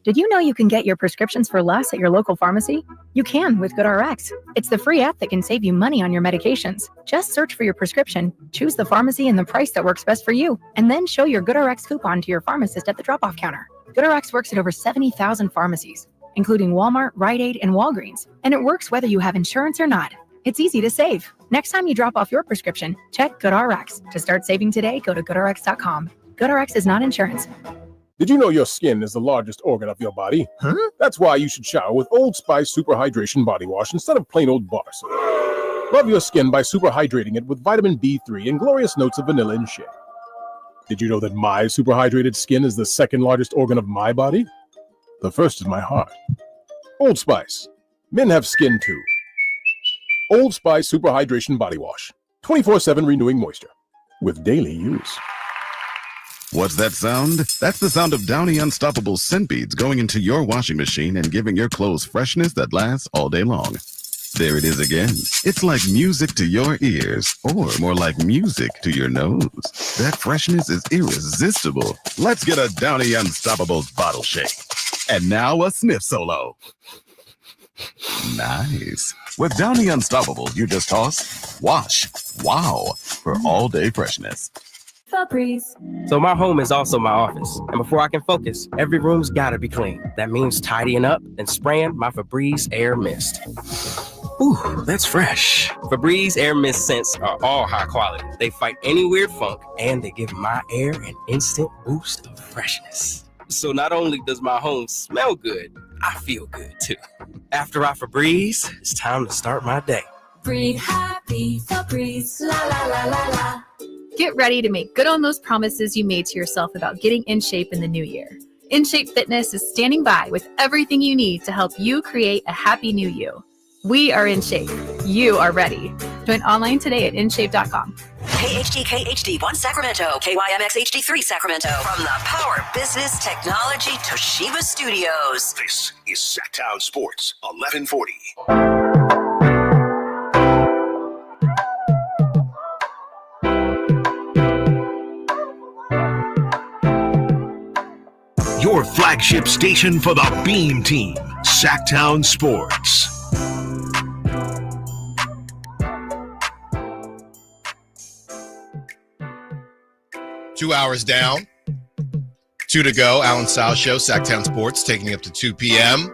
Did you know you can get your prescriptions for less at your local pharmacy? You can with GoodRx. It's the free app that can save you money on your medications. Just search for your prescription, choose the pharmacy and the price that works best for you, and then show your GoodRx coupon to your pharmacist at the drop-off counter. GoodRx works at over 70,000 pharmacies, including Walmart, Rite Aid, and Walgreens, and it works whether you have insurance or not. It's easy to save. Next time you drop off your prescription, check GoodRx. To start saving today, go to GoodRx.com. GoodRx is not insurance. Did you know your skin is the largest organ of your body? Huh? That's why you should shower with Old Spice Super Hydration Body Wash instead of plain old bar soap. Love your skin by super hydrating it with vitamin B3 and glorious notes of vanilla and shea. Did you know that my super hydrated skin is the second largest organ of my body? The first is my heart. Old Spice. Men have skin too. Old Spice Super Hydration Body Wash. 24/7 renewing moisture. With daily use. What's that sound? That's the sound of Downy Unstoppable scent beads going into your washing machine and giving your clothes freshness that lasts all day long. There it is again. It's like music to your ears, or more like music to your nose. That freshness is irresistible. Let's get a Downy Unstoppables bottle shake. And now a sniff solo. Nice. With Downy Unstoppables, you just toss, wash, wow, for all day freshness. Febreze. So my home is also my office. And before I can focus, every room's gotta be clean. That means tidying up and spraying my Febreze Air Mist. Ooh, that's fresh. Febreze Air Mist scents are all high quality. They fight any weird funk, and they give my air an instant boost of freshness. So not only does my home smell good, I feel good too. After I Febreze, it's time to start my day. Breathe happy, Febreze, la la la la la. Get ready to make good on those promises you made to yourself about getting in shape in the new year. InShape Fitness is standing by with everything you need to help you create a happy new you. We are in shape. You are ready. Join online today at InShape.com. KHD1 Sacramento, KYMX HD3 Sacramento. From the Power Business Technology Toshiba Studios. This is Sacktown Sports 1140. Your flagship station for the Beam Team, Sacktown Sports. Two hours down, 2 to go. Allen Stiles Show, Sacktown Sports, taking you up to 2 p.m.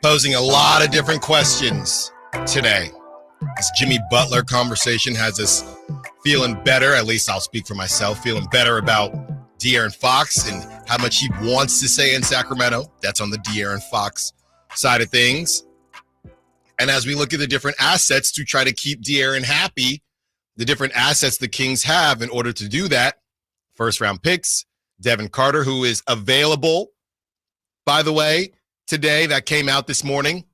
Posing a lot of different questions today. This Jimmy Butler conversation has us feeling better, at least I'll speak for myself, feeling better about De'Aaron Fox and how much he wants to stay in Sacramento. That's on the De'Aaron Fox side of things. And as we look at the different assets to try to keep De'Aaron happy, the different assets the Kings have in order to do that, first-round picks, Devin Carter, who is available, by the way, today. That came out this morning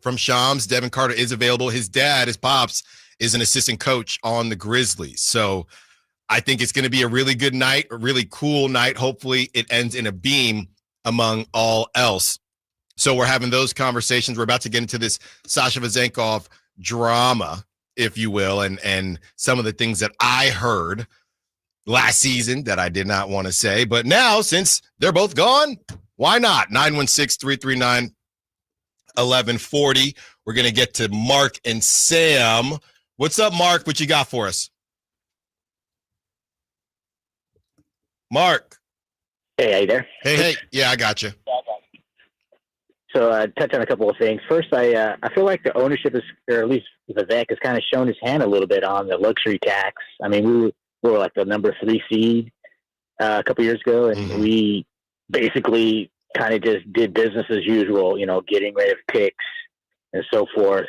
from Shams. Devin Carter is available. His dad, his pops, is an assistant coach on the Grizzlies. So I think it's going to be a really good night, a really cool night. Hopefully it ends in a beam among all else. So we're having those conversations. We're about to get into this Sasha Vezenkov drama, if you will, and some of the things that I heard last season that I did not want to say. But now, since they're both gone, why not? 916-339-1140. We're going to get to Mark and Sam. What's up, Mark? What you got for us? Mark. Hey, are you there? Hey. Yeah, I got you. So touch on a couple of things. First, I feel like the ownership is, or at least Vivek has kind of shown his hand a little bit on the luxury tax. I mean, we were like the number 3 seed a couple years ago, and we basically kind of just did business as usual, getting rid of picks and so forth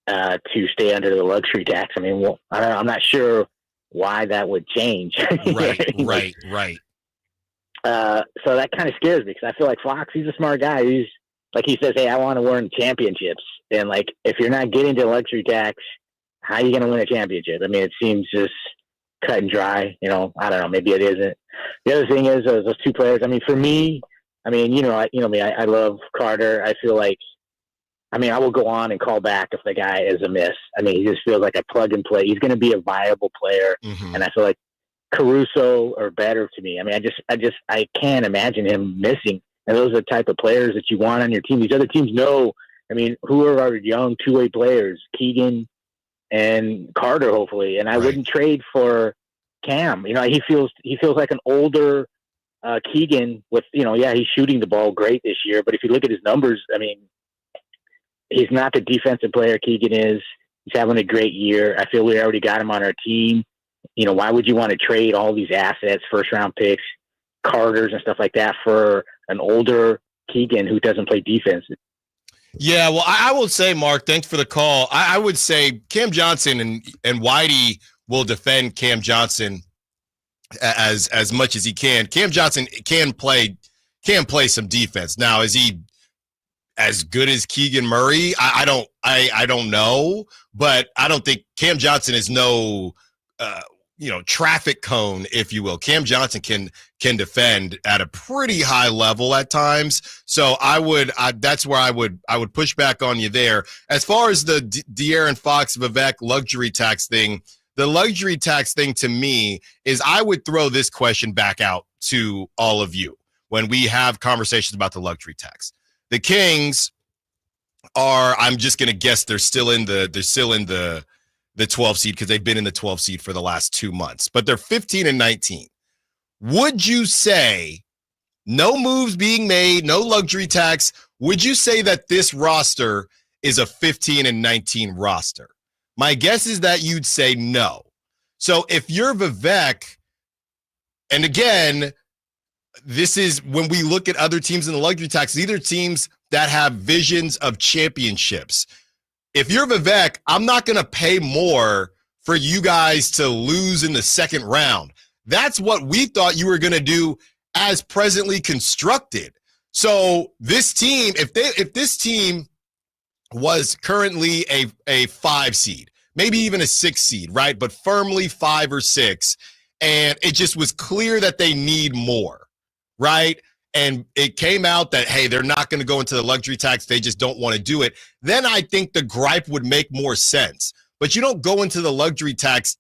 to stay under the luxury tax. I mean, I'm not sure why that would change. Right. So that kind of scares me because I feel like Fox, he's a smart guy. He's like, he says, hey, I want to win championships. And like, if you're not getting to luxury tax, how are you going to win a championship? I mean, it seems just cut and dry. I don't know. Maybe it isn't. The other thing is those two players. I mean, for me, I mean, I love Carter. I feel like, I mean, I will go on and call back if the guy is a miss. I mean, he just feels like a plug and play. He's going to be a viable player. And I feel like Caruso or better to me. I mean, I can't imagine him missing. And those are the type of players that you want on your team. These other teams know, I mean, who are our young two-way players? Keegan and Carter, hopefully. And I wouldn't trade for Cam. He feels like an older Keegan with, he's shooting the ball great this year. But if you look at his numbers, I mean, he's not the defensive player Keegan is. He's having a great year. I feel we already got him on our team. Why would you want to trade all these assets, first-round picks, Carters and stuff like that for an older Keegan who doesn't play defense? Yeah, well, I will say, Mark, thanks for the call. I would say Cam Johnson and Whitey will defend Cam Johnson as much as he can. Cam Johnson can play some defense. Now, is he as good as Keegan Murray? I don't know, but I don't think Cam Johnson is no traffic cone, if you will. Cam Johnson can defend at a pretty high level at times. So that's where I would push back on you there. As far as the De'Aaron Fox Vivek luxury tax thing, the luxury tax thing to me is I would throw this question back out to all of you when we have conversations about the luxury tax. The Kings are, I'm just going to guess they're still in the 12 seed because they've been in the 12 seed for the last 2 months, but they're 15 and 19. Would you say no moves being made, no luxury tax? Would you say that this roster is a 15 and 19 roster? My guess is that you'd say no. So if you're Vivek, and again, this is when we look at other teams in the luxury tax, these are teams that have visions of championships. If you're Vivek, I'm not going to pay more for you guys to lose in the second round. That's what we thought you were going to do as presently constructed. So this team, if this team was currently a 5 seed, maybe even a 6 seed, right? But firmly 5 or 6, and it just was clear that they need more, right? And it came out that, hey, they're not going to go into the luxury tax. They just don't want to do it. Then I think the gripe would make more sense. But you don't go into the luxury tax.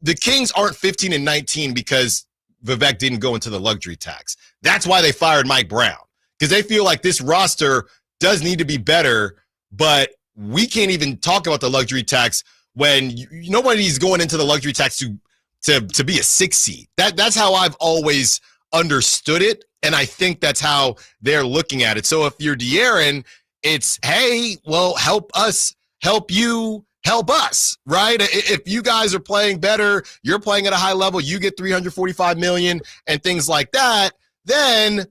The Kings aren't 15 and 19 because Vivek didn't go into the luxury tax. That's why they fired Mike Brown, because they feel like this roster does need to be better, but we can't even talk about the luxury tax when nobody's going into the luxury tax to be a 6 seed. That's how I've always understood it, and I think that's how they're looking at it. So if you're De'Aaron, it's, hey, well, help us, help you, help us, right? If you guys are playing better, you're playing at a high level, you get $345 million and things like that, then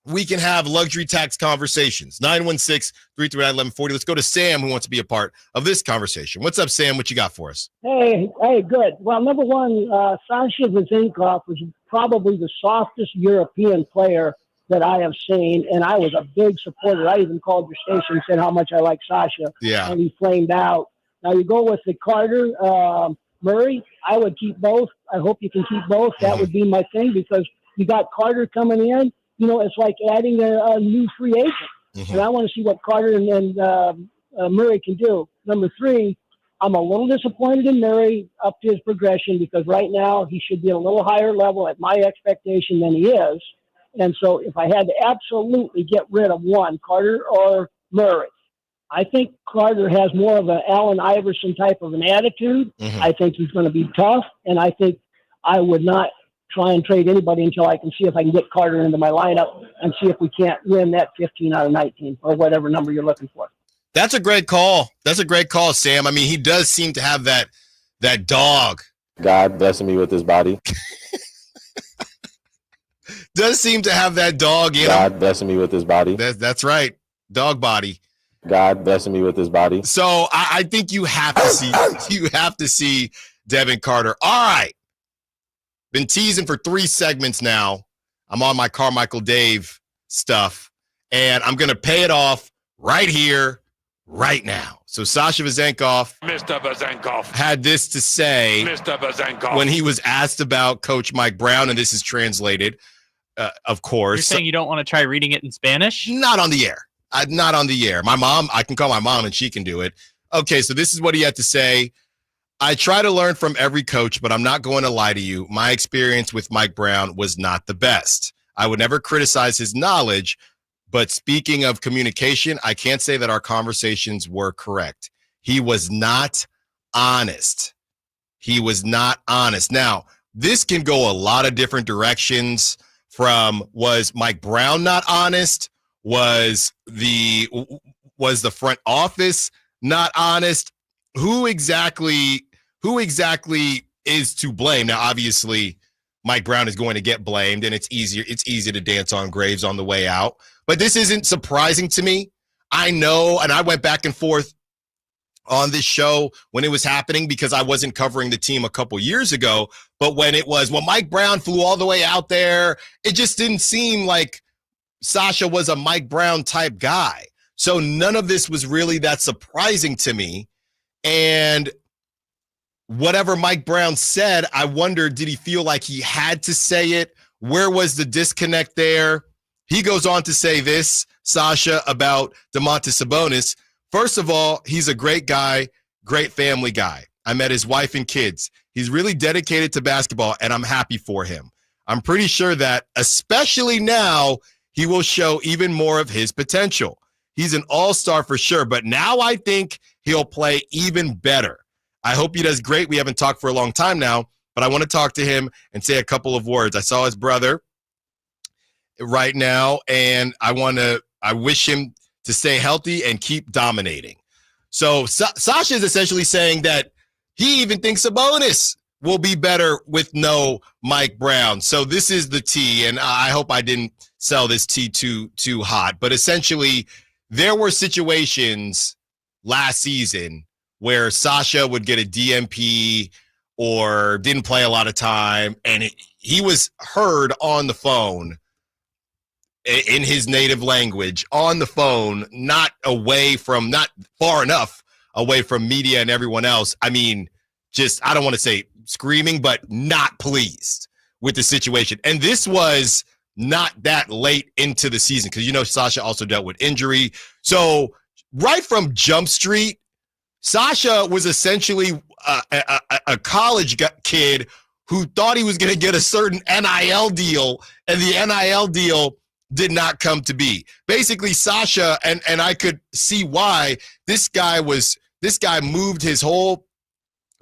we can have luxury tax conversations. 916-339-1140. Let's go to Sam, who wants to be a part of this conversation. What's up, Sam? What you got for us? Hey, good. Well, number one, Sasha Vezenkov was probably the softest European player that I have seen, and I was a big supporter. I even called your station and said how much I like Sasha, and he flamed out. Now you go with the Carter, Murray. I would keep both. I hope you can keep both. That would be my thing, because you got Carter coming in. It's like adding a new free agent. And I want to see what Carter and Murray can do. Number 3, I'm a little disappointed in Murray up to his progression, because right now he should be at a little higher level at my expectation than he is. And so if I had to absolutely get rid of one, Carter or Murray, I think Carter has more of an Allen Iverson type of an attitude. I think he's going to be tough, and I think I would not try and trade anybody until I can see if I can get Carter into my lineup and see if we can't win that 15 out of 19 or whatever number you're looking for. That's a great call. That's a great call, Sam. I mean, he does seem to have that dog. God blessing me with his body. Does seem to have that dog in him. God blessing me with his body. That's right. Dog body. God blessing me with his body. So I think you have to see Devin Carter. All right. Been teasing for 3 segments now. I'm on my Carmichael Dave stuff, and I'm going to pay it off right here, right now. So Sasha Vezenkov, Mr. Vezenkov, had this to say Mr. Vezenkov. when he was asked about Coach Mike Brown, and this is translated, of course. You're saying you don't want to try reading it in Spanish? Not on the air. Not on the air. My mom, I can call my mom and she can do it. Okay, so this is what he had to say. I try to learn from every coach, but I'm not going to lie to you. My experience with Mike Brown was not the best. I would never criticize his knowledge, but speaking of communication, I can't say that our conversations were correct. He was not honest. He was not honest. Now, this can go a lot of different directions. From was Mike Brown not honest? Was the front office not honest? Who exactly is to blame? Now, obviously, Mike Brown is going to get blamed, and it's easy to dance on graves on the way out. But this isn't surprising to me. I know, and I went back and forth on this show when it was happening because I wasn't covering the team a couple years ago. But when Mike Brown flew all the way out there, it just didn't seem like Sasha was a Mike Brown type guy. So none of this was really that surprising to me. And whatever Mike Brown said, I wonder, did he feel like he had to say it? Where was the disconnect there? He goes on to say this, Sasha, about Domantas Sabonis. First of all, he's a great guy, great family guy. I met his wife and kids. He's really dedicated to basketball, and I'm happy for him. I'm pretty sure that, especially now, he will show even more of his potential. He's an all-star for sure, but now I think he'll play even better. I hope he does great. We haven't talked for a long time now, but I want to talk to him and say a couple of words. I saw his brother right now, and I wish him to stay healthy and keep dominating. So Sasha is essentially saying that he even thinks Sabonis will be better with no Mike Brown. So this is the tea, and I hope I didn't sell this tea too hot. But essentially, there were situations last season where Sasha would get a DMP or didn't play a lot of time, and he was heard on the phone in his native language on the phone, not far enough away from media and everyone else. I mean, I don't want to say screaming, but not pleased with the situation. And this was not that late into the season because, Sasha also dealt with injury. So right from Jump Street, Sasha was essentially a college kid who thought he was going to get a certain NIL deal, and the NIL deal did not come to be. Basically, Sasha, and I could see why this guy moved his whole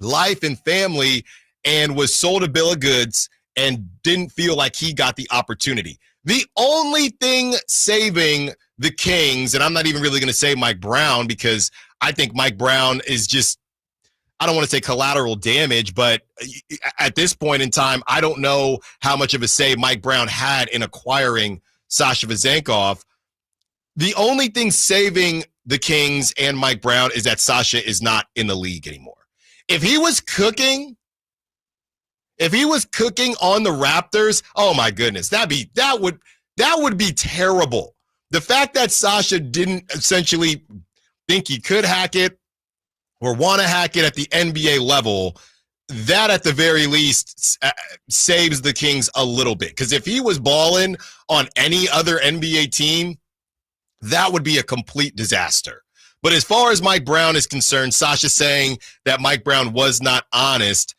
life and family and was sold a bill of goods and didn't feel like he got the opportunity. The only thing saving the Kings, and I'm not even really going to say Mike Brown because I think Mike Brown is just, I don't want to say collateral damage, but at this point in time, I don't know how much of a say Mike Brown had in acquiring Sasha Vezenkov. The only thing saving the Kings and Mike Brown is that Sasha is not in the league anymore. If he was cooking on the Raptors, oh my goodness, that would be terrible. The fact that Sasha didn't essentially think he could hack it or want to hack it at the NBA level, that at the very least saves the Kings a little bit. Because if he was balling on any other NBA team, that would be a complete disaster. But as far as Mike Brown is concerned, Sasha saying that Mike Brown was not honest,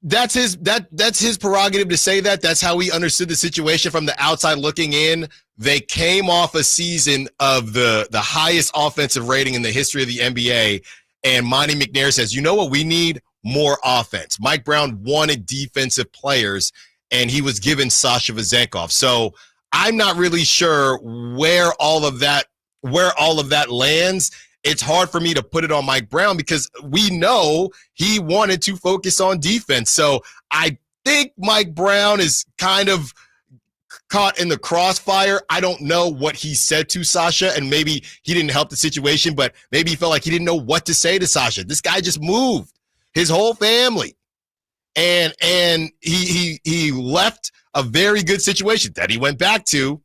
that's his prerogative to say that. That's how he understood the situation from the outside looking in. They came off a season of the highest offensive rating in the history of the NBA, and Monty McNair says, you know what we need? more offense. Mike Brown wanted defensive players, and he was given Sasha Vezenkov. So I'm not really sure where all of that lands. It's hard for me to put it on Mike Brown because we know he wanted to focus on defense. So I think Mike Brown is kind of caught in the crossfire. I don't know what he said to Sasha, and maybe he didn't help the situation, but maybe he felt like he didn't know what to say to Sasha. This guy just moved his whole family, and he left a very good situation that he went back to,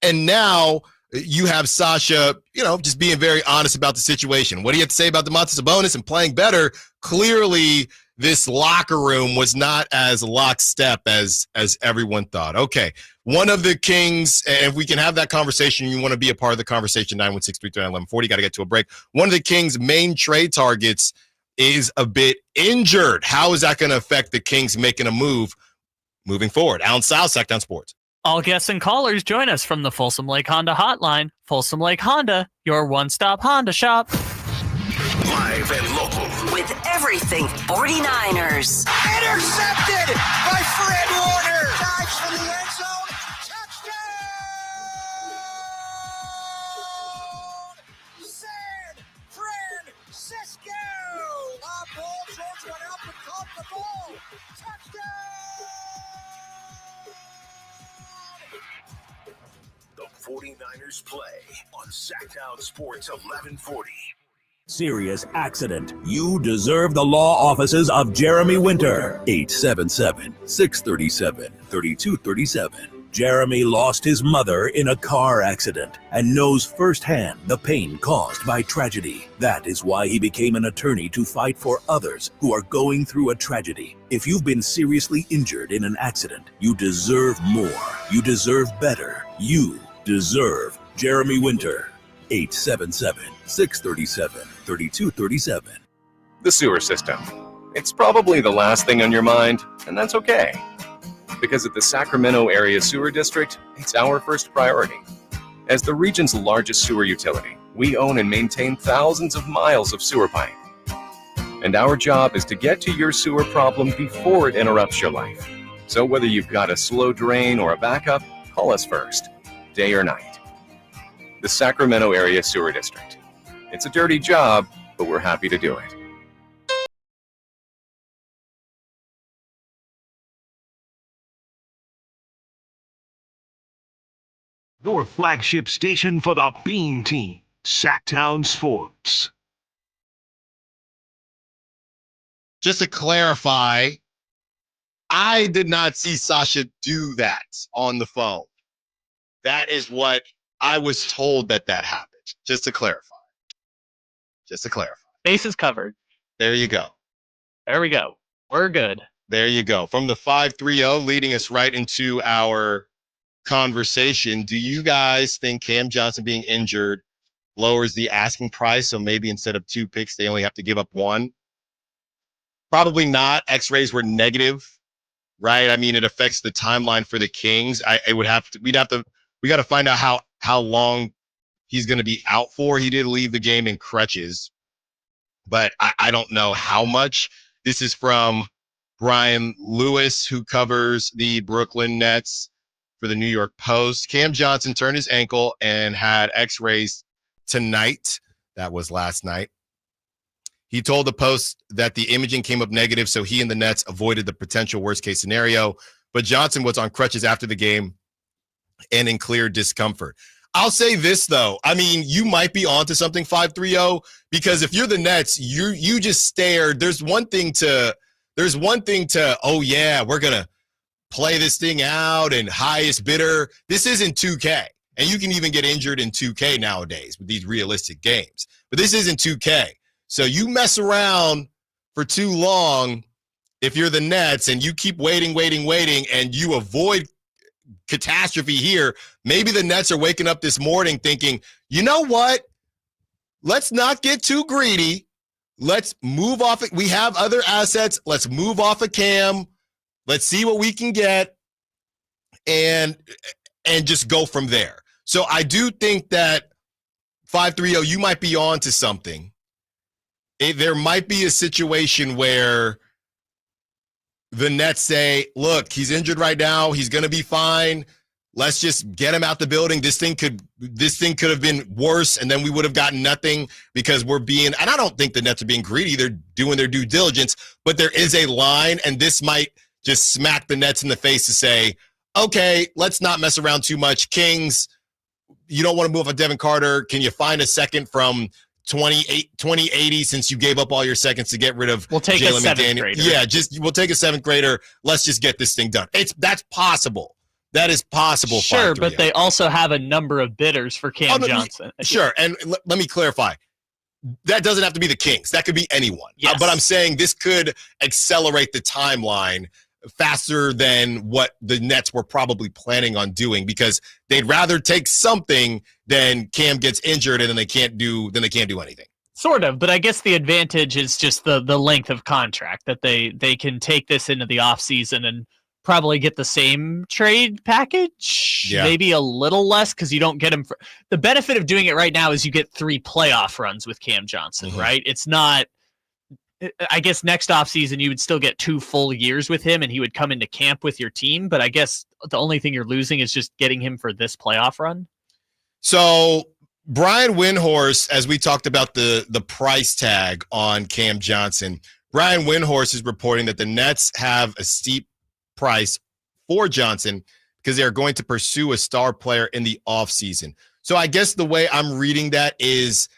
and now you have Sasha, just being very honest about the situation. What do you have to say about Domantas Sabonis and playing better? Clearly, this locker room was not as lockstep as everyone thought. Okay, one of the Kings, and if we can have that conversation, you want to be a part of the conversation, 916-339-1140, got to get to a break. One of the Kings' main trade targets is a bit injured. How is that going to affect the Kings making a move moving forward? Allen Stiles, Sacktown Sports. All guests and callers join us from the Folsom Lake Honda hotline. Folsom Lake Honda, your one-stop Honda shop. Live and local. With everything 49ers. Intercepted by Fred Warner. Dives for the end zone. Touchdown! San Francisco. Paul George went up and caught the ball. Touchdown! The 49ers play on Sacktown Sports 1140. Serious accident. You deserve the law offices of Jeremy Winter. 877-637-3237. Jeremy lost his mother in a car accident and knows firsthand the pain caused by tragedy. That is why he became an attorney to fight for others who are going through a tragedy. If you've been seriously injured in an accident, you deserve more. You deserve better. You deserve Jeremy Winter. 877-637-3237. The sewer system. It's probably the last thing on your mind, and that's okay. Because at the Sacramento Area Sewer District, it's our first priority. As the region's largest sewer utility, we own and maintain thousands of miles of sewer pipe. And our job is to get to your sewer problem before it interrupts your life. So whether you've got a slow drain or a backup, call us first, day or night. The Sacramento Area Sewer District. It's a dirty job, but we're happy to do it. Your flagship station for the Bean Team, Sacktown Sports. Just to clarify, I did not see Sasha do that on the phone. That is what I was told that happened. Just to clarify. Bases covered. There you go. There we go. We're good. There you go. From the 530, leading us right into our conversation. Do you guys think Cam Johnson being injured lowers the asking price? So maybe instead of 2 picks, they only have to give up 1? Probably not. X-rays were negative, right? I mean, it affects the timeline for the Kings. We got to find out how long he's going to be out for. He did leave the game in crutches, but I don't know how much. This is from Brian Lewis, who covers the Brooklyn Nets for the New York Post. Cam Johnson turned his ankle and had x-rays tonight. That was last night. He told the Post that the imaging came up negative, so he and the Nets avoided the potential worst-case scenario. But Johnson was on crutches after the game and in clear discomfort. I'll say this, though. I mean, you might be onto something, 530, because if you're the Nets, you just stared. There's one thing to, oh, yeah, we're going to play this thing out and highest bidder. This isn't 2K. And you can even get injured in 2K nowadays with these realistic games. But this isn't 2K. So you mess around for too long if you're the Nets and you keep waiting, and you avoid catastrophe here. Maybe the Nets are waking up this morning thinking, you know what? Let's not get too greedy. Let's move off. We have other assets. Let's move off of Cam. Let's see what we can get and just go from there. So I do think that 530, you might be on to something. there might be a situation where the Nets say, look, he's injured right now. He's going to be fine. Let's just get him out the building. This thing could have been worse, and then we would have gotten nothing because and I don't think the Nets are being greedy. They're doing their due diligence, but there is a line, and this might just smack the Nets in the face to say, okay, let's not mess around too much. Kings, you don't want to move on Devin Carter. Can you find a second from 2080 since you gave up all your seconds to get rid of We'll take Jalen a seventh McDaniel? grader. Yeah, we'll take a seventh grader. Let's just get this thing done. That's possible. That is possible. Sure, but they also have a number of bidders for Cam Johnson. Sure, and let me clarify. That doesn't have to be the Kings. That could be anyone. Yes. But I'm saying this could accelerate the timeline faster than what the Nets were probably planning on doing because they'd rather take something than Cam gets injured and then they can't do anything. Sort of, but I guess the advantage is just the length of contract that they can take this into the offseason and probably get the same trade package, maybe a little less because you don't get him. The benefit of doing it right now is you get 3 playoff runs with Cam Johnson, right? It's not. I guess next offseason you would still get 2 full years with him and he would come into camp with your team. But I guess the only thing you're losing is just getting him for this playoff run. So Brian Windhorst, as we talked about the price tag on Cam Johnson, Brian Windhorst is reporting that the Nets have a steep price for Johnson because they're going to pursue a star player in the offseason. So I guess the way I'm reading that is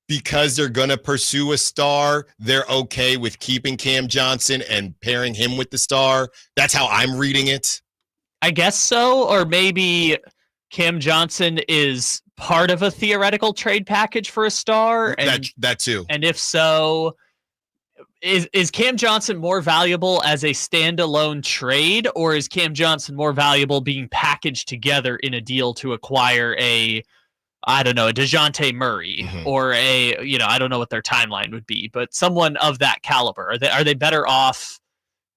because they're going to pursue a star, they're okay with keeping Cam Johnson and pairing him with the star. That's how I'm reading it. I guess so, or maybe Cam Johnson is part of a theoretical trade package for a star. And that too. And if so, is Cam Johnson more valuable as a standalone trade, or is Cam Johnson more valuable being packaged together in a deal to acquire a DeJounte Murray or I don't know what their timeline would be, but someone of that caliber? Are they better off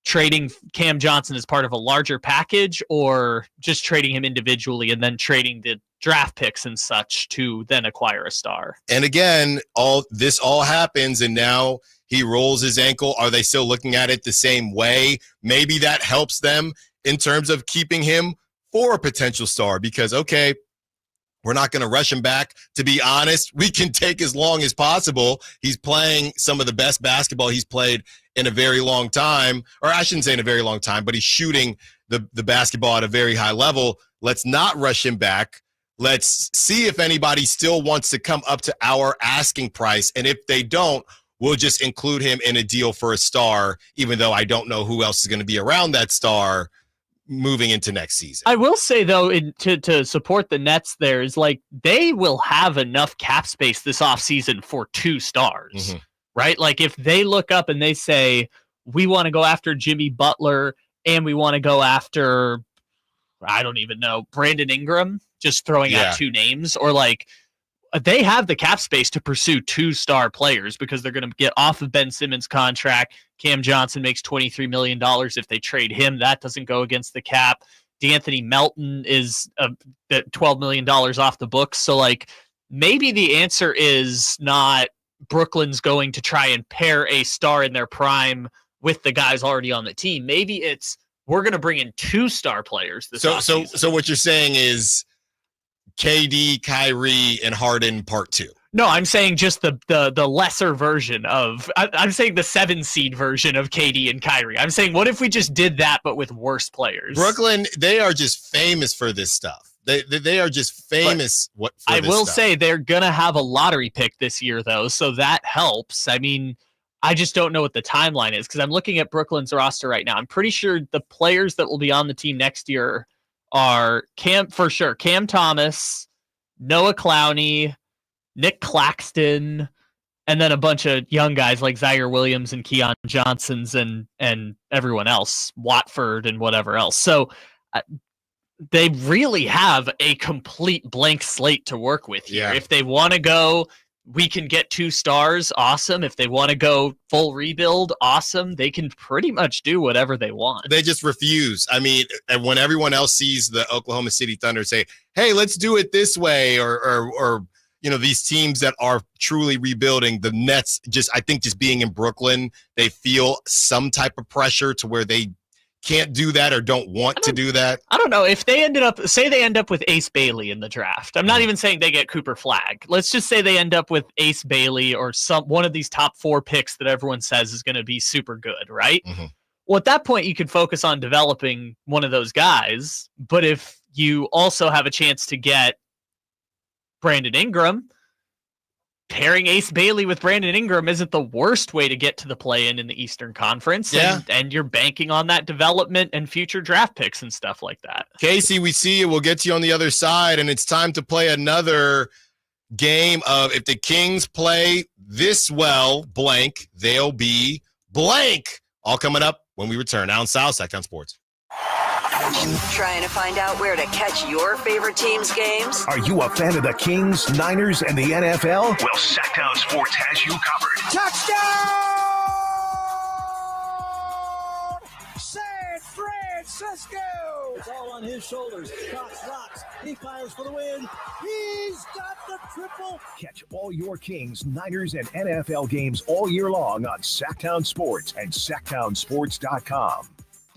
trading Cam Johnson as part of a larger package or just trading him individually and then trading the draft picks and such to then acquire a star? And again, all happens and now he rolls his ankle. Are they still looking at it the same way? Maybe that helps them in terms of keeping him for a potential star because, okay, we're not going to rush him back. To be honest, we can take as long as possible. He's playing some of the best basketball he's played in a very long time, or I shouldn't say in a very long time, but he's shooting the basketball at a very high level. Let's not rush him back. Let's see if anybody still wants to come up to our asking price. And if they don't, we'll just include him in a deal for a star, even though I don't know who else is going to be around that star moving into next season. I will say, though, to support the Nets there is like they will have enough cap space this offseason for 2 stars, right? Like if they look up and they say, we want to go after Jimmy Butler and we want to go after, I don't even know, Brandon Ingram, just throwing out 2 names, or like they have the cap space to pursue 2 star players because they're going to get off of Ben Simmons' contract. Cam Johnson makes $23 million if they trade him. That doesn't go against the cap. D'Anthony Melton is $12 million off the books. So, like, maybe the answer is not Brooklyn's going to try and pair a star in their prime with the guys already on the team. Maybe it's we're going to bring in 2 star players this offseason. So what you're saying is KD, Kyrie, and Harden part 2. No, I'm saying just the lesser version of I'm saying the 7 seed version of KD and Kyrie. I'm saying what if we just did that but with worse players? Brooklyn, they are just famous for this stuff. They are just famous. I will say they're gonna have a lottery pick this year though, so that helps. I mean, I just don't know what the timeline is because I'm looking at Brooklyn's roster right now. I'm pretty sure the players that will be on the team next year are Cam Thomas, Noah Clowney, Nick Claxton, and then a bunch of young guys like Zaire Williams and Keon Johnsons and everyone else, Watford and whatever else. So they really have a complete blank slate to work with here. Yeah. If they want to go, we can get 2 stars, awesome. If they want to go full rebuild, awesome. They can pretty much do whatever they want. They just refuse. I mean, and when everyone else sees the Oklahoma City Thunder say, hey, let's do it this way, or these teams that are truly rebuilding, the Nets I think being in Brooklyn, they feel some type of pressure to where they can't do that or don't want to do that. I don't know if they end up with Ace Bailey in the draft. I'm not even saying they get Cooper Flagg. Let's just say they end up with Ace Bailey or one of these top 4 picks that everyone says is going to be super good, right? Mm-hmm. Well, at that point, you could focus on developing one of those guys. But if you also have a chance to get Brandon Ingram, pairing Ace Bailey with Brandon Ingram isn't the worst way to get to the play-in in the Eastern Conference. Yeah. And you're banking on that development and future draft picks and stuff like that. Casey, we see you. We'll get to you on the other side, and it's time to play another game of if the Kings play this well, blank, they'll be blank. All coming up when we return. Allen Stiles, Sacktown Sports. Trying to find out where to catch your favorite team's games? Are you a fan of the Kings, Niners, and the NFL? Well, Sacktown Sports has you covered. Touchdown! San Francisco! It's all on his shoulders. Cox rocks. He fires for the win. He's got the triple. Catch all your Kings, Niners, and NFL games all year long on Sacktown Sports and SacktownSports.com.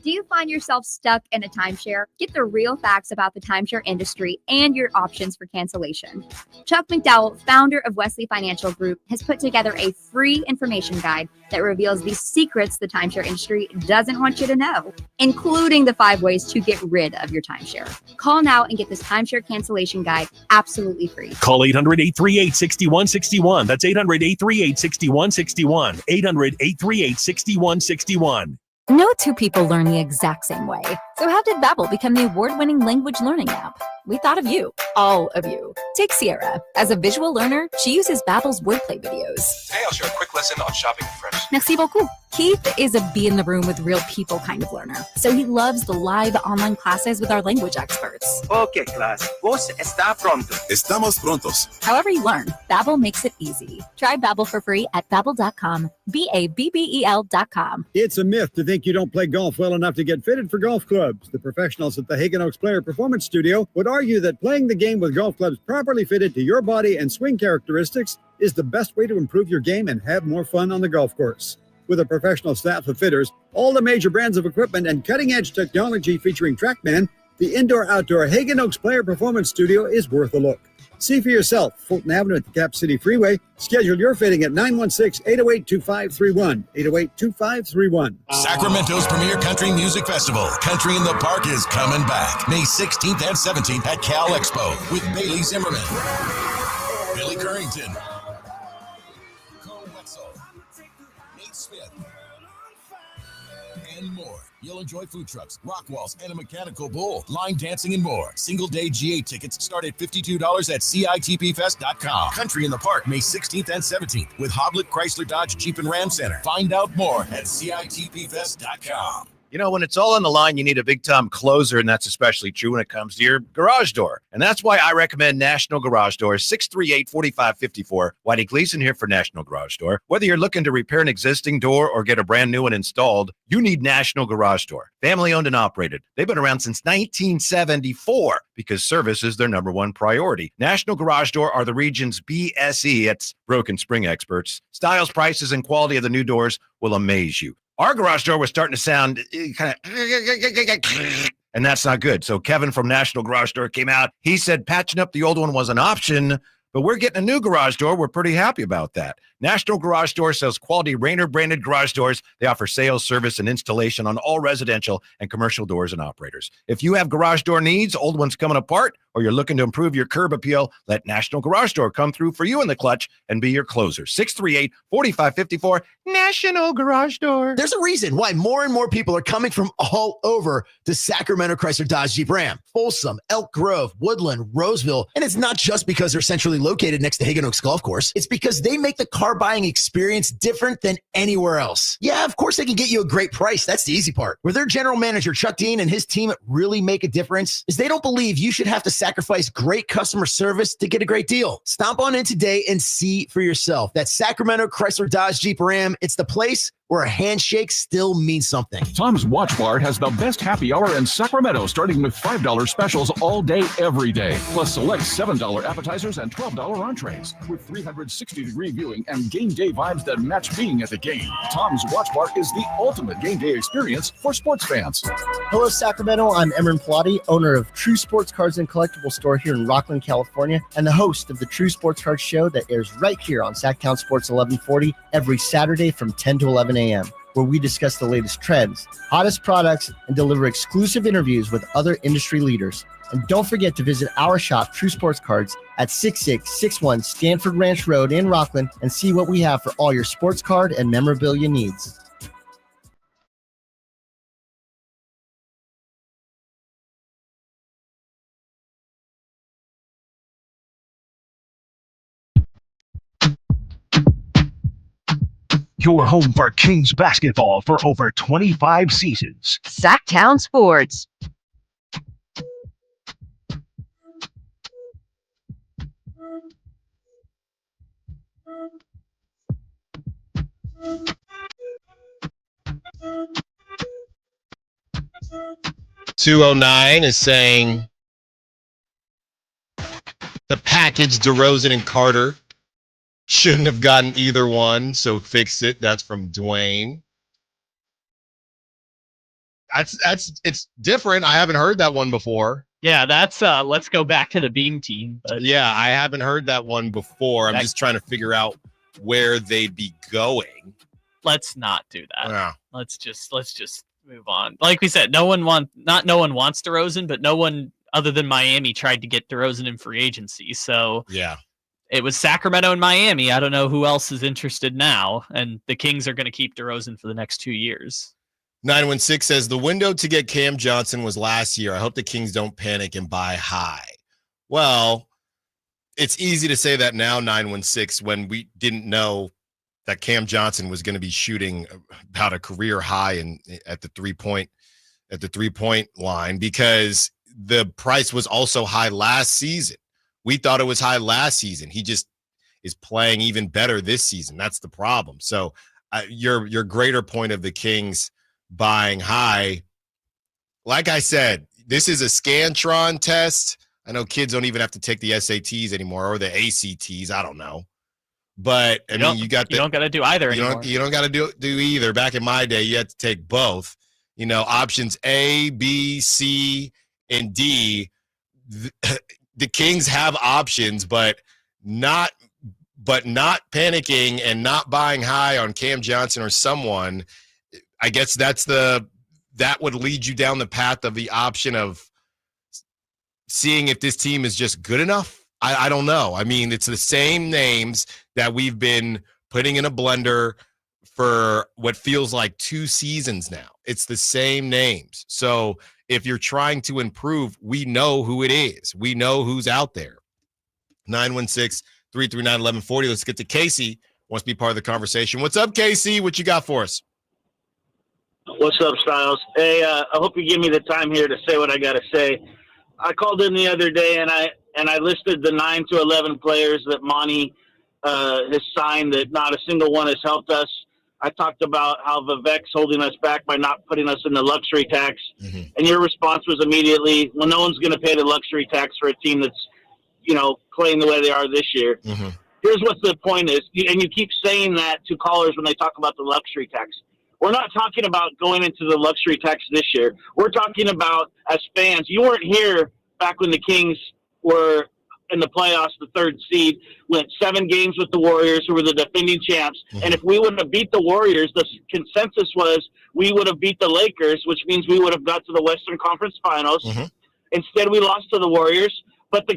Do you find yourself stuck in a timeshare? Get the real facts about the timeshare industry and your options for cancellation. Chuck McDowell, founder of Wesley Financial Group, has put together a free information guide that reveals the secrets the timeshare industry doesn't want you to know, including the 5 ways to get rid of your timeshare. Call now and get this timeshare cancellation guide absolutely free. Call 800-838-6161. That's 800-838-6161. 800-838-6161. No two people learn the exact same way. So how did Babbel become the award-winning language learning app? We thought of you, all of you. Take Sierra. As a visual learner, she uses Babbel's wordplay videos. Today I'll share a quick lesson on shopping fresh. Merci beaucoup. Keith is a be in the room with real people kind of learner. So he loves the live online classes with our language experts. Okay, class. ¿Vos está pronto? Estamos prontos. However you learn, Babbel makes it easy. Try Babbel for free at Babbel.com. Babbel.com. It's a myth to think you don't play golf well enough to get fitted for golf clubs. The professionals at the Hagen Oaks Player Performance Studio would argue that playing the game with golf clubs properly fitted to your body and swing characteristics is the best way to improve your game and have more fun on the golf course. With a professional staff of fitters, all the major brands of equipment, and cutting-edge technology featuring TrackMan, the indoor-outdoor Hagen Oaks Player Performance Studio is worth a look. See for yourself, Fulton Avenue at the Cap City Freeway. Schedule your fitting at 916-808-2531. 808-2531. Sacramento's premier country music festival, Country in the Park, is coming back May 16th and 17th at Cal Expo with Bailey Zimmerman, Billy Currington, Cole Wetzel, Nate Smith, and more. You'll enjoy food trucks, rock walls, and a mechanical bull, line dancing, and more. Single-day GA tickets start at $52 at CITPFest.com. Country in the Park, May 16th and 17th with Hoblit Chrysler Dodge Jeep and Ram Center. Find out more at CITPFest.com. You know, when it's all on the line, you need a big-time closer, and that's especially true when it comes to your garage door. And that's why I recommend National Garage Door, 638-4554. Whitey Gleason here for National Garage Door. Whether you're looking to repair an existing door or get a brand new one installed, you need National Garage Door. Family-owned and operated. They've been around since 1974 because service is their number one priority. National Garage Door are the region's BSE, it's broken spring experts. Styles, prices, and quality of the new doors will amaze you. Our garage door was starting to sound kind of, and that's not good. So Kevin from National Garage Door came out. He said patching up the old one was an option, but we're getting a new garage door. We're pretty happy about that. National Garage Door sells quality Rainer branded garage doors. They offer sales, service, and installation on all residential and commercial doors and operators. If you have garage door needs, old ones coming apart, or you're looking to improve your curb appeal, let National Garage Door come through for you in the clutch and be your closer. 638-4554, National Garage Door. There's a reason why more and more people are coming from all over to Sacramento Chrysler Dodge Jeep Ram. Folsom, Elk Grove, Woodland, Roseville. And it's not just because they're centrally located next to Hagen Oaks Golf Course. It's because they make the car buying experience different than anywhere else. Yeah, of course they can get you a great price. That's the easy part. Where their general manager, Chuck Dean, and his team really make a difference is they don't believe you should have to sacrifice great customer service to get a great deal. Stomp on in today and see for yourself. That's Sacramento Chrysler Dodge Jeep Ram. It's the place where a handshake still means something. Tom's Watch Bar has the best happy hour in Sacramento, starting with $5 specials all day, every day. Plus select $7 appetizers and $12 entrees with 360-degree viewing and game day vibes that match being at the game. Tom's Watch Bar is the ultimate game day experience for sports fans. Hello, Sacramento. I'm Emran Pilati, owner of True Sports Cards and Collectible Store here in Rockland, California, and the host of the True Sports Cards Show that airs right here on Sacktown Sports 1140 every Saturday from 10 to 11 a.m., where we discuss the latest trends, hottest products, and deliver exclusive interviews with other industry leaders. And don't forget to visit our shop, True Sports Cards, at 6661 Stanford Ranch Road in Rockland and see what we have for all your sports card and memorabilia needs. Your home for Kings basketball for over 25 seasons. Sacktown Sports. .209 is saying the package DeRozan and Carter shouldn't have gotten either one, so fix it. That's from Dwayne. It's different. I haven't heard that one before. Yeah, that's let's go back to the beam team. But yeah, I haven't heard that one before. I'm just trying to figure out where they'd be going. Let's not do that. Yeah. Let's just move on. Like we said, no one wants DeRozan, but no one other than Miami tried to get DeRozan in free agency. So yeah. It was Sacramento and Miami. I don't know who else is interested now, and the Kings are going to keep DeRozan for the next 2 years. 916 says the window to get Cam Johnson was last year. I hope the Kings don't panic and buy high. Well, it's easy to say that now, 916, when we didn't know that Cam Johnson was going to be shooting about a career high at the 3-point line, because the price was also high last season. We thought it was high last season. He just is playing even better this season. That's the problem. So your greater point of the Kings buying high, like I said, this is a Scantron test. I know kids don't even have to take the SATs anymore or the ACTs. I don't know. But I mean, you don't got to do either anymore. You don't got to do either. Back in my day, you had to take both. You know, options A, B, C, and D. The Kings have options, but not panicking and not buying high on Cam Johnson or someone. I guess that would lead you down the path of the option of seeing if this team is just good enough. I don't know. I mean, it's the same names that we've been putting in a blender for what feels like 2 seasons now. It's the same names. So if you're trying to improve, we know who it is. We know who's out there. 916-339-1140. Let's get to Casey. Wants to be part of the conversation. What's up, Casey? What you got for us? What's up, Stiles? Hey, I hope you give me the time here to say what I got to say. I called in the other day, and I listed the 9 to 11 players that Monty has signed that not a single one has helped us. I talked about how Vivek's holding us back by not putting us in the luxury tax. Mm-hmm. And your response was immediately, well, no one's going to pay the luxury tax for a team that's, playing the way they are this year. Mm-hmm. Here's what the point is. And you keep saying that to callers when they talk about the luxury tax. We're not talking about going into the luxury tax this year. We're talking about, as fans, you weren't here back when the Kings were in the playoffs, the 3rd seed, went 7 games with the Warriors, who were the defending champs. Mm-hmm. And if we wouldn't have beat the Warriors, the consensus was we would have beat the Lakers, which means we would have got to the Western Conference Finals. Mm-hmm. Instead, we lost to the Warriors. But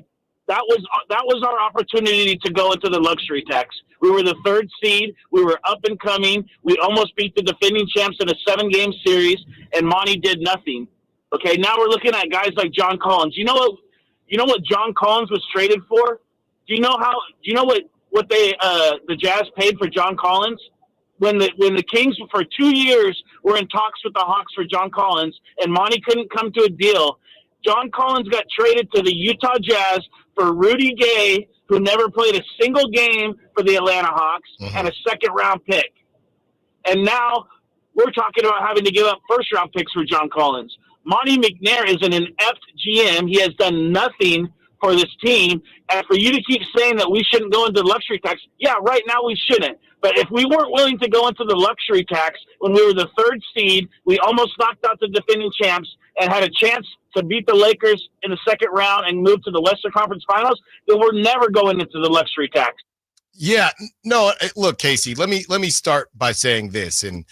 that was our opportunity to go into the luxury tax. We were the 3rd seed. We were up and coming. We almost beat the defending champs in a 7-game series, and Monty did nothing. Okay, now we're looking at guys like John Collins. You know what John Collins was traded for? Do you know what the Jazz paid for John Collins? When the Kings for 2 years were in talks with the Hawks for John Collins, and Monty couldn't come to a deal, John Collins got traded to the Utah Jazz for Rudy Gay, who never played a single game for the Atlanta Hawks, and a second-round pick. And now we're talking about having to give up first-round picks for John Collins. Monty McNair is an inept GM. He has done nothing for this team. And for you to keep saying that we shouldn't go into luxury tax, yeah, right now we shouldn't. But if we weren't willing to go into the luxury tax when we were the 3rd seed, we almost knocked out the defending champs and had a chance to beat the Lakers in the 2nd round and move to the Western Conference Finals, then we're never going into the luxury tax. Yeah, no, look, Casey, let me start by saying this. And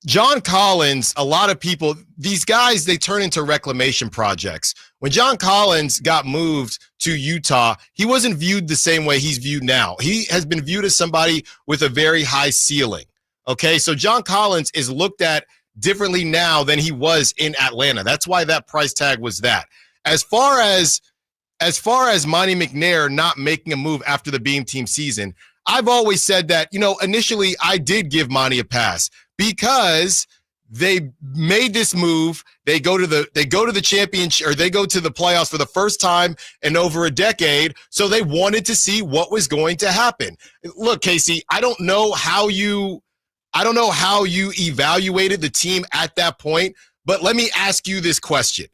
John Collins, a lot of people, these guys, they turn into reclamation projects. When John Collins got moved to Utah, he wasn't viewed the same way he's viewed now. He has been viewed as somebody with a very high ceiling. Okay, so John Collins is looked at differently now than he was in Atlanta. That's why that price tag was that. As far as Monty McNair not making a move after the Beam Team season, I've always said that, initially I did give Monty a pass because they made this move. They go to the championship, or they go to the playoffs for the first time in over a decade. So they wanted to see what was going to happen. Look, Casey, I don't know how you evaluated the team at that point, but let me ask you this question.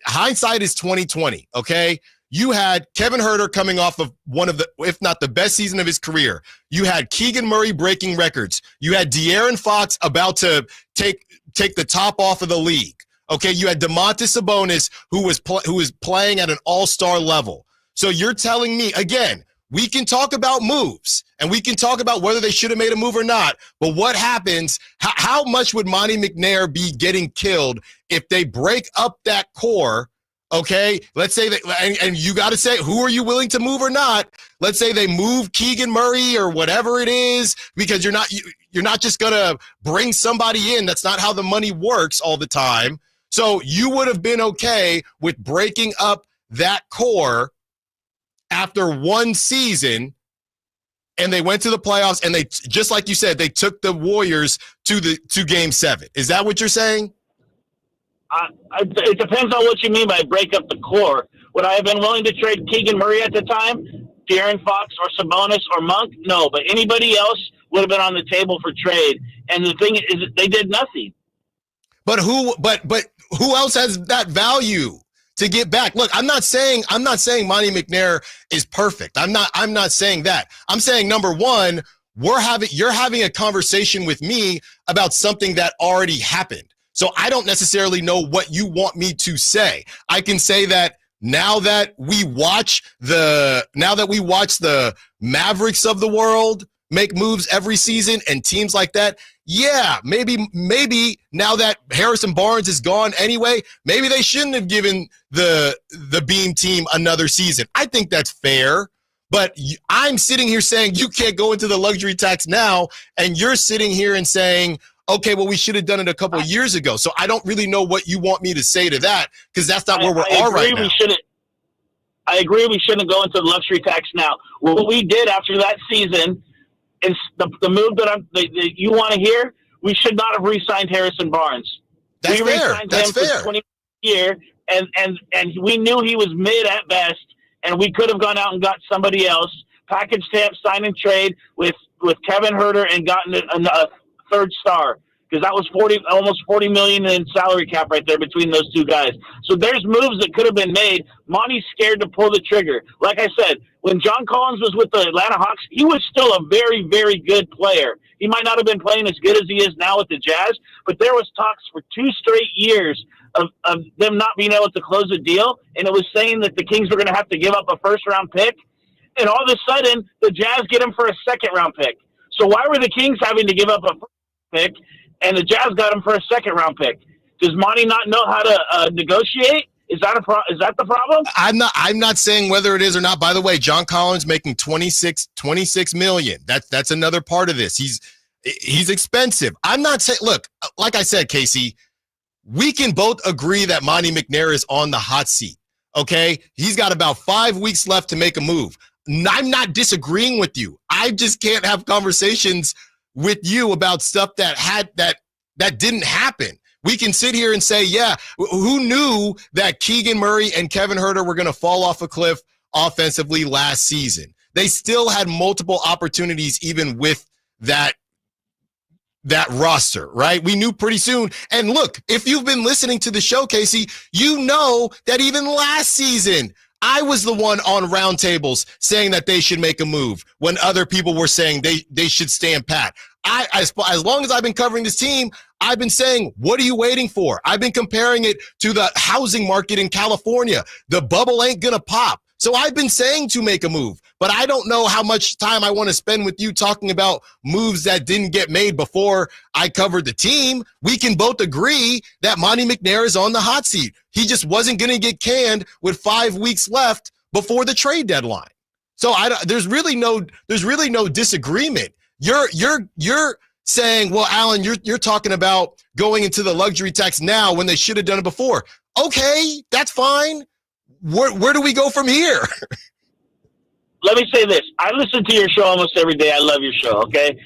Hindsight is 2020, okay? You had Kevin Huerter coming off of one of the, if not the best season of his career. You had Keegan Murray breaking records. You had De'Aaron Fox about to take the top off of the league. Okay, you had Domantas Sabonis who was playing at an all-star level. So you're telling me, again, we can talk about moves and we can talk about whether they should have made a move or not. But what happens? How much would Monty McNair be getting killed if they break up that core? Okay, let's say that, and you got to say, who are you willing to move or not? Let's say they move Keegan Murray or whatever it is, because you're not just gonna bring somebody in. That's not how the money works all the time. So you would have been okay with breaking up that core after one season, and they went to the playoffs, and they, just like you said, they took the Warriors to Game 7. Is that what you're saying? It depends on what you mean by break up the core. Would I have been willing to trade Keegan Murray at the time, De'Aaron Fox or Sabonis or Monk? No, but anybody else would have been on the table for trade. And the thing is, they did nothing. But who else has that value to get back? Look, I'm not saying Monty McNair is perfect. I'm not saying that. I'm saying, number one, you're having a conversation with me about something that already happened. So I don't necessarily know what you want me to say. I can say that now that we watch the Mavericks of the world make moves every season and teams like that, yeah, maybe now that Harrison Barnes is gone anyway, maybe they shouldn't have given the Beam team another season. I think that's fair. But I'm sitting here saying you can't go into the luxury tax now, and you're sitting here and saying, okay, well, we should have done it a couple of years ago. So I don't really know what you want me to say to that, because that's not where we're all right now. I agree we shouldn't go into the luxury tax now. What we did after that season is the move that you want to hear. We should not have re-signed Harrison Barnes. That's fair. That's fair. For 20 years, and we knew he was mid at best, and we could have gone out and got somebody else, package stamp, sign and trade with Kevin Huerter, and gotten a third star, because that was almost $40 million in salary cap right there between those two guys. So there's moves that could have been made. Monty's scared to pull the trigger. Like I said, when John Collins was with the Atlanta Hawks, he was still a very, very good player. He might not have been playing as good as he is now with the Jazz, but there was talks for 2 straight years of them not being able to close a deal, and it was saying that the Kings were going to have to give up a first-round pick, and all of a sudden, the Jazz get him for a second-round pick. So why were the Kings having to give up a pick, and the Jazz got him for a second-round pick? Does Monty not know how to negotiate? Is that the problem? I'm not saying whether it is or not. By the way, John Collins making $26 million. That's another part of this. He's expensive. I'm not saying. Look, like I said, Casey, we can both agree that Monty McNair is on the hot seat. Okay, he's got about 5 weeks left to make a move. I'm not disagreeing with you. I just can't have conversations with you about stuff that didn't happen, We can sit here and say, yeah, who knew that Keegan Murray and Kevin Huerter were going to fall off a cliff offensively last season? They still had multiple opportunities even with that roster, right? We knew pretty soon. And look, if you've been listening to the show, Casey, you know that even last season, I was the one on roundtables saying that they should make a move when other people were saying they should stand pat. As long as I've been covering this team, I've been saying, what are you waiting for? I've been comparing it to the housing market in California. The bubble ain't going to pop. So I've been saying to make a move, but I don't know how much time I want to spend with you talking about moves that didn't get made before I covered the team. We can both agree that Monty McNair is on the hot seat. He just wasn't going to get canned with 5 weeks left before the trade deadline. So there's really no disagreement. You're saying, well, Allen, you're talking about going into the luxury tax now when they should have done it before. Okay, that's fine. Where do we go from here? Let me say this. I listen to your show almost every day. I love your show, okay?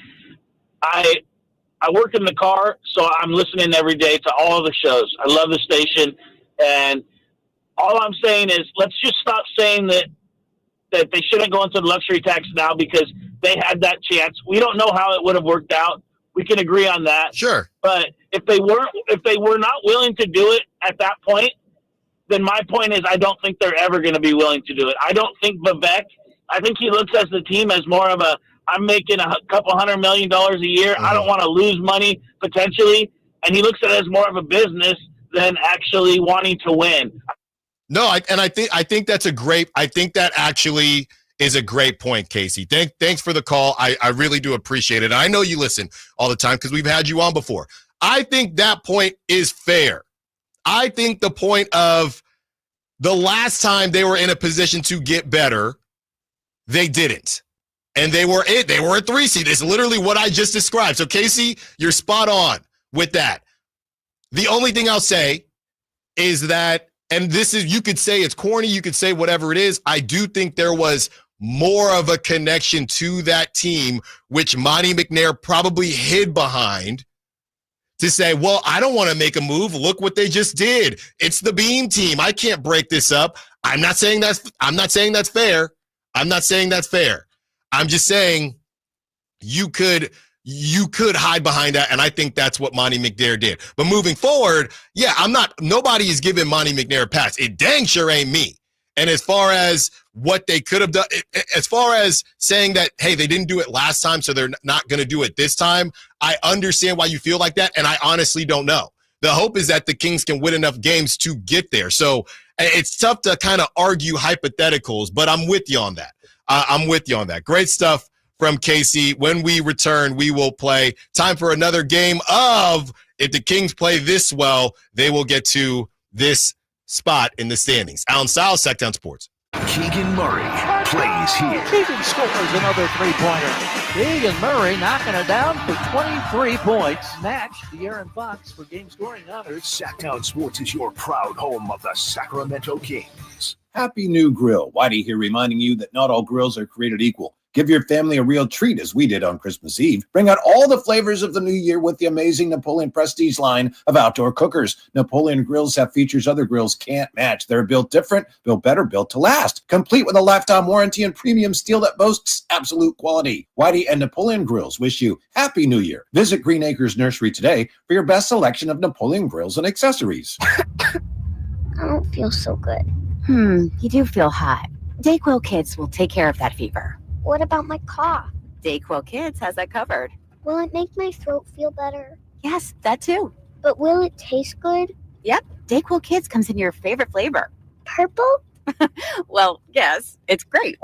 I work in the car, so I'm listening every day to all the shows. I love the station, and all I'm saying is let's just stop saying that they shouldn't go into the luxury tax now because they had that chance. We don't know how it would have worked out. We can agree on that. Sure. But if they were not willing to do it at that point, then my point is I don't think they're ever going to be willing to do it. I don't think Vivek, I think he looks at the team as more of I'm making a couple $100 million a year. I don't want to lose money potentially. And he looks at it as more of a business than actually wanting to win. No, I think that's I think that actually is a great point, Casey. Thanks for the call. I really do appreciate it. And I know you listen all the time because we've had you on before. I think that point is fair. I think the point of the last time they were in a position to get better, they didn't. And they were a 3 seed. It's literally what I just described. So, Casey, you're spot on with that. The only thing I'll say is that, and this is, you could say it's corny, you could say whatever it is, I do think there was more of a connection to that team, which Monty McNair probably hid behind to say, well, I don't want to make a move. Look what they just did. It's the Beam team. I can't break this up. I'm not saying that's fair. I'm not saying that's fair. I'm just saying you could hide behind that, and I think that's what Monty McNair did. But moving forward, yeah, nobody is giving Monty McNair a pass. It dang sure ain't me. And as far as what they could have done, as far as saying that, hey, they didn't do it last time, so they're not going to do it this time, I understand why you feel like that, and I honestly don't know. The hope is that the Kings can win enough games to get there. So it's tough to kind of argue hypotheticals, but I'm with you on that. Great stuff from Casey. When we return, we will play time for another game of, if the Kings play this well, they will get to this spot in the standings. Allen Stiles, Sacktown Sports. Keegan Murray plays here. Keegan scores another three-pointer. Keegan Murray knocking it down for 23 points. Match De'Aaron Fox for game scoring honors. Sacktown Sports is your proud home of the Sacramento Kings. Happy New Grill. Whitey here reminding you that not all grills are created equal. Give your family a real treat as we did on Christmas Eve. Bring out all the flavors of the new year with the amazing Napoleon Prestige line of outdoor cookers. Napoleon grills have features other grills can't match. They're built different, built better, built to last. Complete with a lifetime warranty and premium steel that boasts absolute quality. Whitey and Napoleon Grills wish you Happy New Year. Visit Green Acres Nursery today for your best selection of Napoleon grills and accessories. I don't feel so good. You do feel hot. Dayquil Kids will take care of that fever. What about my cough? Dayquil Kids has that covered. Will it make my throat feel better? Yes, that too. But will it taste good? Yep, Dayquil Kids comes in your favorite flavor. Purple? Well, yes, it's great.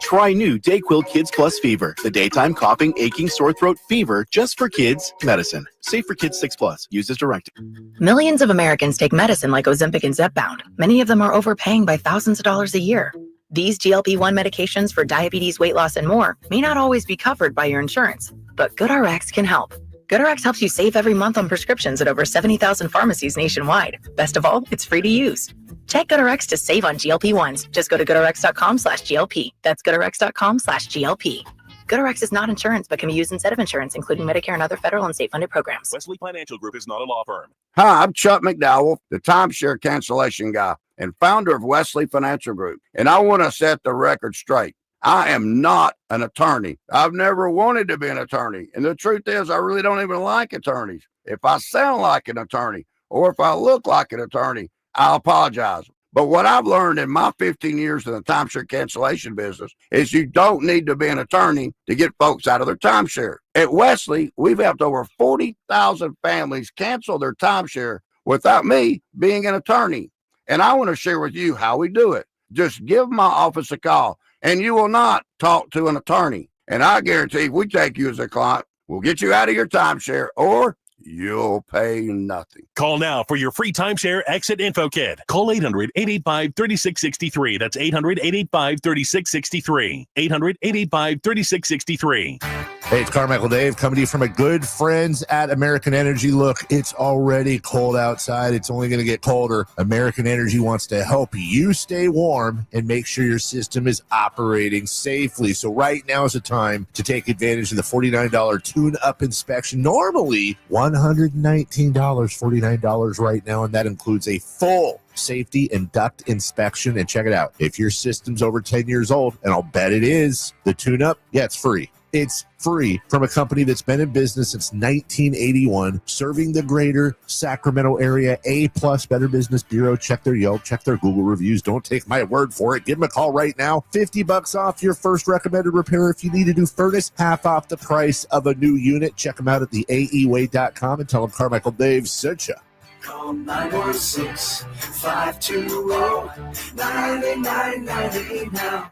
Try new Dayquil Kids Plus Fever, the daytime coughing, aching, sore throat fever just for kids medicine. Safe for kids 6+. Use as directed. Millions of Americans take medicine like Ozempic and Zepbound. Many of them are overpaying by thousands of dollars a year. These GLP-1 medications for diabetes, weight loss, and more may not always be covered by your insurance, but GoodRx can help. GoodRx helps you save every month on prescriptions at over 70,000 pharmacies nationwide. Best of all, it's free to use. Check GoodRx to save on GLP-1s. Just go to GoodRx.com/GLP. That's GoodRx.com/GLP. GoodRx is not insurance, but can be used instead of insurance, including Medicare and other federal and state-funded programs. Wesley Financial Group is not a law firm. Hi, I'm Chuck McDowell, the timeshare cancellation guy and founder of Wesley Financial Group. And I want to set the record straight. I am not an attorney. I've never wanted to be an attorney. And the truth is, I really don't even like attorneys. If I sound like an attorney or if I look like an attorney, I apologize. But what I've learned in my 15 years in the timeshare cancellation business is you don't need to be an attorney to get folks out of their timeshare. At Wesley, we've helped over 40,000 families cancel their timeshare without me being an attorney. And I want to share with you how we do it. Just give my office a call and you will not talk to an attorney. And I guarantee if we take you as a client, we'll get you out of your timeshare or you'll pay nothing. Call now for your free timeshare exit info kit. Call 800-885-3663. That's 800-885-3663. 800-885-3663. Hey, it's Carmichael Dave coming to you from my good friends at American Energy. Look, it's already cold outside. It's only going to get colder. American Energy wants to help you stay warm and make sure your system is operating safely. So right now is the time to take advantage of the $49 tune-up inspection. Normally, $119, $49 right now, and that includes a full safety and duct inspection. And check it out. If your system's over 10 years old, and I'll bet it is, the tune-up, yeah, it's free. It's free from a company that's been in business since 1981, serving the greater Sacramento area. A+ Better Business Bureau. Check their Yelp, check their Google reviews. Don't take my word for it. Give them a call right now. $50 off your first recommended repair. If you need a new furnace, half off the price of a new unit. Check them out at theaeway.com and tell them Carmichael Dave sent you. Call 916-520-9998 now.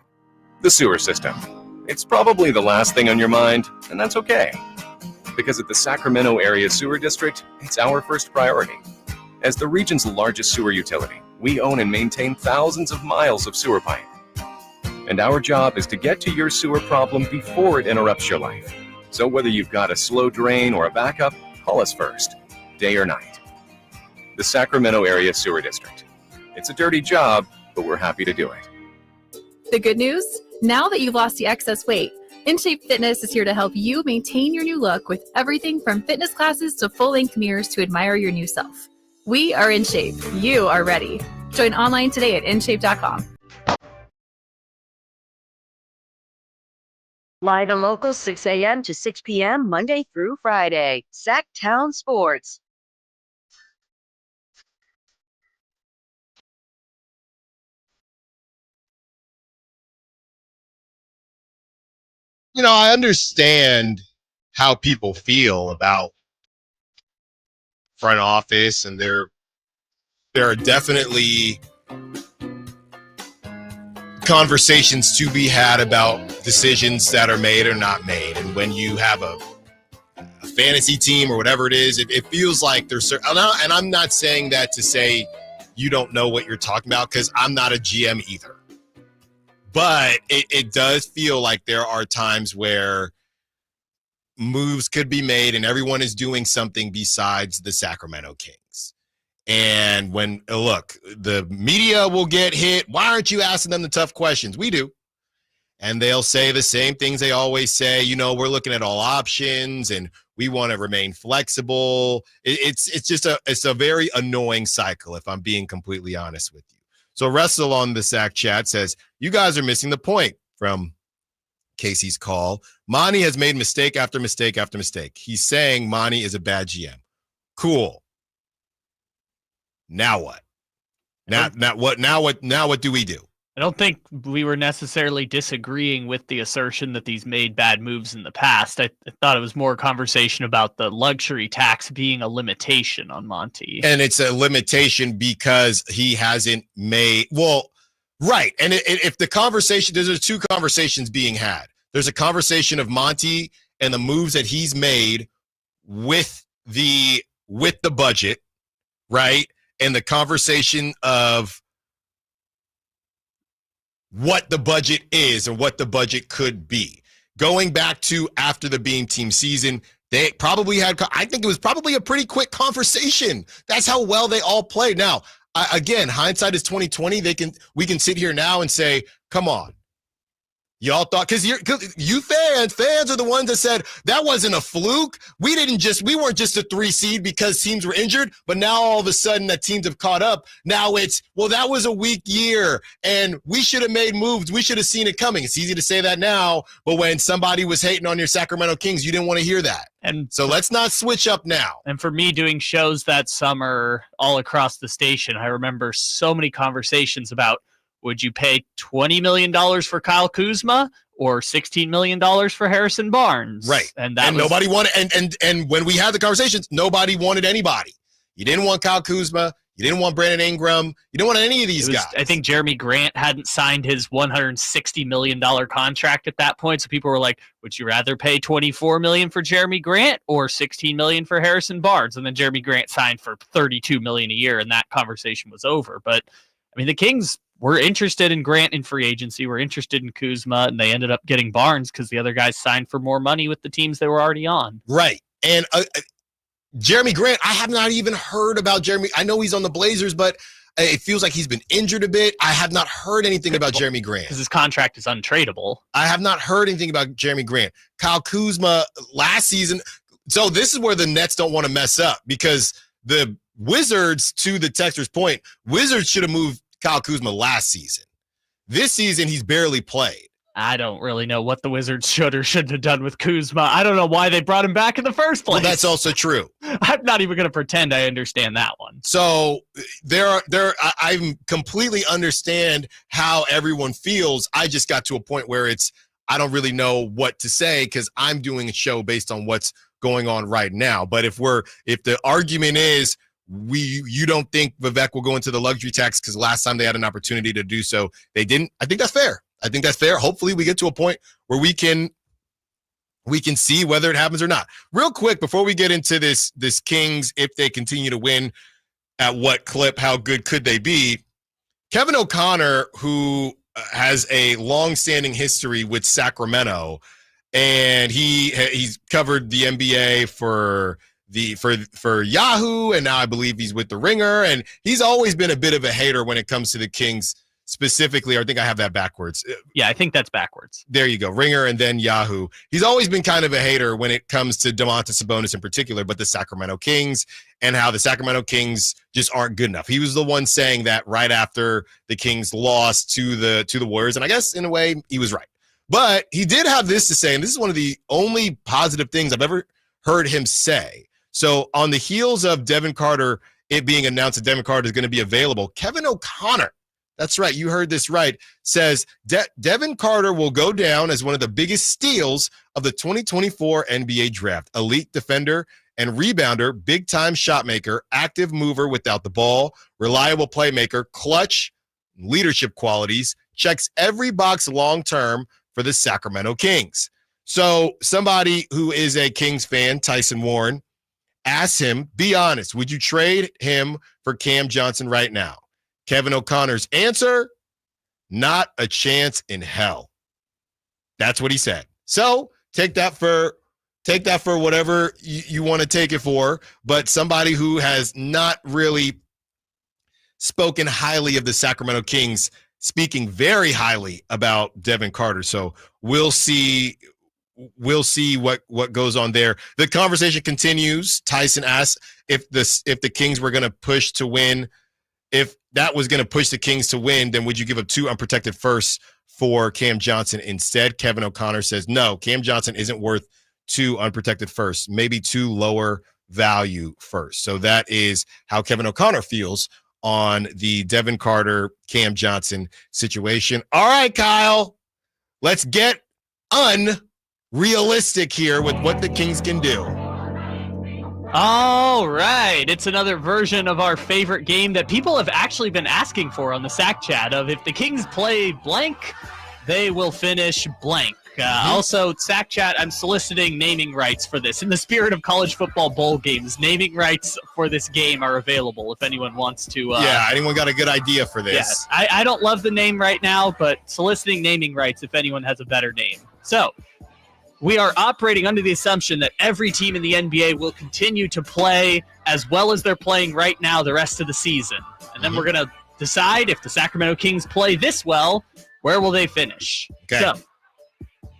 The sewer system. It's probably the last thing on your mind, and that's okay. Because at the Sacramento Area Sewer District, it's our first priority. As the region's largest sewer utility, we own and maintain thousands of miles of sewer pipe. And our job is to get to your sewer problem before it interrupts your life. So whether you've got a slow drain or a backup, call us first, day or night. The Sacramento Area Sewer District. It's a dirty job, but we're happy to do it. The good news? Now that you've lost the excess weight, InShape Fitness is here to help you maintain your new look with everything from fitness classes to full-length mirrors to admire your new self. We are InShape. You are ready. Join online today at InShape.com. Live and local, 6 a.m. to 6 p.m. Monday through Friday. Sacktown Sports. You know, I understand how people feel about front office, and there are definitely conversations to be had about decisions that are made or not made. And when you have a fantasy team or whatever it is, it feels like there's certain, and I'm not saying that to say you don't know what you're talking about, because I'm not a GM either. But it does feel like there are times where moves could be made and everyone is doing something besides the Sacramento Kings. And when, look, the media will get hit. Why aren't you asking them the tough questions? We do. And they'll say the same things they always say. You know, we're looking at all options and we want to remain flexible. It's just a very annoying cycle, if I'm being completely honest with you. So Russell on the Sack chat says, you guys are missing the point from Casey's call. Monty has made mistake after mistake after mistake. He's saying Monty is a bad GM. Cool. Now what? Now what do we do? I don't think we were necessarily disagreeing with the assertion that he's made bad moves in the past. I thought it was more a conversation about the luxury tax being a limitation on Monty. And it's a limitation because he hasn't made, well, right. And if the conversation, there's two conversations being had. There's a conversation of Monty and the moves that he's made with the budget, right? And the conversation of what the budget is and what the budget could be. Going back to after the Beam Team season, they probably had, I think it was probably a pretty quick conversation. That's how well they all played. Now, again, hindsight is 2020. We can sit here now and say, come on. Y'all thought, because you fans are the ones that said that wasn't a fluke. We weren't just a 3 seed because teams were injured, but now all of a sudden that teams have caught up. Now it's, well, that was a weak year and we should have made moves. We should have seen it coming. It's easy to say that now, but when somebody was hating on your Sacramento Kings, you didn't want to hear that. And so let's not switch up now. And for me doing shows that summer all across the station, I remember so many conversations about, would you pay $20 million for Kyle Kuzma or $16 million for Harrison Barnes? Right. And nobody wanted, and when we had the conversations, nobody wanted anybody. You didn't want Kyle Kuzma. You didn't want Brandon Ingram. You didn't want any of these guys. I think Jeremy Grant hadn't signed his $160 million contract at that point. So people were like, would you rather pay $24 million for Jeremy Grant or $16 million for Harrison Barnes? And then Jeremy Grant signed for $32 million a year, and that conversation was over. But I mean, the Kings were interested in Grant in free agency. We're interested in Kuzma, and they ended up getting Barnes because the other guys signed for more money with the teams they were already on. Right. And Jeremy Grant, I have not even heard about Jeremy. I know he's on the Blazers, but it feels like he's been injured a bit. I have not heard anything about Jeremy Grant. Because his contract is untradeable. I have not heard anything about Jeremy Grant. Kyle Kuzma last season. So this is where the Nets don't want to mess up, because the Wizards, to the texter's point, Wizards should have moved Kyle Kuzma last season. This season, he's barely played. I don't really know what the Wizards should or shouldn't have done with Kuzma. I don't know why they brought him back in the first place. Well, that's also true. I'm not even going to pretend I understand that one. So I completely understand how everyone feels. I just got to a point where I don't really know what to say because I'm doing a show based on what's going on right now. But if the argument is, you don't think Vivek will go into the luxury tax because last time they had an opportunity to do so, they didn't. I think that's fair. Hopefully we get to a point where we can see whether it happens or not. Real quick, before we get into this Kings, if they continue to win, at what clip, how good could they be? Kevin O'Connor, who has a long-standing history with Sacramento, and he's covered the NBA for Yahoo, and now I believe he's with the Ringer, and he's always been a bit of a hater when it comes to the Kings specifically. Or I think I have that backwards. Yeah, I think that's backwards. There you go. Ringer and then Yahoo. He's always been kind of a hater when it comes to Domantas Sabonis in particular, but the Sacramento Kings and how the Sacramento Kings just aren't good enough. He was the one saying that right after the Kings lost to the Warriors, and I guess in a way he was right. But he did have this to say, and this is one of the only positive things I've ever heard him say. So on the heels of Devin Carter, it being announced that Devin Carter is going to be available, Kevin O'Connor, that's right, you heard this right, says Devin Carter will go down as one of the biggest steals of the 2024 NBA draft. Elite defender and rebounder, big-time shot maker, active mover without the ball, reliable playmaker, clutch, leadership qualities, checks every box long-term for the Sacramento Kings. So somebody who is a Kings fan, Tyson Warren, asked him, be honest, would you trade him for Cam Johnson right now? Kevin O'Connor's answer, not a chance in hell. That's what he said. So take that for whatever you want to take it for, but somebody who has not really spoken highly of the Sacramento Kings, speaking very highly about Devin Carter. So we'll see what goes on there. The conversation continues. Tyson asks if the Kings were going to push to win. If that was going to push the Kings to win, then would you give up 2 unprotected firsts for Cam Johnson instead? Kevin O'Connor says, no, Cam Johnson isn't worth 2 unprotected firsts, maybe 2 lower value firsts. So that is how Kevin O'Connor feels on the Devin Carter, Cam Johnson situation. All right, Kyle, let's get unrealistic here with what the Kings can do. All right. It's another version of our favorite game that people have actually been asking for on the Sack Chat of if the Kings play blank, they will finish blank. Also, Sack Chat, I'm soliciting naming rights for this. In the spirit of college football bowl games, naming rights for this game are available if anyone wants to. Anyone got a good idea for this? Yeah, I don't love the name right now, but soliciting naming rights if anyone has a better name. So, we are operating under the assumption that every team in the NBA will continue to play as well as they're playing right now the rest of the season. And then we're going to decide if the Sacramento Kings play this well, where will they finish? Okay. So,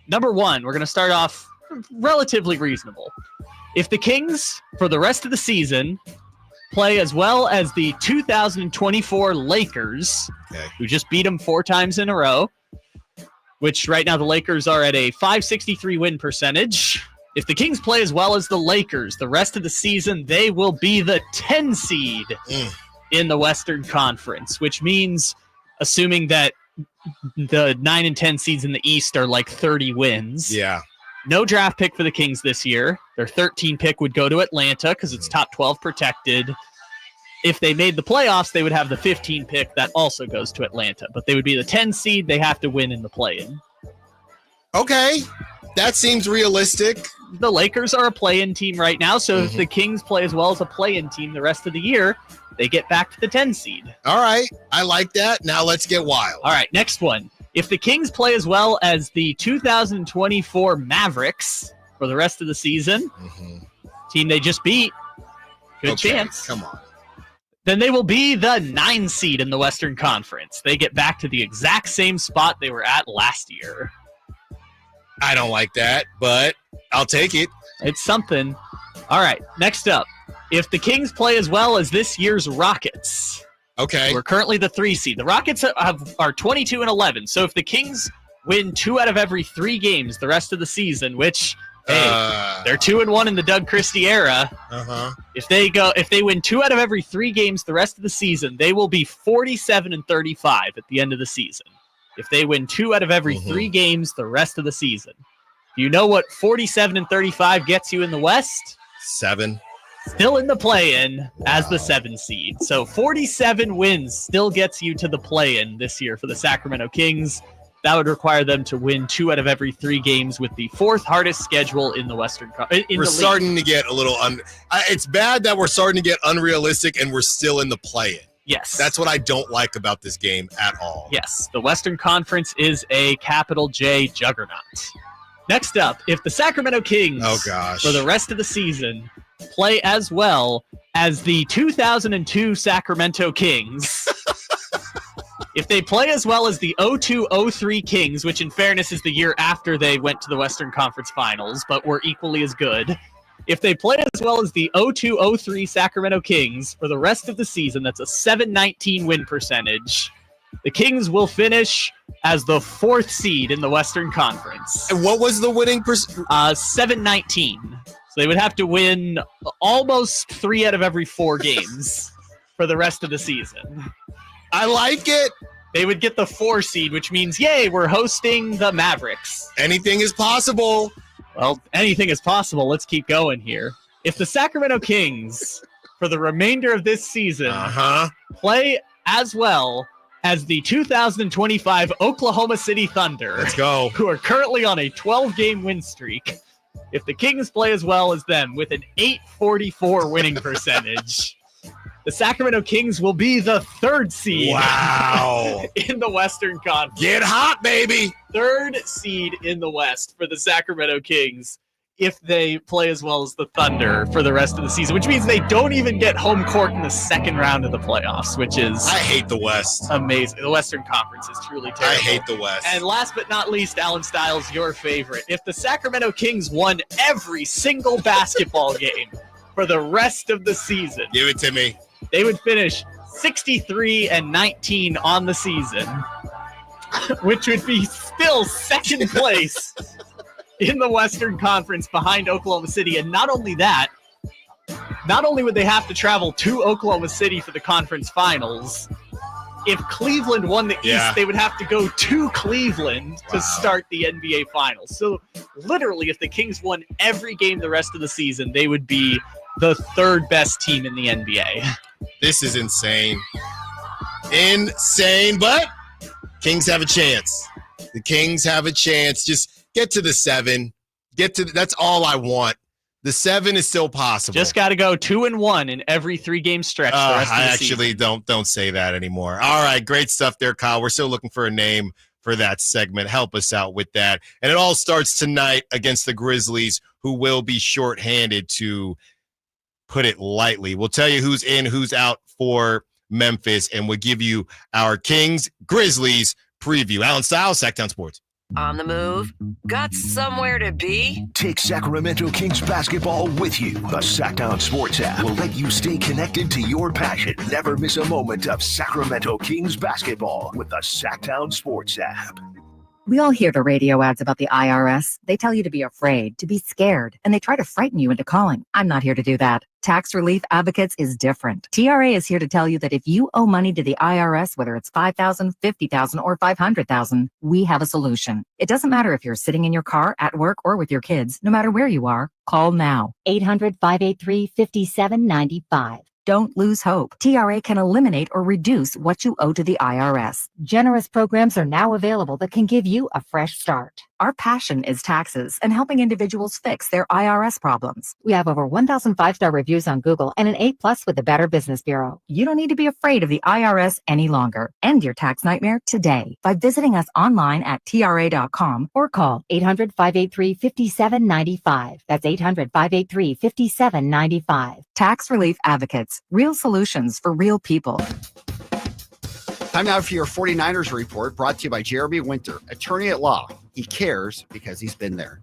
Number one, we're going to start off relatively reasonable. If the Kings, for the rest of the season, play as well as the 2024 Lakers, who just beat them 4 times in a row, which right now the Lakers are at a .563 win percentage. If the Kings play as well as the Lakers the rest of the season, they will be the 10 seed in the Western Conference, which means, assuming that the 9 and 10 seeds in the East are like 30 wins. Yeah. No draft pick for the Kings this year. Their 13 pick would go to Atlanta because it's top 12 protected. If they made the playoffs, they would have the 15 pick that also goes to Atlanta, but they would be the 10 seed. They have to win in the play-in. Okay, that seems realistic. The Lakers are a play-in team right now, so if the Kings play as well as a play-in team the rest of the year, they get back to the 10 seed. All right, I like that. Now let's get wild. All right, next one. If the Kings play as well as the 2024 Mavericks for the rest of the season, team they just beat, good chance. Come on. Then they will be the 9 seed in the Western Conference. They get back to the exact same spot they were at last year. I don't like that, but I'll take it. It's something. All right, next up. If the Kings play as well as this year's Rockets, we're currently the 3 seed. The Rockets are 22 and 11. So if the Kings win 2 out of every 3 games the rest of the season, which they're 2-1 in the Doug Christie era. If they win 2 out of every 3 games the rest of the season, they will be 47 and 35 at the end of the season. If they win 2 out of every 3 games the rest of the season. Do you know what 47 and 35 gets you in the West? 7. Still in the play-in as the 7 seed. So 47 wins still gets you to the play-in this year for the Sacramento Kings. That would require them to win 2 out of every 3 games with the 4th hardest schedule in the Western Conference. We're starting to get a little it's bad that we're starting to get unrealistic and we're still in the play-in. Yes. That's what I don't like about this game at all. Yes. The Western Conference is a capital J juggernaut. Next up, if the Sacramento Kings for the rest of the season play as well as the 2002 Sacramento Kings, if they play as well as the 02-03 Kings, which in fairness is the year after they went to the Western Conference Finals, but were equally as good. If they play as well as the 02-03 Sacramento Kings for the rest of the season, that's a .719 win percentage. The Kings will finish as the 4th seed in the Western Conference. And what was the winning percentage? .719. So they would have to win almost 3 out of every 4 games for the rest of the season. I like it. They would get the 4 seed, which means, yay, we're hosting the Mavericks. Anything is possible. Well, anything is possible. Let's keep going here. If the Sacramento Kings, for the remainder of this season, play as well as the 2025 Oklahoma City Thunder, let's go, who are currently on a 12-game win streak, if the Kings play as well as them with an .844 winning percentage, the Sacramento Kings will be the 3rd seed in the Western Conference. Get hot, baby. 3rd seed in the West for the Sacramento Kings if they play as well as the Thunder for the rest of the season, which means they don't even get home court in the 2nd round of the playoffs, which is... I hate the West. Amazing. The Western Conference is truly terrible. I hate the West. And last but not least, Allen Stiles, your favorite. If the Sacramento Kings won every single basketball game for the rest of the season... Give it to me. They would finish 63 and 19 on the season, which would be still 2nd place in the Western Conference behind Oklahoma City. And not only that, not only would they have to travel to Oklahoma City for the conference finals, if Cleveland won the East, they would have to go to Cleveland to start the NBA Finals. So literally, if the Kings won every game the rest of the season, they would be the 3rd best team in the NBA. This is insane. Insane, but Kings have a chance. The Kings have a chance. Just get to the 7. That's all I want. The 7 is still possible. Just got to go 2-1 in every 3-game stretch. The rest of the actually season. don't say that anymore. All right, great stuff there, Kyle. We're still looking for a name for that segment. Help us out with that. And it all starts tonight against the Grizzlies, who will be shorthanded, to put it lightly. We'll tell you who's in, who's out for Memphis, and we'll give you our Kings Grizzlies preview. Allen Stiles, Sacktown Sports. On the move? Got somewhere to be? Take Sacramento Kings basketball with you. The Sacktown Sports app will let you stay connected to your passion. Never miss a moment of Sacramento Kings basketball with the Sacktown Sports app. We all hear the radio ads about the IRS. They tell you to be afraid, to be scared, and they try to frighten you into calling. I'm not here to do that. Tax Relief Advocates is different. TRA is here to tell you that if you owe money to the IRS, whether it's $5,000, $50,000, or $500,000, we have a solution. It doesn't matter if you're sitting in your car, at work, or with your kids. No matter where you are, call now. 800-583-5795. Don't lose hope. TRA can eliminate or reduce what you owe to the IRS. Generous programs are now available that can give you a fresh start. Our passion is taxes and helping individuals fix their IRS problems. We have over 1,000 5-star reviews on Google and an A+ with the Better Business Bureau. You don't need to be afraid of the IRS any longer. End your tax nightmare today by visiting us online at TRA.com or call 800-583-5795. That's 800-583-5795. Tax Relief Advocates. Real solutions for real people. Time now for your 49ers report, brought to you by Jeremy Winter, attorney at law. He cares because he's been there.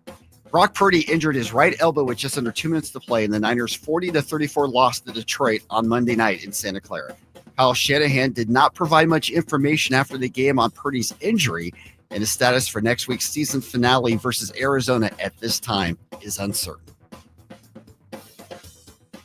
Brock Purdy injured his right elbow with just under 2 minutes to play in the Niners' 40-34 loss to Detroit on Monday night in Santa Clara. Kyle Shanahan did not provide much information after the game on Purdy's injury, and his status for next week's season finale versus Arizona at this time is uncertain.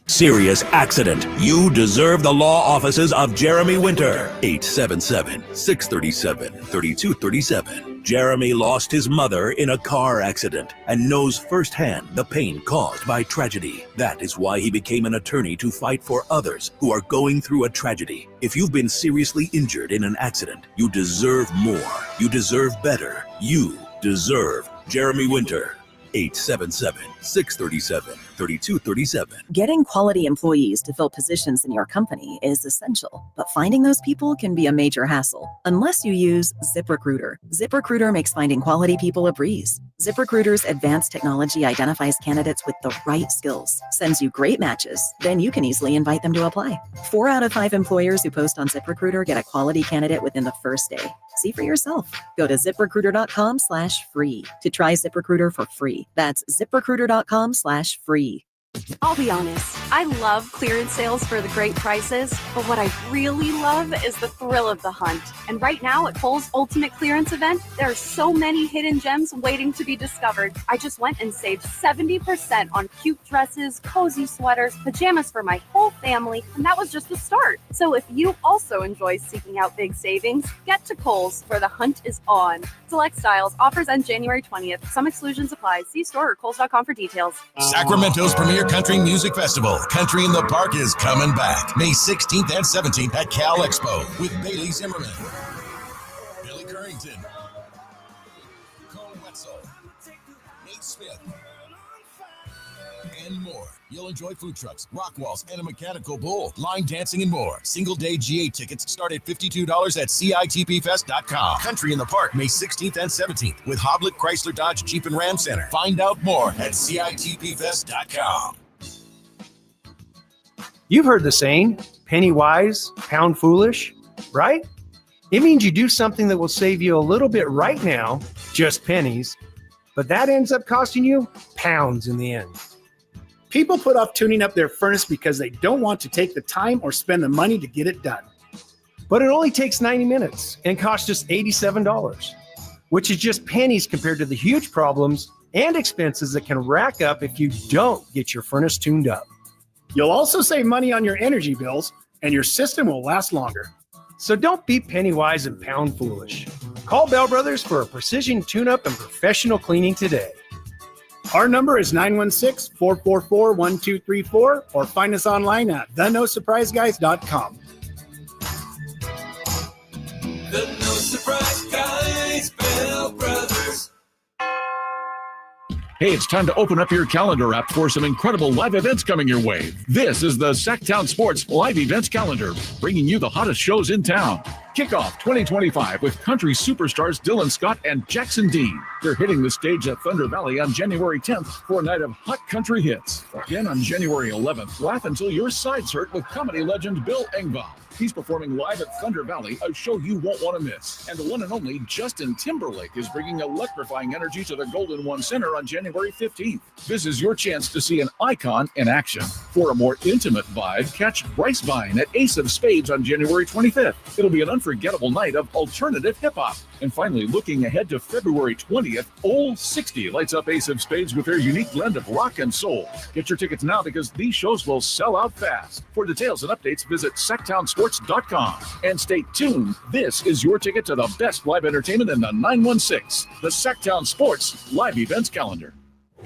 Serious accident. You deserve the law offices of Jeremy Winter. 877-637-3237. Jeremy lost his mother in a car accident and knows firsthand the pain caused by tragedy. That is why he became an attorney to fight for others who are going through a tragedy. If you've been seriously injured in an accident, you deserve more. You deserve better. You deserve Jeremy Winter. 877-637-3237. Getting quality employees to fill positions in your company is essential, but finding those people can be a major hassle unless you use ZipRecruiter. ZipRecruiter makes finding quality people a breeze. ZipRecruiter's advanced technology identifies candidates with the right skills, sends you great matches, then you can easily invite them to apply. 4 out of 5 employers who post on ZipRecruiter get a quality candidate within the first day. See for yourself. Go to ZipRecruiter.com/free to try ZipRecruiter for free. That's ZipRecruiter.com/free. I'll be honest, I love clearance sales for the great prices, but what I really love is the thrill of the hunt. And right now at Kohl's Ultimate Clearance event, there are so many hidden gems waiting to be discovered. I just went and saved 70% on cute dresses, cozy sweaters, pajamas for my whole family, and that was just the start. So if you also enjoy seeking out big savings, get to Kohl's where the hunt is on. Select styles, offers end January 20th. Some exclusions apply. See store or Kohls.com for details. Sacramento's premier country music festival, Country in the Park, is coming back May 16th and 17th at Cal Expo with Bailey Zimmerman, Billy Currington, Cole Wetzel, Nate Smith, and more. You'll enjoy food trucks, rock walls, and a mechanical bull, line dancing, and more. Single-day GA tickets start at $52 at CITPFest.com. Country in the Park, May 16th and 17th with Hoblit Chrysler Dodge Jeep and Ram Center. Find out more at CITPFest.com. You've heard the saying, penny wise, pound foolish, right? It means you do something that will save you a little bit right now, just pennies, but that ends up costing you pounds in the end. People put off tuning up their furnace because they don't want to take the time or spend the money to get it done. But it only takes 90 minutes and costs just $87, which is just pennies compared to the huge problems and expenses that can rack up if you don't get your furnace tuned up. You'll also save money on your energy bills, and your system will last longer. So don't be penny wise and pound foolish. Call Bell Brothers for a precision tune-up and professional cleaning today. Our number is 916-444-1234, or find us online at thenosurpriseguys.com. The No Surprise Guys, Bell Brothers. Hey, it's time to open up your calendar app for some incredible live events coming your way. This is the Sacktown Sports Live Events Calendar, bringing you the hottest shows in town. Kick off 2025 with country superstars Dylan Scott and Jackson Dean. They're hitting the stage at Thunder Valley on January 10th for a night of hot country hits. Again on January 11th, laugh until your sides hurt with comedy legend Bill Engvall. He's performing live at Thunder Valley, a show you won't want to miss. And the one and only Justin Timberlake is bringing electrifying energy to the Golden One Center on January 15th. This is your chance to see an icon in action. For a more intimate vibe, catch Bryce Vine at Ace of Spades on January 25th. It'll be an unforgettable night of alternative hip-hop. And finally, looking ahead to February 20th, Old 60 lights up Ace of Spades with their unique blend of rock and soul. Get your tickets now because these shows will sell out fast. For details and updates, visit SacktownSports.com. And stay tuned. This is your ticket to the best live entertainment in the 916, the Sacktown Sports Live Events Calendar.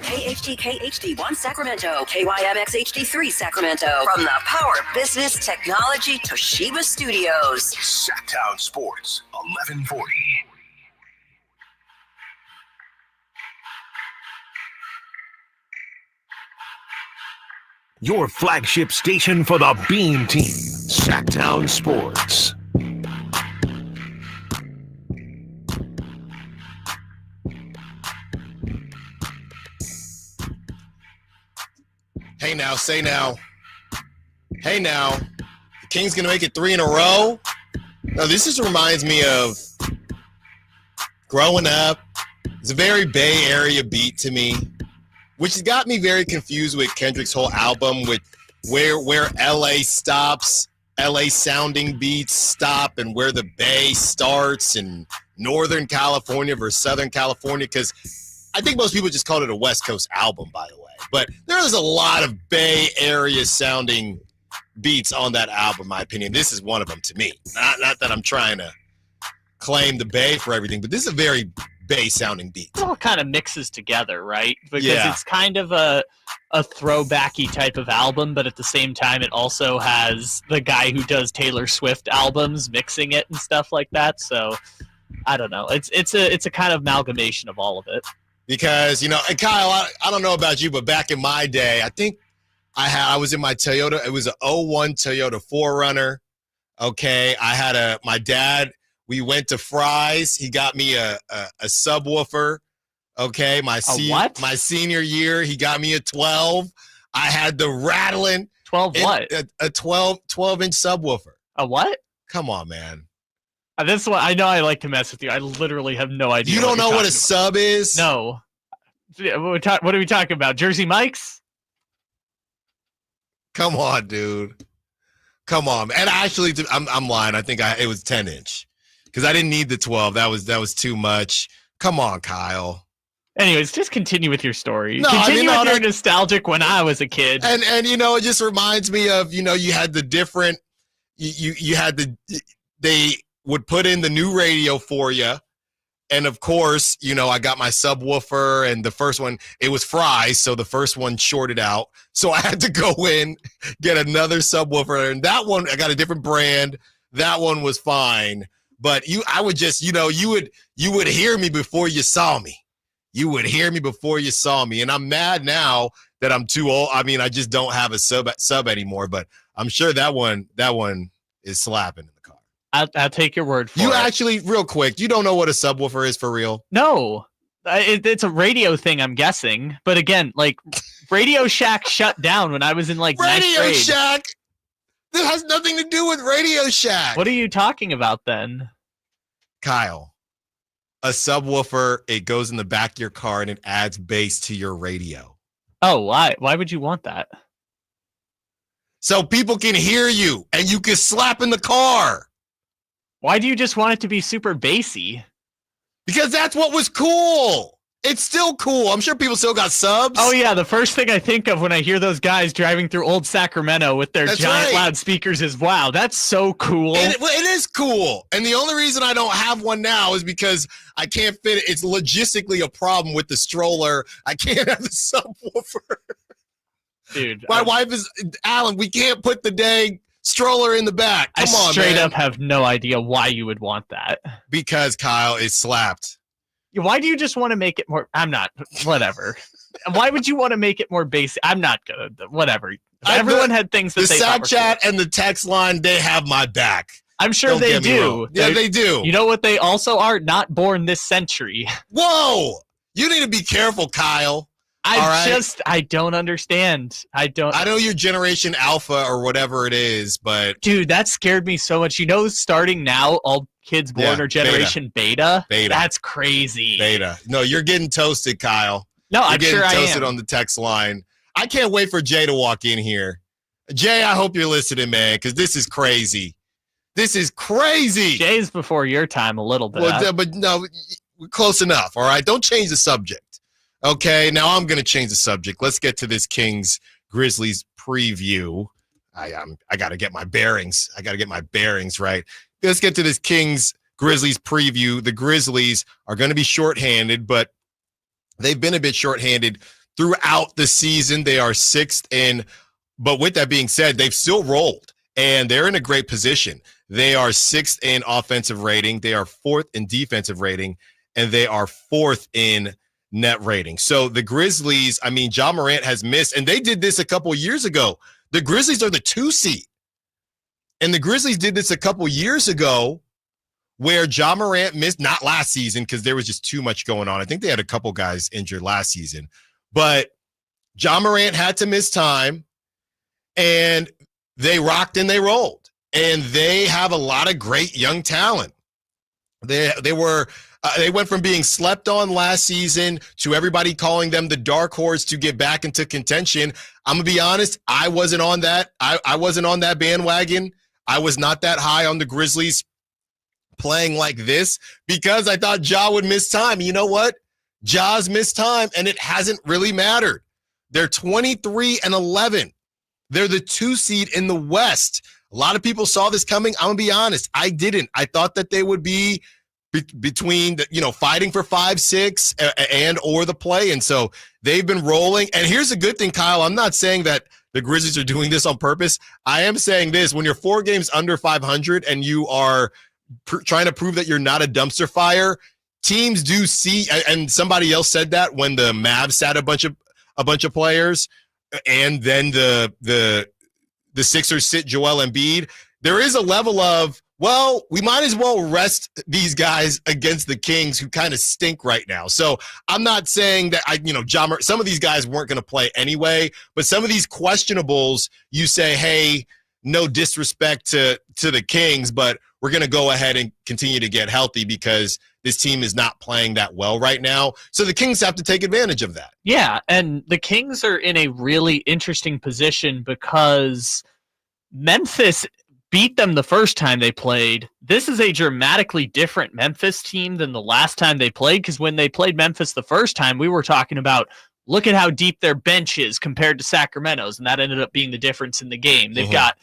KHTK HD1 Sacramento, KYMX HD3 Sacramento. From the Power Business Technology Toshiba Studios. Sacktown Sports, 1140. Your flagship station for the Beam Team, Sacktown Sports. Hey now, say now. Hey now. The Kings going to make it 3 in a row? Now, this just reminds me of growing up. It's a very Bay Area beat to me, which has got me very confused with Kendrick's whole album with where LA stops, LA sounding beats stop, and where the Bay starts, and Northern California versus Southern California, because I think most people just called it a West Coast album, by the way. But there's a lot of Bay Area sounding beats on that album, in my opinion. This is one of them to me. Not that I'm trying to claim the Bay for everything, but this is a very Bay sounding beat. It all kind of mixes together, right? Because Yeah. it's kind of a throwbacky type of album, but at the same time it also has the guy who does Taylor Swift albums mixing it and stuff like that. So I don't know. It's a kind of amalgamation of all of it. Because, you know, and Kyle, I don't know about you, but back in my day, I think I was in my Toyota. It was a 01 Toyota 4Runner. Okay. I had my dad, we went to Fry's. He got me a subwoofer. Okay. My senior year, he got me a 12. I had the rattling. 12 what? A 12-inch subwoofer. A what? Come on, man. This is what I know. I like to mess with you. I literally have no idea. You don't know what a sub is? No. What are we talking about? Jersey Mike's? Come on, dude. Come on. And actually, I'm lying. I think it was 10-inch because I didn't need the 12. That was too much. Come on, Kyle. Anyways, just continue with your story. No, continue with your nostalgic when I was a kid. And you know, it just reminds me of, you know, you had the different. You had they would put in the new radio for you. And of course, you know, I got my subwoofer, and the first one, it was Fry's, so the first one shorted out. So I had to go in, get another subwoofer, and that one, I got a different brand. That one was fine. But I would just, you know, you would hear me before you saw me. You would hear me before you saw me. And I'm mad now that I'm too old. I mean, I just don't have a sub anymore, but I'm sure that one is slapping. I'll take your word for it. You actually, real quick, you don't know what a subwoofer is for real? No. It's a radio thing, I'm guessing. But again, like, Radio Shack shut down when I was in, like, ninth grade. Radio Shack? That has nothing to do with Radio Shack. What are you talking about then? Kyle, a subwoofer, it goes in the back of your car and it adds bass to your radio. Oh, why? Why would you want that? So people can hear you and you can slap in the car. Why do you just want it to be super bassy? Because that's what was cool. It's still cool. I'm sure people still got subs. Oh, yeah. The first thing I think of when I hear those guys driving through old Sacramento with their giant loudspeakers is, wow, that's so cool. It is cool. And the only reason I don't have one now is because I can't fit it. It's logistically a problem with the stroller. I can't have the subwoofer. Dude. My wife is, Alan, we can't put the dang stroller in the back. Come on, man. Straight up have no idea why you would want that. Because, Kyle, it's slapped. Why do you just want to make it more? I'm not. Whatever. Why would you want to make it more basic? I'm not gonna. Whatever. Everyone had things that the they Sack thought were chat cool. and the text line, they have my back. I'm sure Don't they get me wrong. do. Yeah, they do. You know what they also are? Not born this century. Whoa! You need to be careful, Kyle. I don't understand. I know you're Generation Alpha or whatever it is, but dude, that scared me so much. You know, starting now, all kids born are Generation Beta. That's crazy. Beta. No, you're getting toasted, Kyle. No, you're I'm getting sure I toasted am. on the text line. I can't wait for Jay to walk in here. Jay, I hope you're listening, man, because this is crazy. This is crazy. Jay's before your time a little bit. Well, but no, close enough. All right, don't change the subject. Okay, now I'm going to change the subject. Let's get to this Kings Grizzlies preview. I got to get my bearings. Right. Let's get to this Kings Grizzlies preview. The Grizzlies are going to be shorthanded, but they've been a bit shorthanded throughout the season. They are sixth in. But with that being said, they've still rolled, and they're in a great position. They are sixth in offensive rating. They are fourth in defensive rating, and they are fourth in net rating. So the Grizzlies, I mean, Ja Morant has missed, and they did this a couple years ago. The Grizzlies are the 2 seed, and the Grizzlies did this a couple years ago where Ja Morant missed, not last season because there was just too much going on. I think they had a couple guys injured last season, but Ja Morant had to miss time. And they rocked and they rolled, and they have a lot of great young talent. They went from being slept on last season to everybody calling them the dark horse to get back into contention. I'm gonna be honest, I wasn't on that. I wasn't on that bandwagon. I was not that high on the Grizzlies playing like this because I thought Ja would miss time. You know what? Ja's missed time, and it hasn't really mattered. They're 23-11. They're the 2 seed in the West. A lot of people saw this coming. I'm going to be honest. I didn't. I thought that they would be between, fighting for 5-6 and or the play. And so they've been rolling. And here's a good thing, Kyle. I'm not saying that the Grizzlies are doing this on purpose. I am saying this. When you're 4 games under 500 and you are trying to prove that you're not a dumpster fire, teams do see, and somebody else said that when the Mavs sat a bunch of players, and then the Sixers sit Joel Embiid, there is a level of, well, we might as well rest these guys against the Kings who kind of stink right now. So I'm not saying that, some of these guys weren't going to play anyway, but some of these questionables, you say, hey, no disrespect to the Kings, but we're going to go ahead and continue to get healthy because this team is not playing that well right now. So the Kings have to take advantage of that. Yeah, and the Kings are in a really interesting position because Memphis beat them the first time they played. This is a dramatically different Memphis team than the last time they played, because when they played Memphis the first time, we were talking about, look at how deep their bench is compared to Sacramento's, and that ended up being the difference in the game. They've got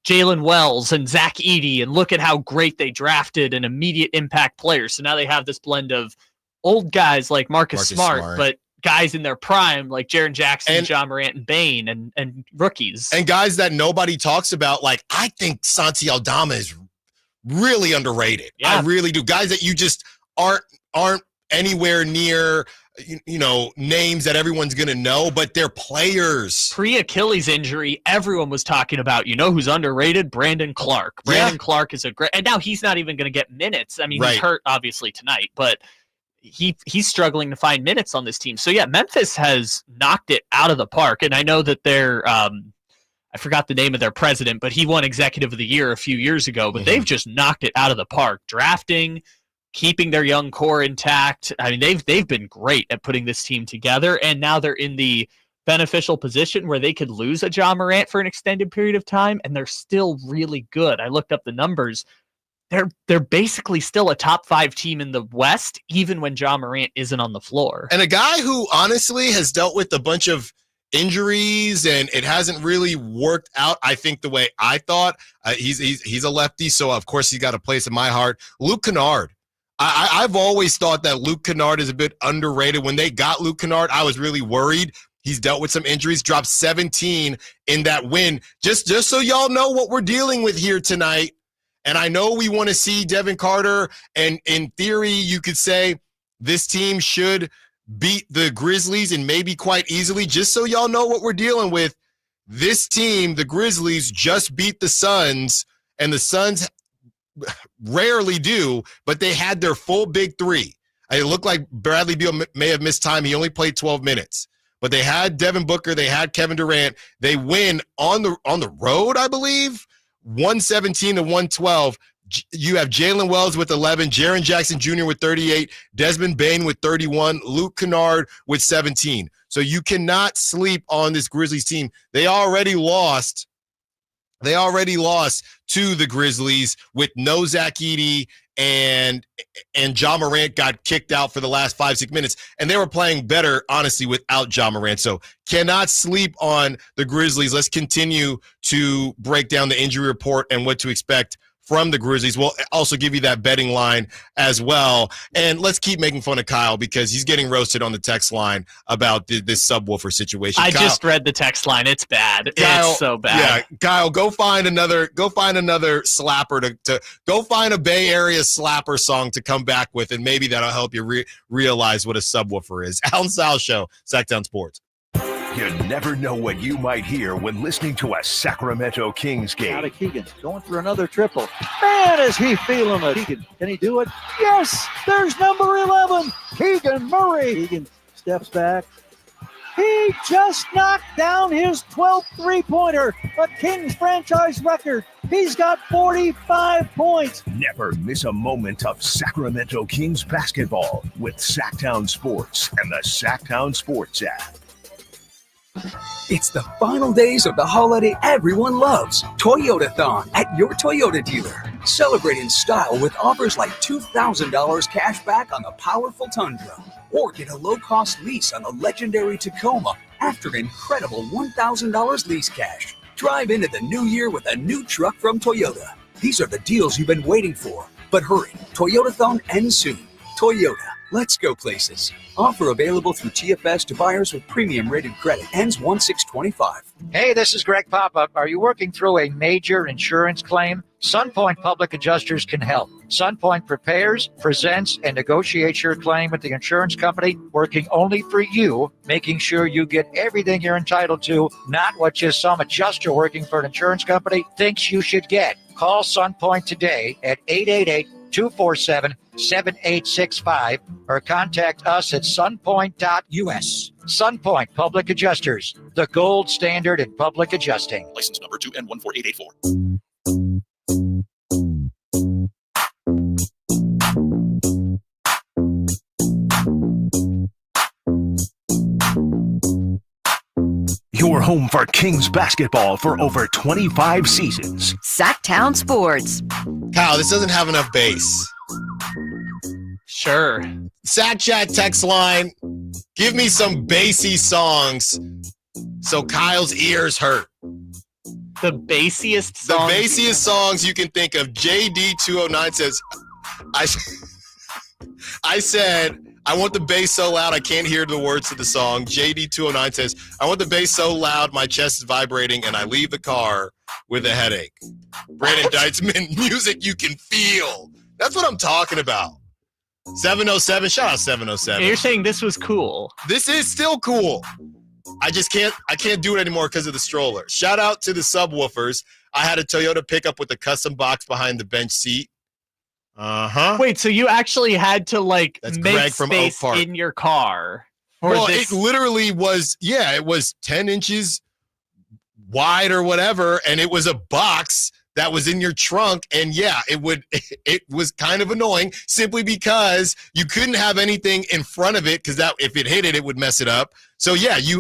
Jalen Wells and Zach Edey, and look at how great they drafted an immediate impact players. So now they have this blend of old guys like Marcus Smart, but guys in their prime like Jaren Jackson, and Ja Morant, and Bane, and rookies. And guys that nobody talks about, like I think Santi Aldama is really underrated. Yeah. I really do. Guys that you just aren't anywhere near, names that everyone's going to know, but they're players. Pre-Achilles injury, everyone was talking about, who's underrated? Brandon Clark. Brandon Clark is a great, and now he's not even going to get minutes. I mean, he's hurt obviously tonight, but he's struggling to find minutes on this team. So yeah, Memphis has knocked it out of the park. And I know that they're, I forgot the name of their president, but he won Executive of the Year a few years ago, but they've just knocked it out of the park, drafting, keeping their young core intact. I mean, they've been great at putting this team together, and now they're in the beneficial position where they could lose a Ja Morant for an extended period of time, and they're still really good. I looked up the numbers. They're basically still a top 5 team in the West, even when Ja Morant isn't on the floor. And a guy who honestly has dealt with a bunch of injuries, and it hasn't really worked out, I think, the way I thought. He's a lefty, so of course he's got a place in my heart. Luke Kennard. I've always thought that Luke Kennard is a bit underrated. When they got Luke Kennard, I was really worried. He's dealt with some injuries, dropped 17 in that win. Just so y'all know what we're dealing with here tonight. And I know we want to see Devin Carter, and in theory, you could say this team should beat the Grizzlies, and maybe quite easily. Just so y'all know what we're dealing with, this team, the Grizzlies, just beat the Suns, and the Suns rarely do, but they had their full big three. It looked like Bradley Beal may have missed time. He only played 12 minutes. But they had Devin Booker. They had Kevin Durant. They win on the road, I believe, 117-112. You have Jalen Wells with 11, Jaren Jackson Jr. with 38, Desmond Bane with 31, Luke Kennard with 17. So you cannot sleep on this Grizzlies team. They already lost to the Grizzlies with no Zach Edey, and Ja Morant got kicked out for the last 5-6 minutes, and they were playing better, honestly, without Ja Morant. So cannot sleep on the Grizzlies. Let's continue to break down the injury report and what to expect from the Grizzlies. We'll also give you that betting line as well. And let's keep making fun of Kyle because he's getting roasted on the text line about this subwoofer situation. I Kyle, just read the text line. It's bad. Kyle, it's so bad. Yeah, Kyle, go find another slapper to go find a Bay Area slapper song to come back with, and maybe that'll help you realize what a subwoofer is. Allen Stiles Show, Sacktown Sports. You never know what you might hear when listening to a Sacramento Kings game. Out of Keegan, going for another triple. Man, is he feeling it. Keegan, can he do it? Yes, there's number 11, Keegan Murray. Keegan steps back. He just knocked down his 12th three-pointer, a Kings franchise record. He's got 45 points. Never miss a moment of Sacramento Kings basketball with Sacktown Sports and the Sacktown Sports app. It's the final days of the holiday everyone loves, Toyotathon at your Toyota dealer. Celebrate in style with offers like $2,000 cash back on the powerful Tundra. Or get a low-cost lease on the legendary Tacoma after an incredible $1,000 lease cash. Drive into the new year with a new truck from Toyota. These are the deals you've been waiting for. But hurry, Toyotathon ends soon. Toyota. Let's go places. Offer available through TFS to buyers with premium rated credit. Ends 1/6/25. Hey, this is Greg Pop-Up. Are you working through a major insurance claim? SunPoint Public Adjusters can help. SunPoint prepares, presents, and negotiates your claim with the insurance company, working only for you, making sure you get everything you're entitled to, not what just some adjuster working for an insurance company thinks you should get. Call SunPoint today at 888-247-7865 or contact us at sunpoint.us. SunPoint Public Adjusters, the gold standard in public adjusting. License number 2N14884. Your home for Kings basketball for over 25 seasons. Sacktown Sports. Kyle, this doesn't have enough bass. Sure. Sack Chat text line, give me some bassy songs so Kyle's ears hurt. The bassiest songs? The bassiest songs you can think of. JD209 says, I said, I want the bass so loud I can't hear the words of the song. JD209 says, I want the bass so loud my chest is vibrating and I leave the car with a headache. Brandon Deitzman, music you can feel. That's what I'm talking about. 707, shout out 707. You're saying this was cool. This is still cool. I can't do it anymore because of the stroller. Shout out to the subwoofers. I had a Toyota pickup with a custom box behind the bench seat. Wait, so you actually had to That's make Greg from Oak space Park. in your car? Well, it literally was, it was 10 inches wide or whatever, and it was a box that was in your trunk, and it was kind of annoying simply because you couldn't have anything in front of it because that if it hit it, it would mess it up. So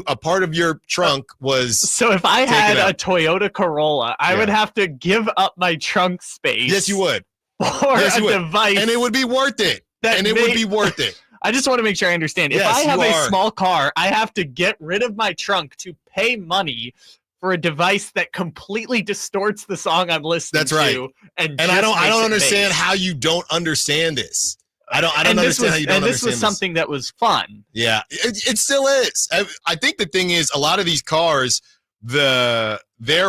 a part of your trunk was. So if I had a Toyota Corolla, I would have to give up my trunk space. Yes, you would. For a device, and it would be worth it. Would be worth it. I just want to make sure I understand. If I have a small car, I have to get rid of my trunk to pay money for a device that completely distorts the song I'm listening That's right. to. And I don't understand how you don't understand this. I don't understand how you don't understand this. And this was something that was fun. Yeah, it still is. I think the thing is, a lot of these cars, their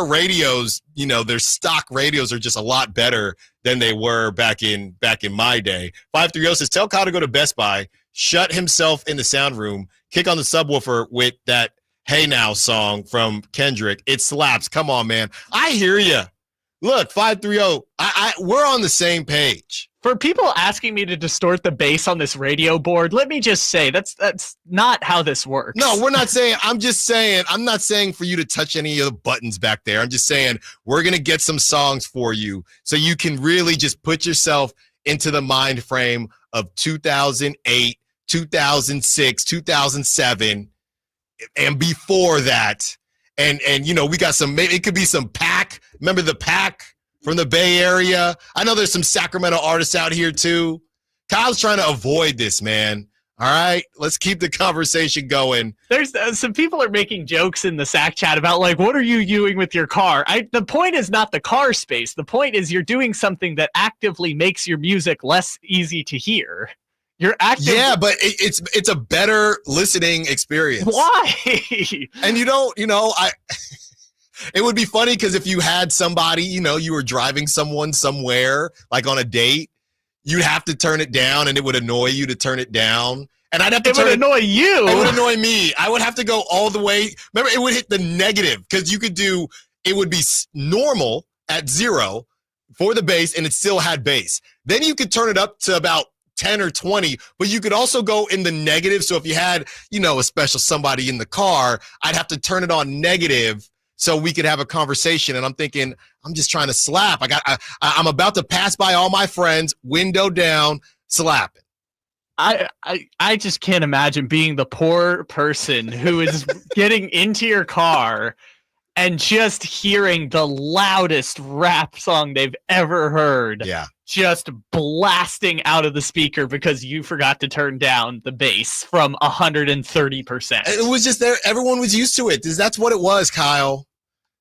radios, their stock radios are just a lot better than they were back in my day. 530 says, tell Kyle to go to Best Buy, shut himself in the sound room, kick on the subwoofer with that Hey Now song from Kendrick. It slaps. Come on, man. I hear you. Look, 530. We're on the same page. For people asking me to distort the bass on this radio board, let me just say that's not how this works. No, we're not saying. I'm just saying. I'm not saying for you to touch any of the buttons back there. I'm just saying we're gonna get some songs for you so you can really just put yourself into the mind frame of 2008, 2006, 2007, and before that. And we got some. Maybe it could be some Pac. Remember the Pac from the Bay Area? I know there's some Sacramento artists out here too. Kyle's trying to avoid this, man. All right, let's keep the conversation going. There's some people are making jokes in the Sac chat about like, what are you doing with your car? The point is not the car space. The point is you're doing something that actively makes your music less easy to hear. You're active. Yeah, but it's a better listening experience. Why? And it would be funny because if you had somebody, you were driving someone somewhere, like on a date, you'd have to turn it down, and it would annoy you to turn it down. And I'd have to annoy you. It would annoy me. I would have to go all the way. Remember, it would hit the negative because it would be normal at 0 for the bass, and it still had bass. Then you could turn it up to about 10 or 20, but you could also go in the negative. So if you had, a special somebody in the car, I'd have to turn it on negative so we could have a conversation. And I'm thinking, I'm just trying to slap. I'm about to pass by all my friends, window down, slapping. I just can't imagine being the poor person who is getting into your car and just hearing the loudest rap song they've ever heard. Yeah. Just blasting out of the speaker because you forgot to turn down the bass from 130%. It was just there. Everyone was used to it. That's what it was, Kyle.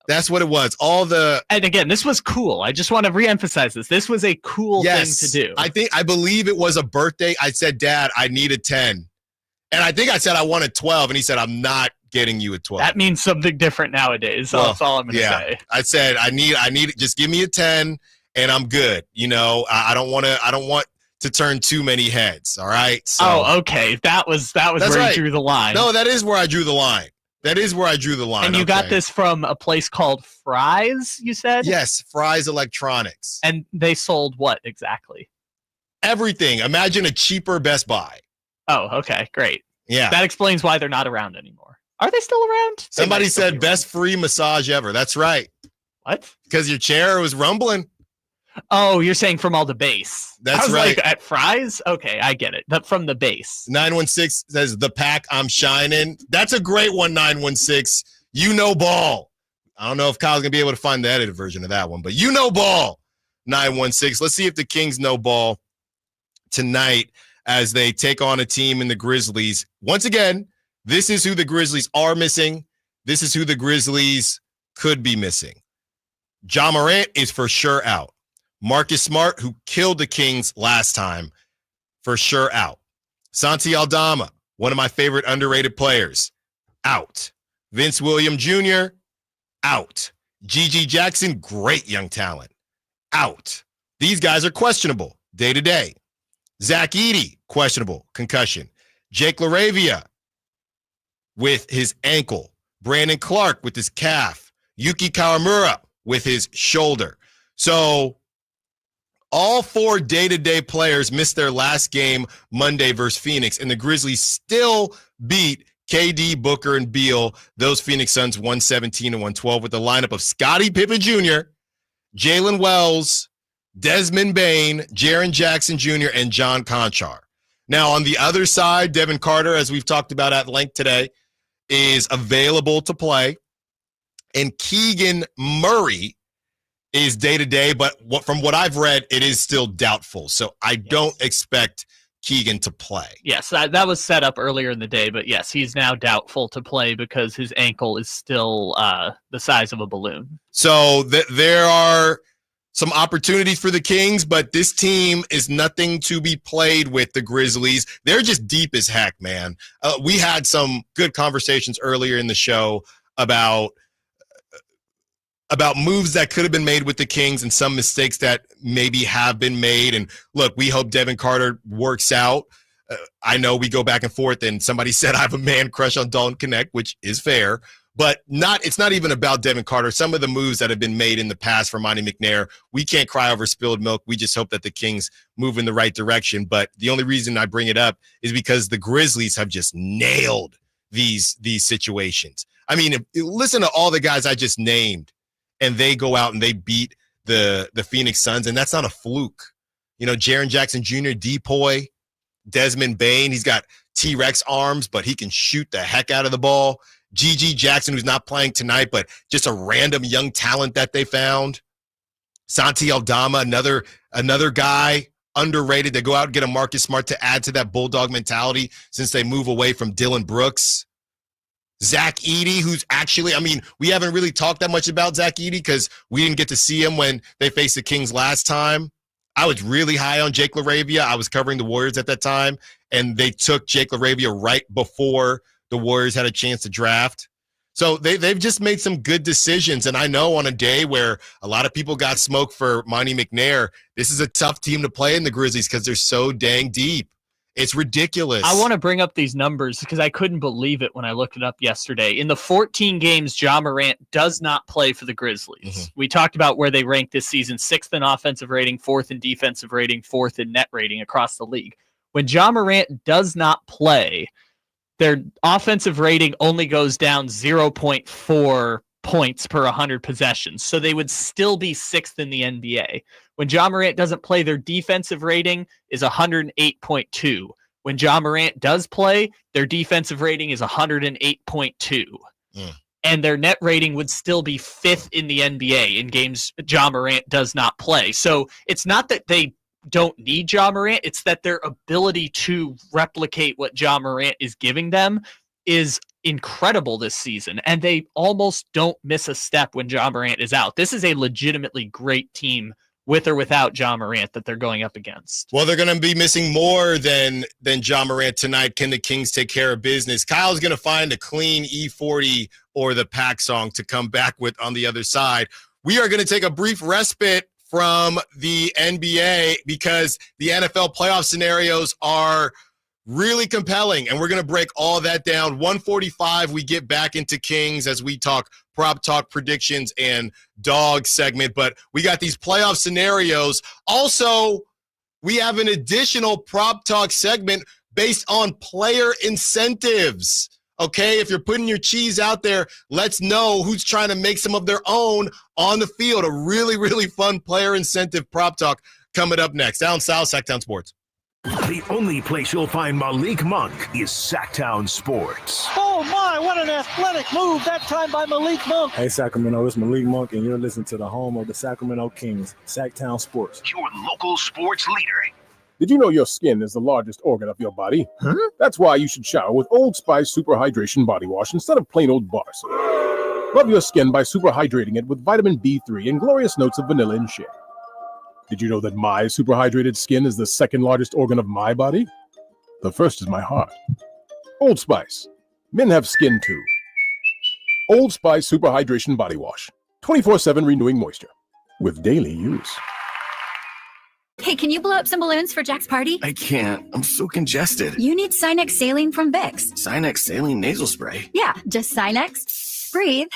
That's what it was. And again, this was cool. I just want to reemphasize this. This was a cool thing to do. I believe it was a birthday. I said, Dad, I need a 10. And I think I said I want a 12. And he said, I'm not getting you a 12. That means something different nowadays. That's all I'm going to say. I said, I need just give me a 10 and I'm good. I don't want to turn too many heads. All right. So, okay. That was where you drew the line. No, that is where I drew the line. And you got this from a place called Fry's, you said? Yes, Fry's Electronics. And they sold what exactly? Everything. Imagine a cheaper Best Buy. Oh, okay, great. Yeah. That explains why they're not around anymore. Are they still around? Somebody said best free massage ever. That's right. What? Because your chair was rumbling. Oh, you're saying from all the bass. That's right. Like, at Fry's? Okay, I get it. From the bass. 916 says, the Pac, I'm shining. That's a great one, 916. Ball. I don't know if Kyle's going to be able to find the edited version of that one, but ball, 916. Let's see if the Kings know ball tonight as they take on a team in the Grizzlies. Once again, this is who the Grizzlies are missing. This is who the Grizzlies could be missing. Ja Morant is for sure out. Marcus Smart, who killed the Kings last time, for sure out. Santi Aldama, one of my favorite underrated players, out. Vince Williams Jr., out. Gigi Jackson, great young talent, out. These guys are questionable day to day. Zach Edey, questionable, concussion. Jake LaRavia with his ankle. Brandon Clark with his calf. Yuki Kawamura with his shoulder. So all 4 day-to-day players missed their last game Monday versus Phoenix, and the Grizzlies still beat KD, Booker, and Beal, those Phoenix Suns 117 and 112 with the lineup of Scottie Pippen Jr., Jalen Wells, Desmond Bane, Jaren Jackson Jr., and John Conchar. Now, on the other side, Devin Carter, as we've talked about at length today, is available to play, and Keegan Murray is day-to-day, but from what I've read, it is still doubtful. So I don't expect Keegan to play. Yes, that was set up earlier in the day, but yes, he's now doubtful to play because his ankle is still the size of a balloon. So there are some opportunities for the Kings, but this team is nothing to be played with, the Grizzlies. They're just deep as heck, man. We had some good conversations earlier in the show about moves that could have been made with the Kings and some mistakes that maybe have been made. And look, we hope Devin Carter works out. I know we go back and forth, and somebody said I have a man crush on Dalton Connect, which is fair. But it's not even about Devin Carter. Some of the moves that have been made in the past for Monty McNair, we can't cry over spilled milk. We just hope that the Kings move in the right direction. But the only reason I bring it up is because the Grizzlies have just nailed these situations. I mean, listen to all the guys I just named, and they go out and they beat the Phoenix Suns, and that's not a fluke. You know, Jaren Jackson Jr., Depoy, Desmond Bane, he's got T-Rex arms, but he can shoot the heck out of the ball. G.G. Jackson, who's not playing tonight, but just a random young talent that they found. Santi Aldama, another guy, underrated. They go out and get a Marcus Smart to add to that Bulldog mentality since they move away from Dylan Brooks. Zach Edey, who's actually, we haven't really talked that much about Zach Edey because we didn't get to see him when they faced the Kings last time. I was really high on Jake LaRavia. I was covering the Warriors at that time, and they took Jake LaRavia right before the Warriors had a chance to draft. So they've just made some good decisions. And I know on a day where a lot of people got smoked for Monty McNair, this is a tough team to play in the Grizzlies because they're so dang deep. It's ridiculous. I want to bring up these numbers because I couldn't believe it when I looked it up yesterday. In the 14 games, Ja Morant does not play for the Grizzlies. Mm-hmm. We talked about where they ranked this season, 6th in offensive rating, 4th in defensive rating, 4th in net rating across the league. When Ja Morant does not play, their offensive rating only goes down 0.4 points per 100 possessions. So they would still be 6th in the NBA. When Ja Morant doesn't play, their defensive rating is 108.2. When Ja Morant does play, their defensive rating is 108.2. And their net rating would still be 5th in the NBA in games Ja Morant does not play. So it's not that they don't need Ja Morant, it's that their ability to replicate what Ja Morant is giving them is incredible this season, and they almost don't miss a step when Ja Morant is out. This is a legitimately great team with or without Ja Morant that they're going up against. Well, they're going to be missing more than Ja Morant tonight. Can the Kings take care of business? Kyle's going to find a clean E40 or the Pack song to come back with on the other side. We are going to take a brief respite from the NBA because the NFL playoff scenarios are really compelling, and we're going to break all that down. 1:45, we get back into Kings as we talk prop talk, predictions, and dog segment. But we got these playoff scenarios. Also, we have an additional prop talk segment based on player incentives. Okay, if you're putting your cheese out there, let's know who's trying to make some of their own on the field. A really, really fun player incentive prop talk coming up next. Allen Stiles, Sacktown Sports. The only place you'll find Malik Monk is Sacktown Sports. Oh my, what an athletic move that time by Malik Monk. Hey Sacramento, it's Malik Monk, and you're listening to the home of the Sacramento Kings, Sacktown Sports. Your local sports leader. Did you know your skin is the largest organ of your body? Huh? That's why you should shower with Old Spice Super Hydration Body Wash instead of plain old bar soap. Love your skin by super hydrating it with vitamin B3 and glorious notes of vanilla and shea. Did you know that my super hydrated skin is the second largest organ of my body? The first is my heart. Old Spice. Men have skin too. Old Spice Super Hydration Body Wash. 24/7 renewing moisture. With daily use. Hey, can you blow up some balloons for Jack's party? I can't. I'm so congested. You need Sinex Saline from Vicks. Sinex Saline nasal spray. Yeah, just Sinex. Breathe.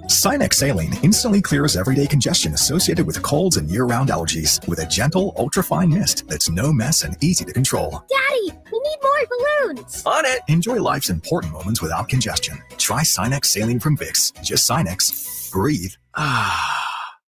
Sinex Saline instantly clears everyday congestion associated with colds and year-round allergies with a gentle, ultra-fine mist that's no mess and easy to control. Daddy, we need more balloons. On it. Enjoy life's important moments without congestion. Try Sinex Saline from Vicks. Just Sinex. Breathe.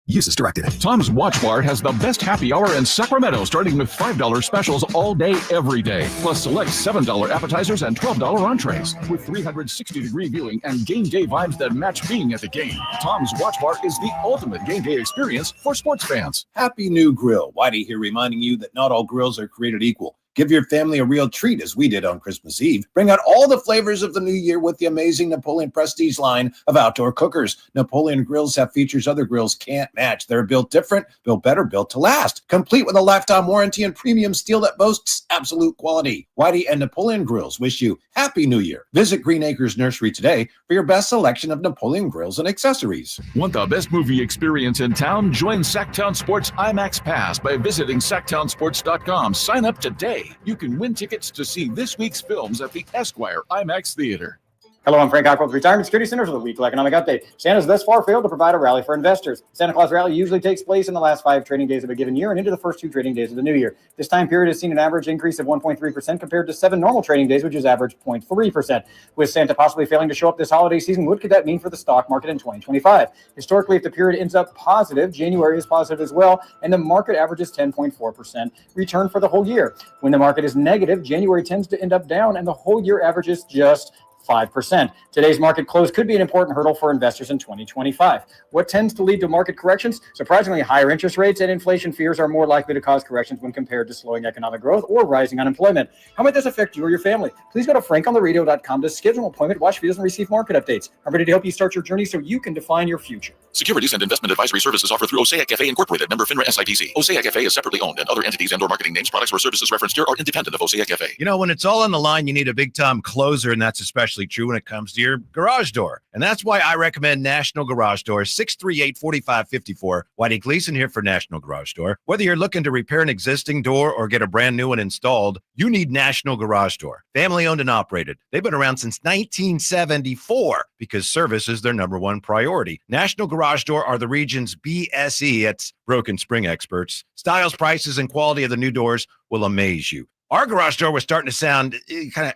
Use as directed. Tom's Watch Bar has the best happy hour in Sacramento, starting with $5 specials all day, every day. Plus select $7 appetizers and $12 entrees. With 360-degree viewing and game day vibes that match being at the game. Tom's Watch Bar is the ultimate game day experience for sports fans. Happy New Grill. Whitey here reminding you that not all grills are created equal. Give your family a real treat as we did on Christmas Eve. Bring out all the flavors of the new year with the amazing Napoleon Prestige line of outdoor cookers. Napoleon grills have features other grills can't match. They're built different, built better, built to last. Complete with a lifetime warranty and premium steel that boasts absolute quality. Whitey and Napoleon Grills wish you Happy New Year. Visit Green Acres Nursery today for your best selection of Napoleon grills and accessories. Want the best movie experience in town? Join Sacktown Sports IMAX Pass by visiting sacktownsports.com. Sign up today. You can win tickets to see this week's films at the Esquire IMAX Theater. Hello, I'm Frank Ockwell with Retirement Security Center for the weekly economic update. Santa's thus far failed to provide a rally for investors. Santa Claus rally usually takes place in the last 5 trading days of a given year and into the first 2 trading days of the new year. This time period has seen an average increase of 1.3% compared to 7 normal trading days, which is average 0.3%. With Santa possibly failing to show up this holiday season, what could that mean for the stock market in 2025? Historically, if the period ends up positive, January is positive as well, and the market averages 10.4% return for the whole year. When the market is negative, January tends to end up down, and the whole year averages just 5%. Today's market close could be an important hurdle for investors in 2025. What tends to lead to market corrections? Surprisingly, higher interest rates and inflation fears are more likely to cause corrections when compared to slowing economic growth or rising unemployment. How might this affect you or your family? Please go to frankontheradio.com to schedule an appointment, watch videos, and receive market updates. I'm ready to help you start your journey so you can define your future. Securities and investment advisory services offered through Osaic FA Incorporated, member FINRA SIPC. Osaic FA is separately owned, and other entities and/or marketing names, products, or services referenced here are independent of Osaic FA. You know, when it's all on the line, you need a big-time closer, and that's especially true when it comes to your garage door. And that's why I recommend National Garage Door, 638-4554. Whitey Gleason here for National Garage Door. Whether you're looking to repair an existing door or get a brand new one installed, you need National Garage Door. Family-owned and operated. They've been around since 1974 because service is their number one priority. National Garage Door are the region's BSE. It's broken spring experts. Styles, prices, and quality of the new doors will amaze you. Our garage door was starting to sound kind of...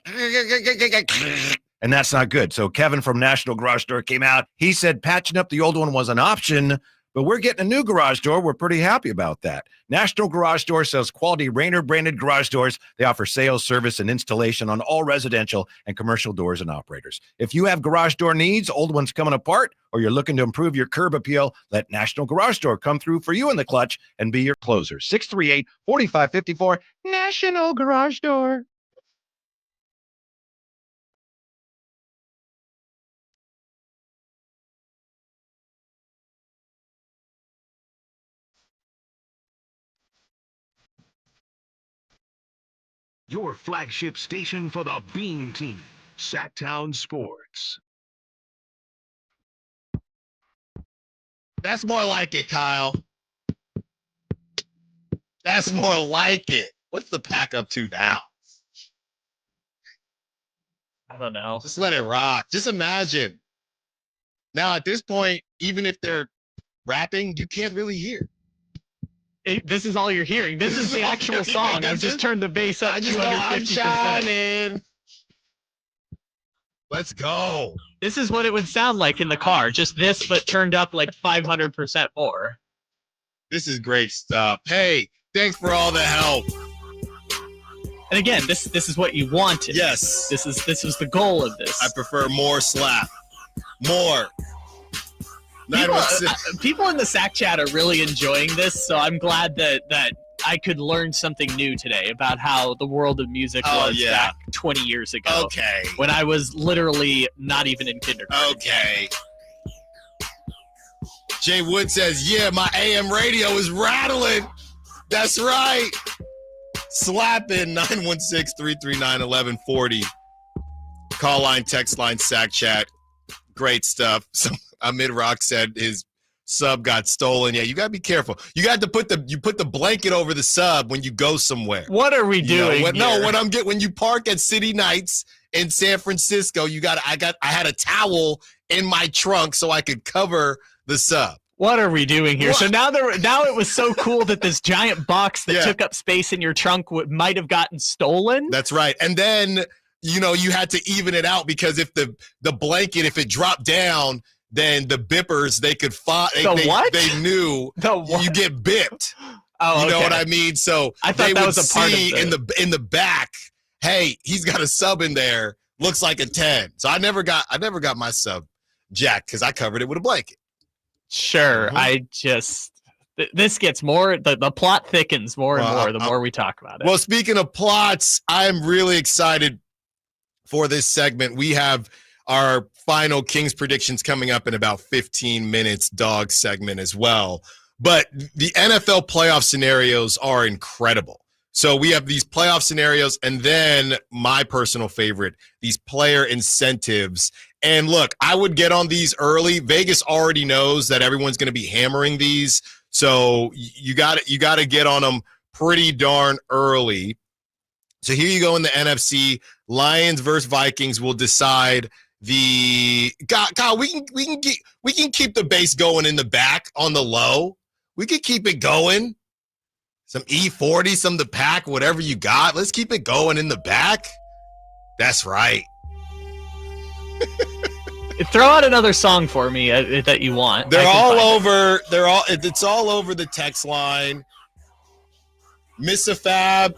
and that's not good. So Kevin from National Garage Door came out. He said patching up the old one was an option, but we're getting a new garage door. We're pretty happy about that. National Garage Door sells quality Rainer branded garage doors. They offer sales, service, and installation on all residential and commercial doors and operators. If you have garage door needs, old ones coming apart, or you're looking to improve your curb appeal, let National Garage Door come through for you in the clutch and be your closer. 638-4554, National Garage Door. Your flagship station for the Bean Team, Sacktown Sports. That's more like it, Kyle. That's more like it. What's the pack up to now? I don't know. Just let it rock. Just imagine. Now, at this point, even if they're rapping, you can't really hear. This is all you're hearing. This is the actual song. I've just turned the bass up 250%. Let's go. This is what it would sound like in the car. Just this, but turned up like 500% more. This is great stuff. Hey, thanks for all the help. And again, this is what you wanted. Yes. This was the goal of this. I prefer more slap. More. People in the Sack Chat are really enjoying this, so I'm glad that I could learn something new today about how the world of music was back 20 years ago. Okay. When I was literally not even in kindergarten. Okay. Jay Wood says, yeah, my AM radio is rattling. That's right. Slapping 916-339-1140. Call line, text line, Sack Chat. Great stuff. So Amid Rock said his sub got stolen. Yeah, you gotta be careful. You got to put the blanket over the sub when you go somewhere. What are we doing? When you park at City Nights in San Francisco, I had a towel in my trunk so I could cover the sub. What are we doing here? What? So now it was so cool that this giant box that took up space in your trunk might have gotten stolen. That's right. And then you had to even it out because if the blanket, if it dropped down, then the bippers, they could find. They knew you get bipped. Oh, you know what I mean? So I thought that was a part of in the back. Hey, he's got a sub in there. Looks like a 10. So I never got my sub jacked because I covered it with a blanket. Sure, this gets more. The plot thickens more and more the more we talk about it. Well, speaking of plots, I'm really excited for this segment. We have our final Kings predictions coming up in about 15 minutes, dog segment as well. But the NFL playoff scenarios are incredible. So we have these playoff scenarios and then my personal favorite, these player incentives. And look, I would get on these early. Vegas already knows that everyone's going to be hammering these. So you got to get on them pretty darn early. So here you go in the NFC. Lions versus Vikings will decide God, we can keep the bass going in the back on the low. We can keep it going. Some E40, some the pack, whatever you got. Let's keep it going in the back. That's right. Throw out another song for me that you want. They're all over. It's all over the text line. Miss a Fab,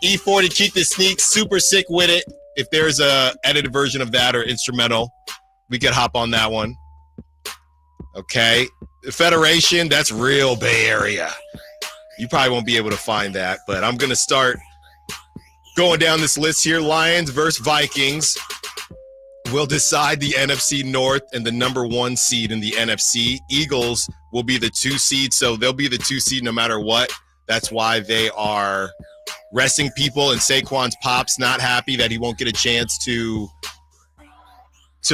E40, keep the sneak, super sick with it. If there's a edited version of that or instrumental, we could hop on that one. Okay. The Federation, that's real Bay Area. You probably won't be able to find that, but I'm going to start going down this list here. Lions versus Vikings will decide the NFC North and the number 1 seed in the NFC. Eagles will be the 2 seed, so they'll be the 2 seed no matter what. That's why they are resting people, and Saquon's pop's not happy that he won't get a chance to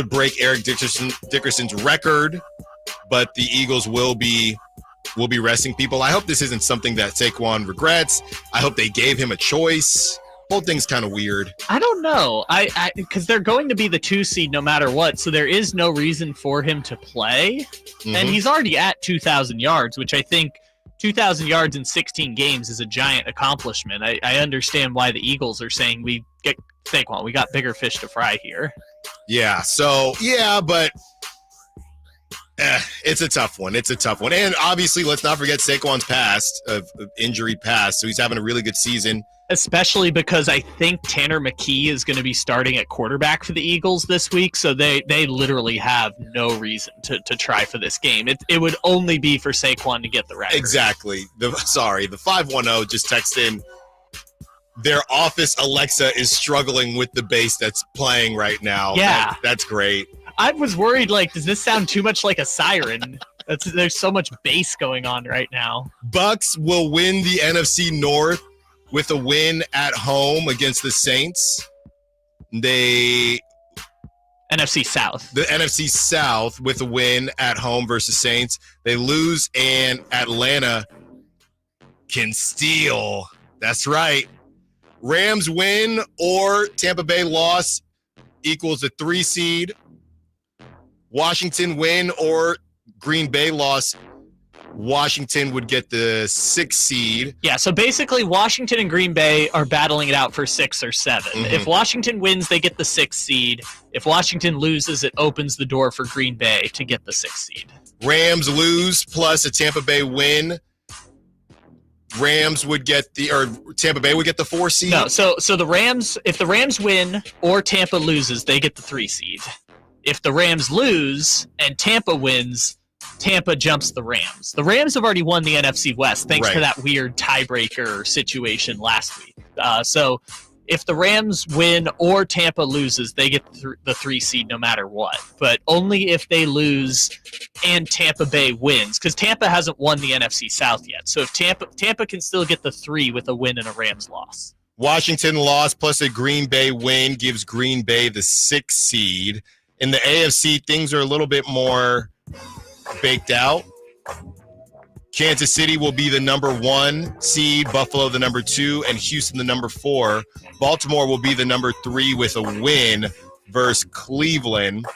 break Eric Dickerson's record, but the Eagles will be resting people. I hope this isn't something that Saquon regrets. I hope they gave him a choice. Whole thing's kind of weird. I don't know. Because they're going to be the 2 seed no matter what, so there is no reason for him to play. Mm-hmm. And he's already at 2,000 yards, which I think 2,000 yards in 16 games is a giant accomplishment. I understand why the Eagles are saying we get Saquon. We got bigger fish to fry here. Yeah. But it's a tough one. And obviously, let's not forget Saquon's past of injury past. So he's having a really good season. Especially because I think Tanner McKee is going to be starting at quarterback for the Eagles this week, so they literally have no reason to try for this game. It would only be for Saquon to get the record. Exactly. The 510 just texted in, their office Alexa is struggling with the bass that's playing right now. Yeah. That's great. I was worried, does this sound too much like a siren? There's so much bass going on right now. Bucks will win the NFC North with a win at home against the Saints. NFC South. The NFC South with a win at home versus Saints. They lose and Atlanta can steal. That's right. Rams win or Tampa Bay loss equals a 3 seed. Washington win or Green Bay loss, Washington would get the 6 seed. Yeah, so basically Washington and Green Bay are battling it out for 6 or 7. Mm-hmm. If Washington wins, they get the 6th seed. If Washington loses, it opens the door for Green Bay to get the 6th seed. Rams lose plus a Tampa Bay win. Tampa Bay would get the 4 seed? No, so the Rams, if the Rams win or Tampa loses, they get the 3 seed. If the Rams lose and Tampa wins, Tampa jumps the Rams. The Rams have already won the NFC West thanks to that weird tiebreaker situation last week. So if the Rams win or Tampa loses, they get the 3 seed no matter what. But only if they lose and Tampa Bay wins, because Tampa hasn't won the NFC South yet. So if Tampa can still get the 3 with a win and a Rams loss. Washington loss plus a Green Bay win gives Green Bay the 6th seed. In the AFC, things are a little bit more baked out. Kansas City will be the number 1 seed, Buffalo the number 2, and Houston the number 4. Baltimore will be the number 3 with a win versus Cleveland.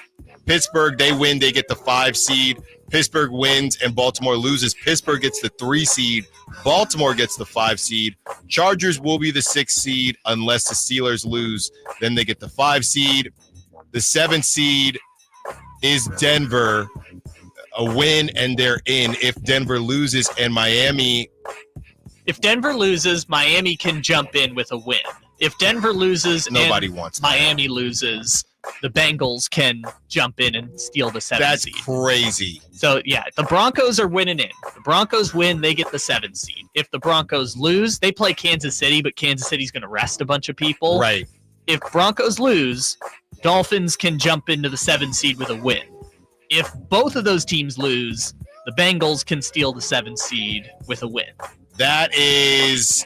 Pittsburgh, they win, they get the 5 seed. Pittsburgh wins and Baltimore loses. Pittsburgh gets the 3 seed. Baltimore gets the 5 seed. Chargers will be the 6 seed unless the Steelers lose. Then they get the 5 seed. The 7th seed is Denver. A win and they're in. If Denver loses and Miami... If Denver loses, Miami can jump in with a win. If Denver loses Nobody wants Miami loses, the Bengals can jump in and steal the 7th seed. That's crazy. So, yeah, the Broncos are winning in. The Broncos win, they get the 7th seed. If the Broncos lose, they play Kansas City, but Kansas City's going to rest a bunch of people. Right. If Broncos lose, Dolphins can jump into the 7th seed with a win. If both of those teams lose, the Bengals can steal the 7th seed with a win. That is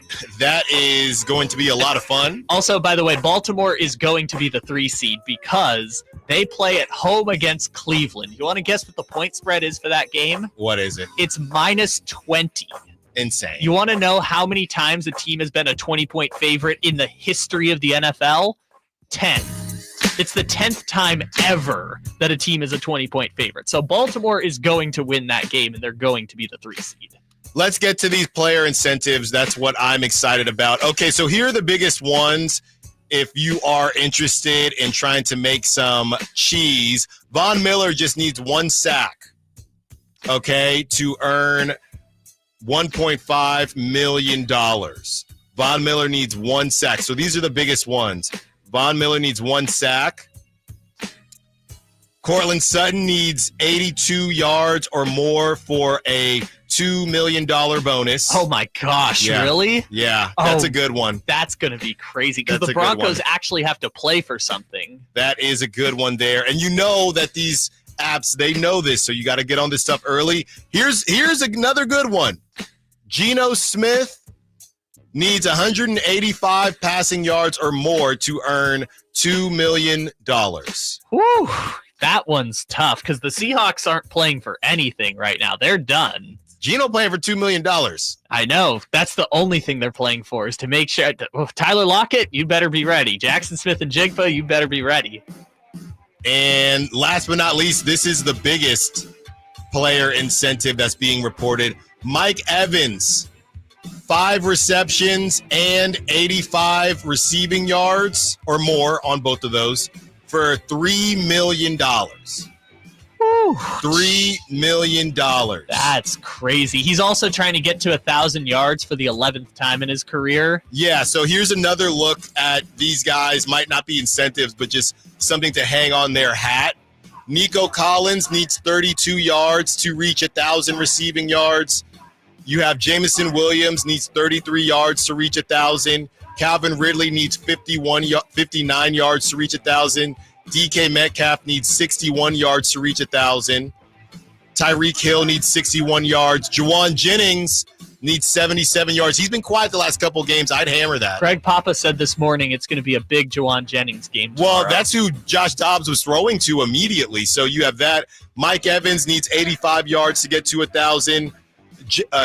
going to be a lot of fun. Also, by the way, Baltimore is going to be the 3 seed because they play at home against Cleveland. You want to guess what the point spread is for that game? What is it? It's -20. Insane. You want to know how many times a team has been a 20-point favorite in the history of the NFL? 10. It's the 10th time ever that a team is a 20-point favorite. So Baltimore is going to win that game, and they're going to be the 3 seed. Let's get to these player incentives. That's what I'm excited about. Okay, so here are the biggest ones if you are interested in trying to make some cheese. Von Miller just needs 1 sack, okay, to earn $1.5 million. Von Miller needs 1 sack. So these are the biggest ones. Von Miller needs 1 sack. Cortland Sutton needs 82 yards or more for a $2 million bonus. Oh, my gosh. Yeah. Really? Yeah, that's a good one. That's going to be crazy because That's the a good one. Broncos actually have to play for something. That is a good one there. And you know that these apps, they know this, so you got to get on this stuff early. Here's another good one. Geno Smith needs 185 passing yards or more to earn $2 million. Woo! That one's tough because the Seahawks aren't playing for anything right now. They're done. Geno playing for $2 million. I know. That's the only thing they're playing for is to make sure. Tyler Lockett, you better be ready. Jackson Smith and Jigba, you better be ready. And last but not least, this is the biggest player incentive that's being reported. Mike Evans, 5 receptions and 85 receiving yards or more on both of those for $3 million. $3 million. That's crazy. He's also trying to get to 1,000 yards for the 11th time in his career. Yeah, so here's another look at these guys. Might not be incentives, but just something to hang on their hat. Nico Collins needs 32 yards to reach 1,000 receiving yards. You have Jamison Williams needs 33 yards to reach 1,000. Calvin Ridley needs 59 yards to reach 1,000. DK Metcalf needs 61 yards to reach 1,000. Tyreek Hill needs 61 yards. Juwan Jennings needs 77 yards. He's been quiet the last couple games. I'd hammer that. Greg Papa said this morning it's going to be a big Juwan Jennings game tomorrow. Well, that's who Josh Dobbs was throwing to immediately. So you have that. Mike Evans needs 85 yards to get to 1,000.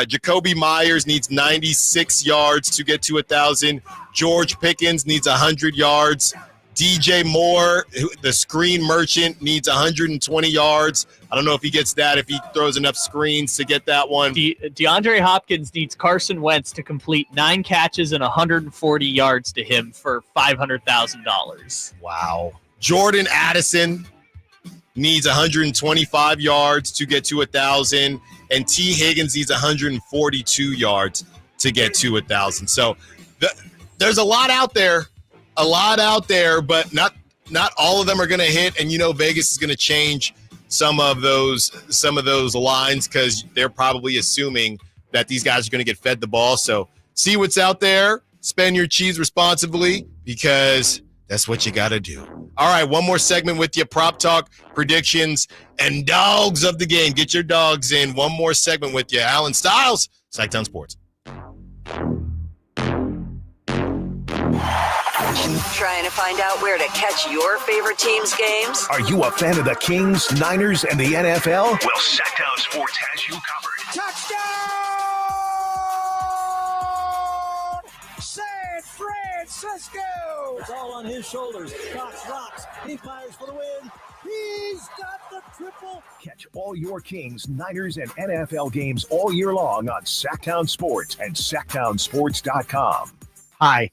Jacoby Myers needs 96 yards to get to 1,000. George Pickens needs 100 yards. DJ Moore, the screen merchant, needs 120 yards. I don't know if he gets that, if he throws enough screens to get that one. DeAndre Hopkins needs Carson Wentz to complete 9 catches and 140 yards to him for $500,000. Wow. Jordan Addison needs 125 yards to get to 1,000. And T. Higgins needs 142 yards to get to 1,000. So there's a lot out there. But not all of them are going to hit. And, Vegas is going to change some of those lines because they're probably assuming that these guys are going to get fed the ball. So see what's out there. Spend your cheese responsibly because that's what you got to do. All right, one more segment with you. Prop talk, predictions, and dogs of the game. Get your dogs in. One more segment with you. Allen Stiles, Sacktown Sports. Trying to find out where to catch your favorite team's games? Are you a fan of the Kings, Niners, and the NFL? Well, Sacktown Sports has you covered. Touchdown! San Francisco! It's all on his shoulders. Cox rocks. He fires for the win. He's got the triple. Catch all your Kings, Niners, and NFL games all year long on Sacktown Sports and SacktownSports.com. Hi,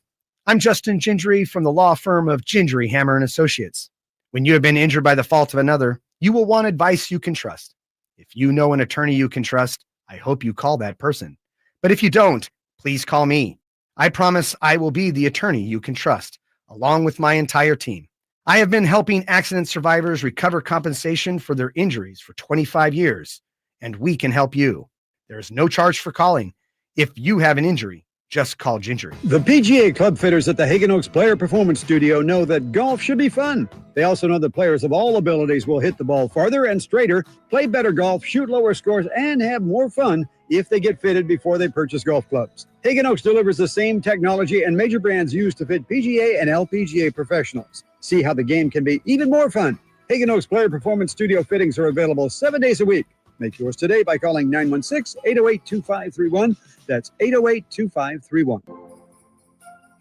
I'm Justin Gingery from the law firm of Gingery, Hammer & Associates. When you have been injured by the fault of another, you will want advice you can trust. If you know an attorney you can trust, I hope you call that person. But if you don't, please call me. I promise I will be the attorney you can trust, along with my entire team. I have been helping accident survivors recover compensation for their injuries for 25 years, and we can help you. There is no charge for calling. If you have an injury, just call Gingery. The PGA club fitters at the Hagen Oaks Player Performance Studio know that golf should be fun. They also know that players of all abilities will hit the ball farther and straighter, play better golf, shoot lower scores, and have more fun if they get fitted before they purchase golf clubs. Hagen Oaks delivers the same technology and major brands used to fit PGA and LPGA professionals. See how the game can be even more fun. Hagen Oaks Player Performance Studio fittings are available 7 days a week. Make yours today by calling 916-808-2531. That's 808-2531.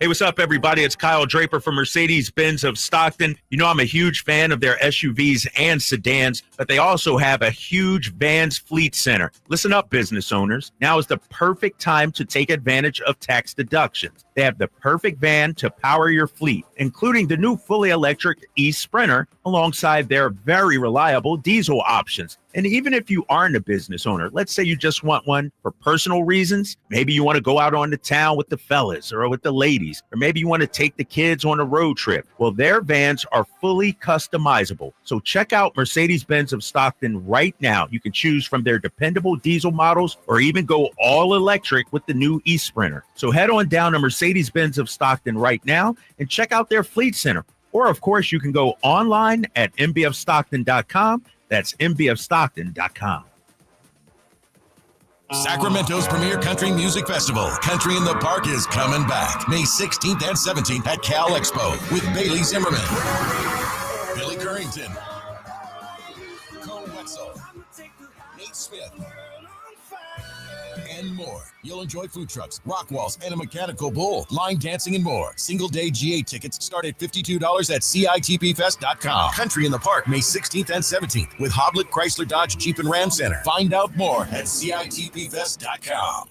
Hey, what's up, everybody? It's Kyle Draper from Mercedes-Benz of Stockton. You know I'm a huge fan of their SUVs and sedans, but they also have a huge Vans fleet center. Listen up, business owners. Now is the perfect time to take advantage of tax deductions. They have the perfect van to power your fleet, including the new fully electric e-Sprinter alongside their very reliable diesel options. And even if you aren't a business owner, let's say you just want one for personal reasons. Maybe you want to go out on the town with the fellas or with the ladies, or maybe you want to take the kids on a road trip. Well, their vans are fully customizable. So check out Mercedes-Benz of Stockton right now. You can choose from their dependable diesel models or even go all electric with the new e-Sprinter. So head on down to Mercedes-Benz of Stockton right now and check out their fleet center. Or, of course, you can go online at mbfstockton.com. That's mbfstockton.com. Sacramento's premier country music festival, Country in the Park, is coming back May 16th and 17th at Cal Expo with Bailey Zimmerman, Billy Currington, Cole Wetzel, Nate Smith, and more. You'll enjoy food trucks, rock walls, and a mechanical bull, line dancing, and more. Single-day GA tickets start at $52 at CITPFest.com. Country in the Park, May 16th and 17th with Hoblit Chrysler Dodge Jeep and Ram Center. Find out more at CITPFest.com.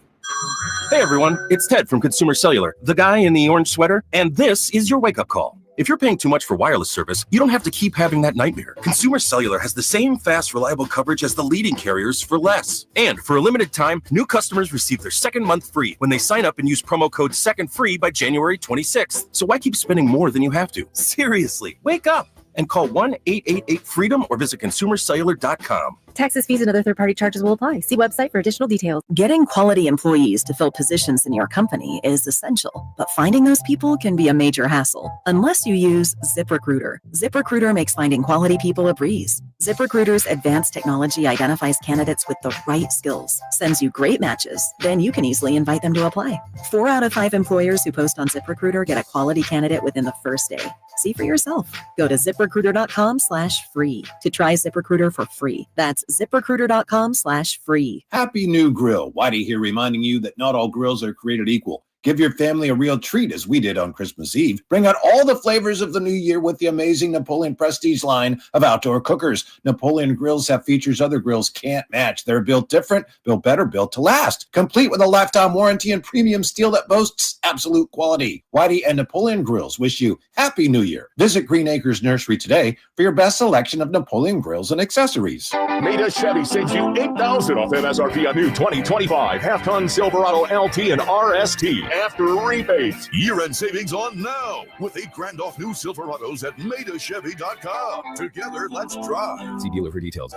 Hey everyone, it's Ted from Consumer Cellular, the guy in the orange sweater, and this is your wake-up call. If you're paying too much for wireless service, you don't have to keep having that nightmare. Consumer Cellular has the same fast, reliable coverage as the leading carriers for less. And for a limited time, new customers receive their second month free when they sign up and use promo code SECONDFREE by January 26th. So why keep spending more than you have to? Seriously, wake up and call 1-888-FREEDOM or visit consumercellular.com. Taxes, fees, and other third-party charges will apply. See website for additional details. Getting quality employees to fill positions in your company is essential, but finding those people can be a major hassle unless you use ZipRecruiter. ZipRecruiter makes finding quality people a breeze. ZipRecruiter's advanced technology identifies candidates with the right skills, sends you great matches, then you can easily invite them to apply. 4 out of 5 employers who post on ZipRecruiter get a quality candidate within the first day. See for yourself. Go to ZipRecruiter.com/free to try ZipRecruiter for free. That's ZipRecruiter.com/free. Happy New Grill. Whitey here reminding you that not all grills are created equal. Give your family a real treat as we did on Christmas Eve. Bring out all the flavors of the new year with the amazing Napoleon Prestige line of outdoor cookers. Napoleon grills have features other grills can't match. They're built different, built better, built to last. Complete with a lifetime warranty and premium steel that boasts absolute quality. Whitey and Napoleon Grills wish you Happy New Year. Visit Green Acres Nursery today for your best selection of Napoleon grills and accessories. Meda Chevy saves you $8,000 off MSRP on new 2025 half-ton Silverado LT and RST. After rebates, Year-end savings on now with $8,000 off new Silverados at MedaChevy.com. Together, let's drive. See dealer for details.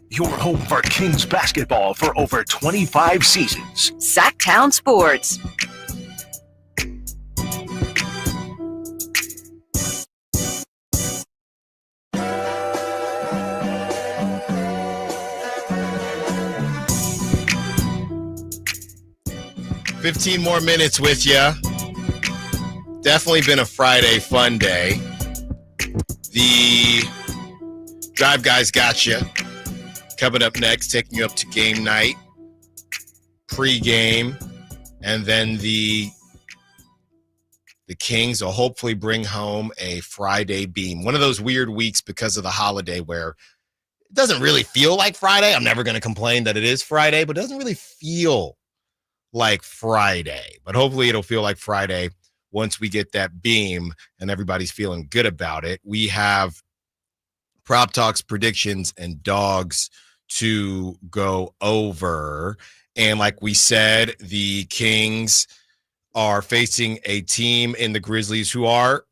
Your home for Kings basketball for over 25 seasons. Sacktown Sports. $15 more minutes with you. Definitely been a Friday fun day. The Drive Guys got you. Coming up next, taking you up to game night, pre-game, and then the Kings will hopefully bring home a Friday beam. One of those weird weeks because of the holiday where it doesn't really feel like Friday. I'm never going to complain that it is Friday, but it doesn't really feel like Friday. But hopefully it'll feel like Friday once we get that beam and everybody's feeling good about it. We have Prop Talks, predictions, and dogs to go over. And like we said, the Kings are facing a team in the Grizzlies who are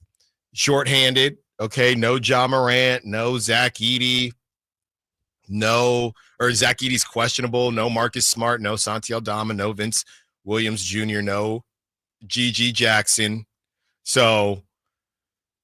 shorthanded. Okay, no Ja Morant, no Zach Edey, Zach Edey's questionable, no Marcus Smart, no Santi Aldama, no Vince Williams Jr., no G.G. Jackson. So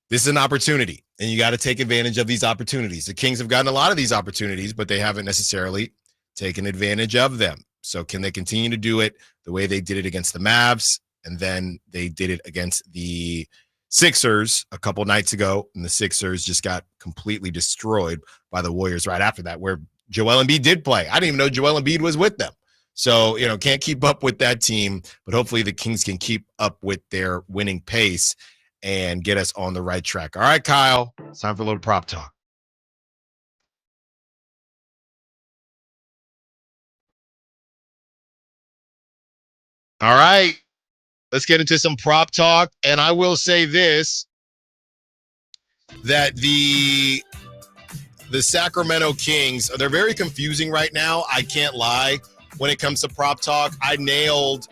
this is an opportunity, and you got to take advantage of these opportunities. The Kings have gotten a lot of these opportunities, but they haven't necessarily taken advantage of them. So can they continue to do it the way they did it against the Mavs, and then they did it against the Sixers a couple nights ago, and the Sixers just got completely destroyed by the Warriors right after that, where Joel Embiid did play. I didn't even know Joel Embiid was with them. So, can't keep up with that team, but hopefully the Kings can keep up with their winning pace and get us on the right track. All right, Kyle, it's time for a little prop talk. All right, let's get into some prop talk. And I will say this, that the Sacramento Kings, they're very confusing right now. I can't lie. When it comes to prop talk, I nailed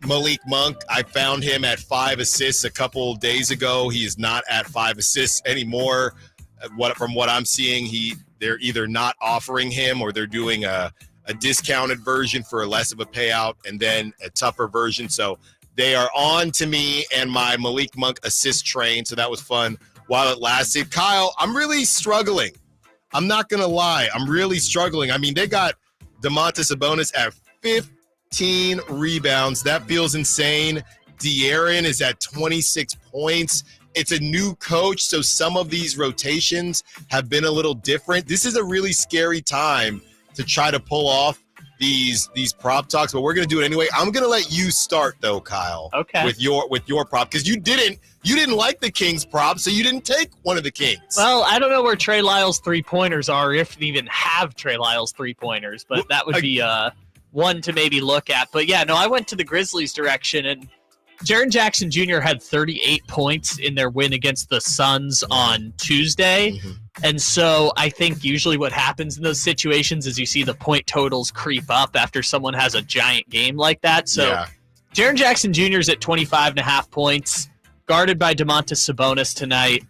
Malik Monk. I found him at 5 assists a couple days ago. He is not at 5 assists anymore. From what I'm seeing, they're either not offering him or they're doing a discounted version for less of a payout and then a tougher version. So they are on to me and my Malik Monk assist train. So that was fun while it lasted. Kyle, I'm really struggling. I'm not going to lie. I'm really struggling. I mean, they got Domantas Sabonis at 15 rebounds. That feels insane. De'Aaron is at 26 points. It's a new coach, so some of these rotations have been a little different. This is a really scary time to try to pull off these prop talks, but we're going to do it anyway. I'm going to let you start though, Kyle. Okay. With your prop, because you didn't like the Kings prop, so you didn't take one of the Kings. Well, I don't know where Trey Lyles 3-pointers are, if they even have Trey Lyles 3-pointers, but that would be one to maybe look at. But yeah, no, I went to the Grizzlies direction, and Jaren Jackson Jr. had 38 points in their win against the Suns on Tuesday. Mm-hmm. And so I think usually what happens in those situations is you see the point totals creep up after someone has a giant game like that. So yeah. Jaren Jackson Jr. is at 25.5 points, guarded by Domantas Sabonis tonight.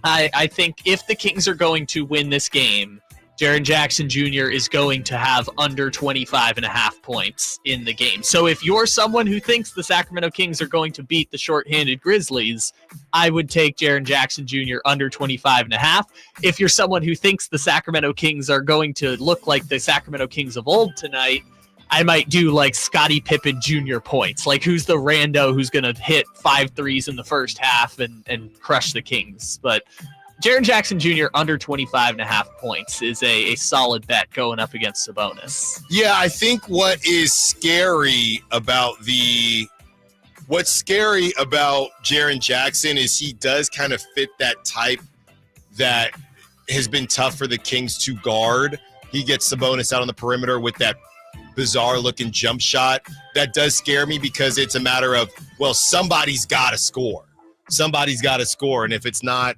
I think if the Kings are going to win this game, Jaren Jackson Jr. is going to have under 25.5 points in the game. So if you're someone who thinks the Sacramento Kings are going to beat the shorthanded Grizzlies, I would take Jaren Jackson Jr. under 25.5. If you're someone who thinks the Sacramento Kings are going to look like the Sacramento Kings of old tonight, I might do like Scottie Pippen Jr. points. Like, who's the rando who's going to hit 5 threes in the first half and crush the Kings? But Jaren Jackson Jr. under 25.5 points is a solid bet going up against Sabonis. Yeah, I think what's scary about Jaren Jackson is he does kind of fit that type that has been tough for the Kings to guard. He gets Sabonis out on the perimeter with that bizarre-looking jump shot. That does scare me because it's a matter of, well, somebody's got to score. Somebody's got to score, and if it's not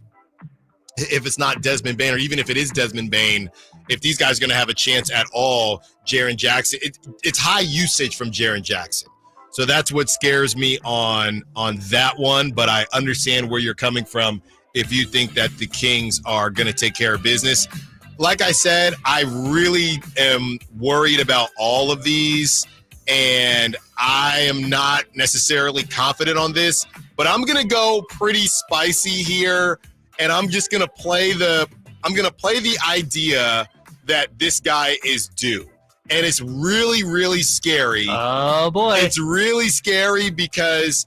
Desmond Bane, or even if it is Desmond Bane, if these guys are going to have a chance at all, Jaren Jackson, it's high usage from Jaren Jackson. So that's what scares me on that one, but I understand where you're coming from if you think that the Kings are going to take care of business. Like I said, I really am worried about all of these, and I am not necessarily confident on this, but I'm going to go pretty spicy here. And I'm just gonna play the idea that this guy is due. And it's really, really scary. Oh boy. It's really scary because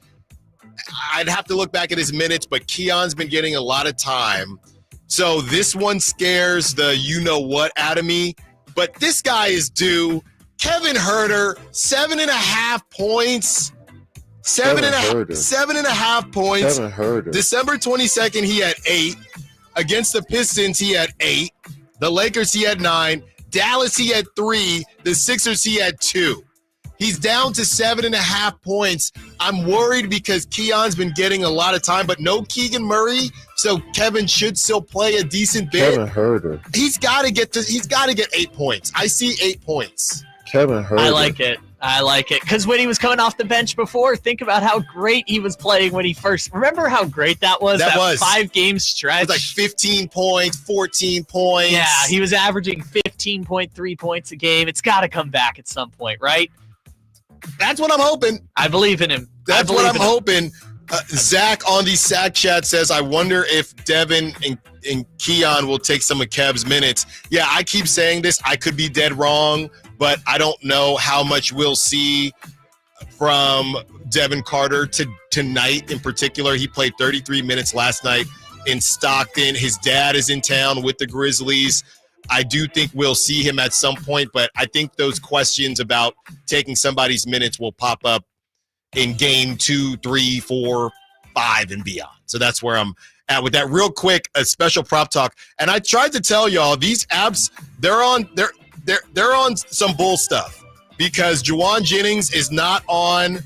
I'd have to look back at his minutes, but Keon's been getting a lot of time. So this one scares the you-know-what out of me. But this guy is due. Kevin Huerter, 7.5 points. 7.5 points. December 22nd, he had 8. Against the Pistons, he had 8. The Lakers, he had 9. Dallas, he had 3. The Sixers, he had 2. He's down to 7.5 points. I'm worried because Keon's been getting a lot of time, but no Keegan Murray, so Kevin should still play a decent bit. Kevin Huerter. He's got to get 8 points. I see 8 points. Kevin Huerter. I like it because when he was coming off the bench before, think about how great he was playing when he first. Remember how great that was? That 5-game stretch. It was like 15 points, 14 points. Yeah, he was averaging 15.3 points a game. It's got to come back at some point, right? That's what I'm hoping. I believe in him. That's what I'm hoping. Zach on the Sack Chat says, I wonder if Devin and Keon will take some of Kev's minutes. Yeah, I keep saying this. I could be dead wrong, but I don't know how much we'll see from Devin Carter tonight in particular. He played 33 minutes last night in Stockton. His dad is in town with the Grizzlies. I do think we'll see him at some point, but I think those questions about taking somebody's minutes will pop up in game 2, 3, 4, 5, and beyond. So that's where I'm at with that. Real quick, a special prop talk. And I tried to tell y'all, these apps, they're on some bull stuff because Juwan Jennings is not on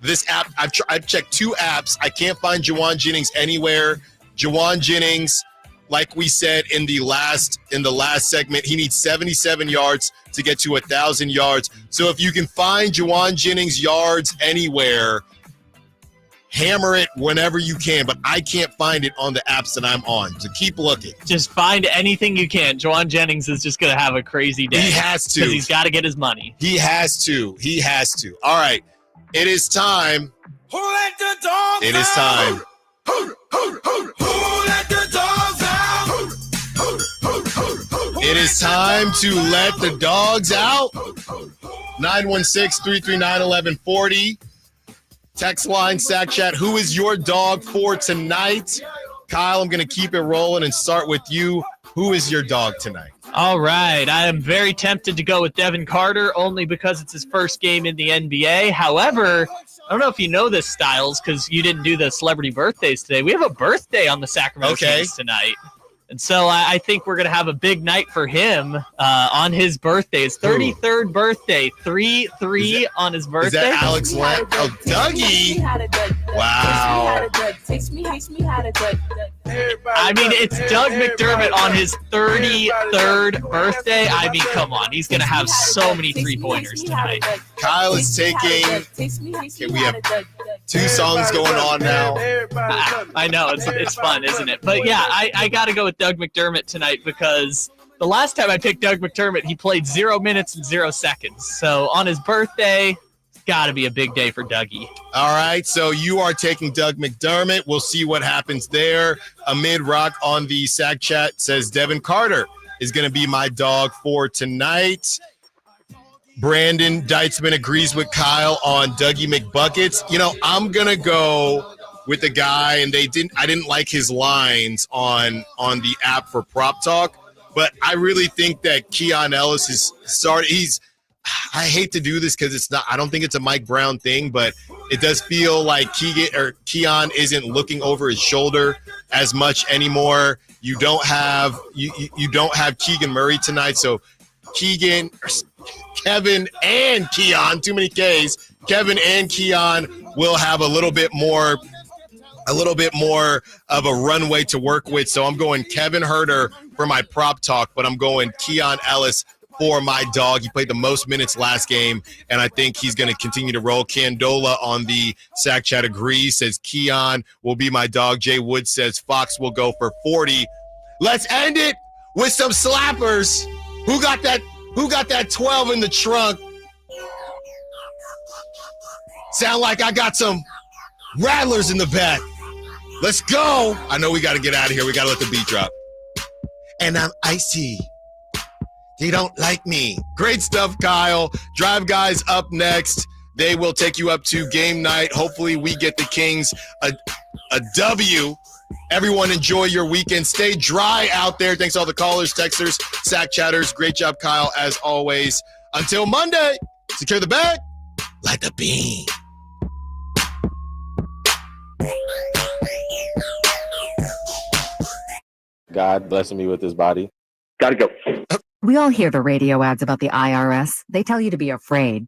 this app. I've checked 2 apps. I can't find Juwan Jennings anywhere. Juwan Jennings, like we said in the last segment, he needs 77 yards to get to 1,000 yards. So if you can find Juwan Jennings yards anywhere, hammer it whenever you can, but I can't find it on the apps that I'm on. So keep looking. Just find anything you can. Juwan Jennings is just going to have a crazy day. He has to. Because he's got to get his money. He has to. All right. It is time. Who let the dogs It is time. Who let the dogs out? It is time to let the dogs out. 916-339-1140. Text line, Sack Chat. Who is your dog for tonight? Kyle, I'm going to keep it rolling and start with you. Who is your dog tonight? All right. I am very tempted to go with Devin Carter only because it's his first game in the NBA. However, I don't know if you know this, Styles, because you didn't do the celebrity birthdays today. We have a birthday on the Sacramento Kings tonight. And so I think we're going to have a big night for him on his birthday. His 33rd birthday, 3-3 on his birthday. Is that Alex Lamb? Oh, Dougie. Wow. I mean, it's Doug McDermott on his 33rd birthday. I mean, come on. He's going to have so many three-pointers tonight. Kyle is taking – we have 2 songs going on now. I know. It's fun, isn't it? But, yeah, I got to go with Doug McDermott tonight because the last time I picked Doug McDermott, he played 0 minutes and 0 seconds. So on his birthday, it's got to be a big day for Dougie. All right, so you are taking Doug McDermott. We'll see what happens there. Amid Rock on the Sack Chat says Devin Carter is going to be my dog for tonight. Brandon Deitzman agrees with Kyle on Dougie McBuckets. You know, I'm going to go with the guy, and I didn't like his lines on the app for Prop Talk, but I really think that Keon Ellis is started. I hate to do this because I don't think it's a Mike Brown thing, but it does feel like Keon isn't looking over his shoulder as much anymore. You don't have Keegan Murray tonight, so Kevin and Keon, too many K's. Kevin and Keon will have a little bit more of a runway to work with. So I'm going Kevin Herter for my prop talk, but I'm going Keon Ellis for my dog. He played the most minutes last game, and I think he's going to continue to roll. Candola on the Sack Chat agrees, says Keon will be my dog. Jay Wood says Fox will go for 40. Let's end it with some slappers. Who got that 12 in the trunk? Sound like I got some rattlers in the back. Let's go. I know we got to get out of here. We got to let the beat drop. And I'm icy. They don't like me. Great stuff, Kyle. Drive Guys up next. They will take you up to game night. Hopefully we get the Kings a W. Everyone enjoy your weekend. Stay dry out there. Thanks to all the callers, texters, Sack Chatters. Great job, Kyle, as always. Until Monday, secure the bag like the beam. God blessing me with this body. Gotta go. We all hear the radio ads about the IRS. They tell you to be afraid.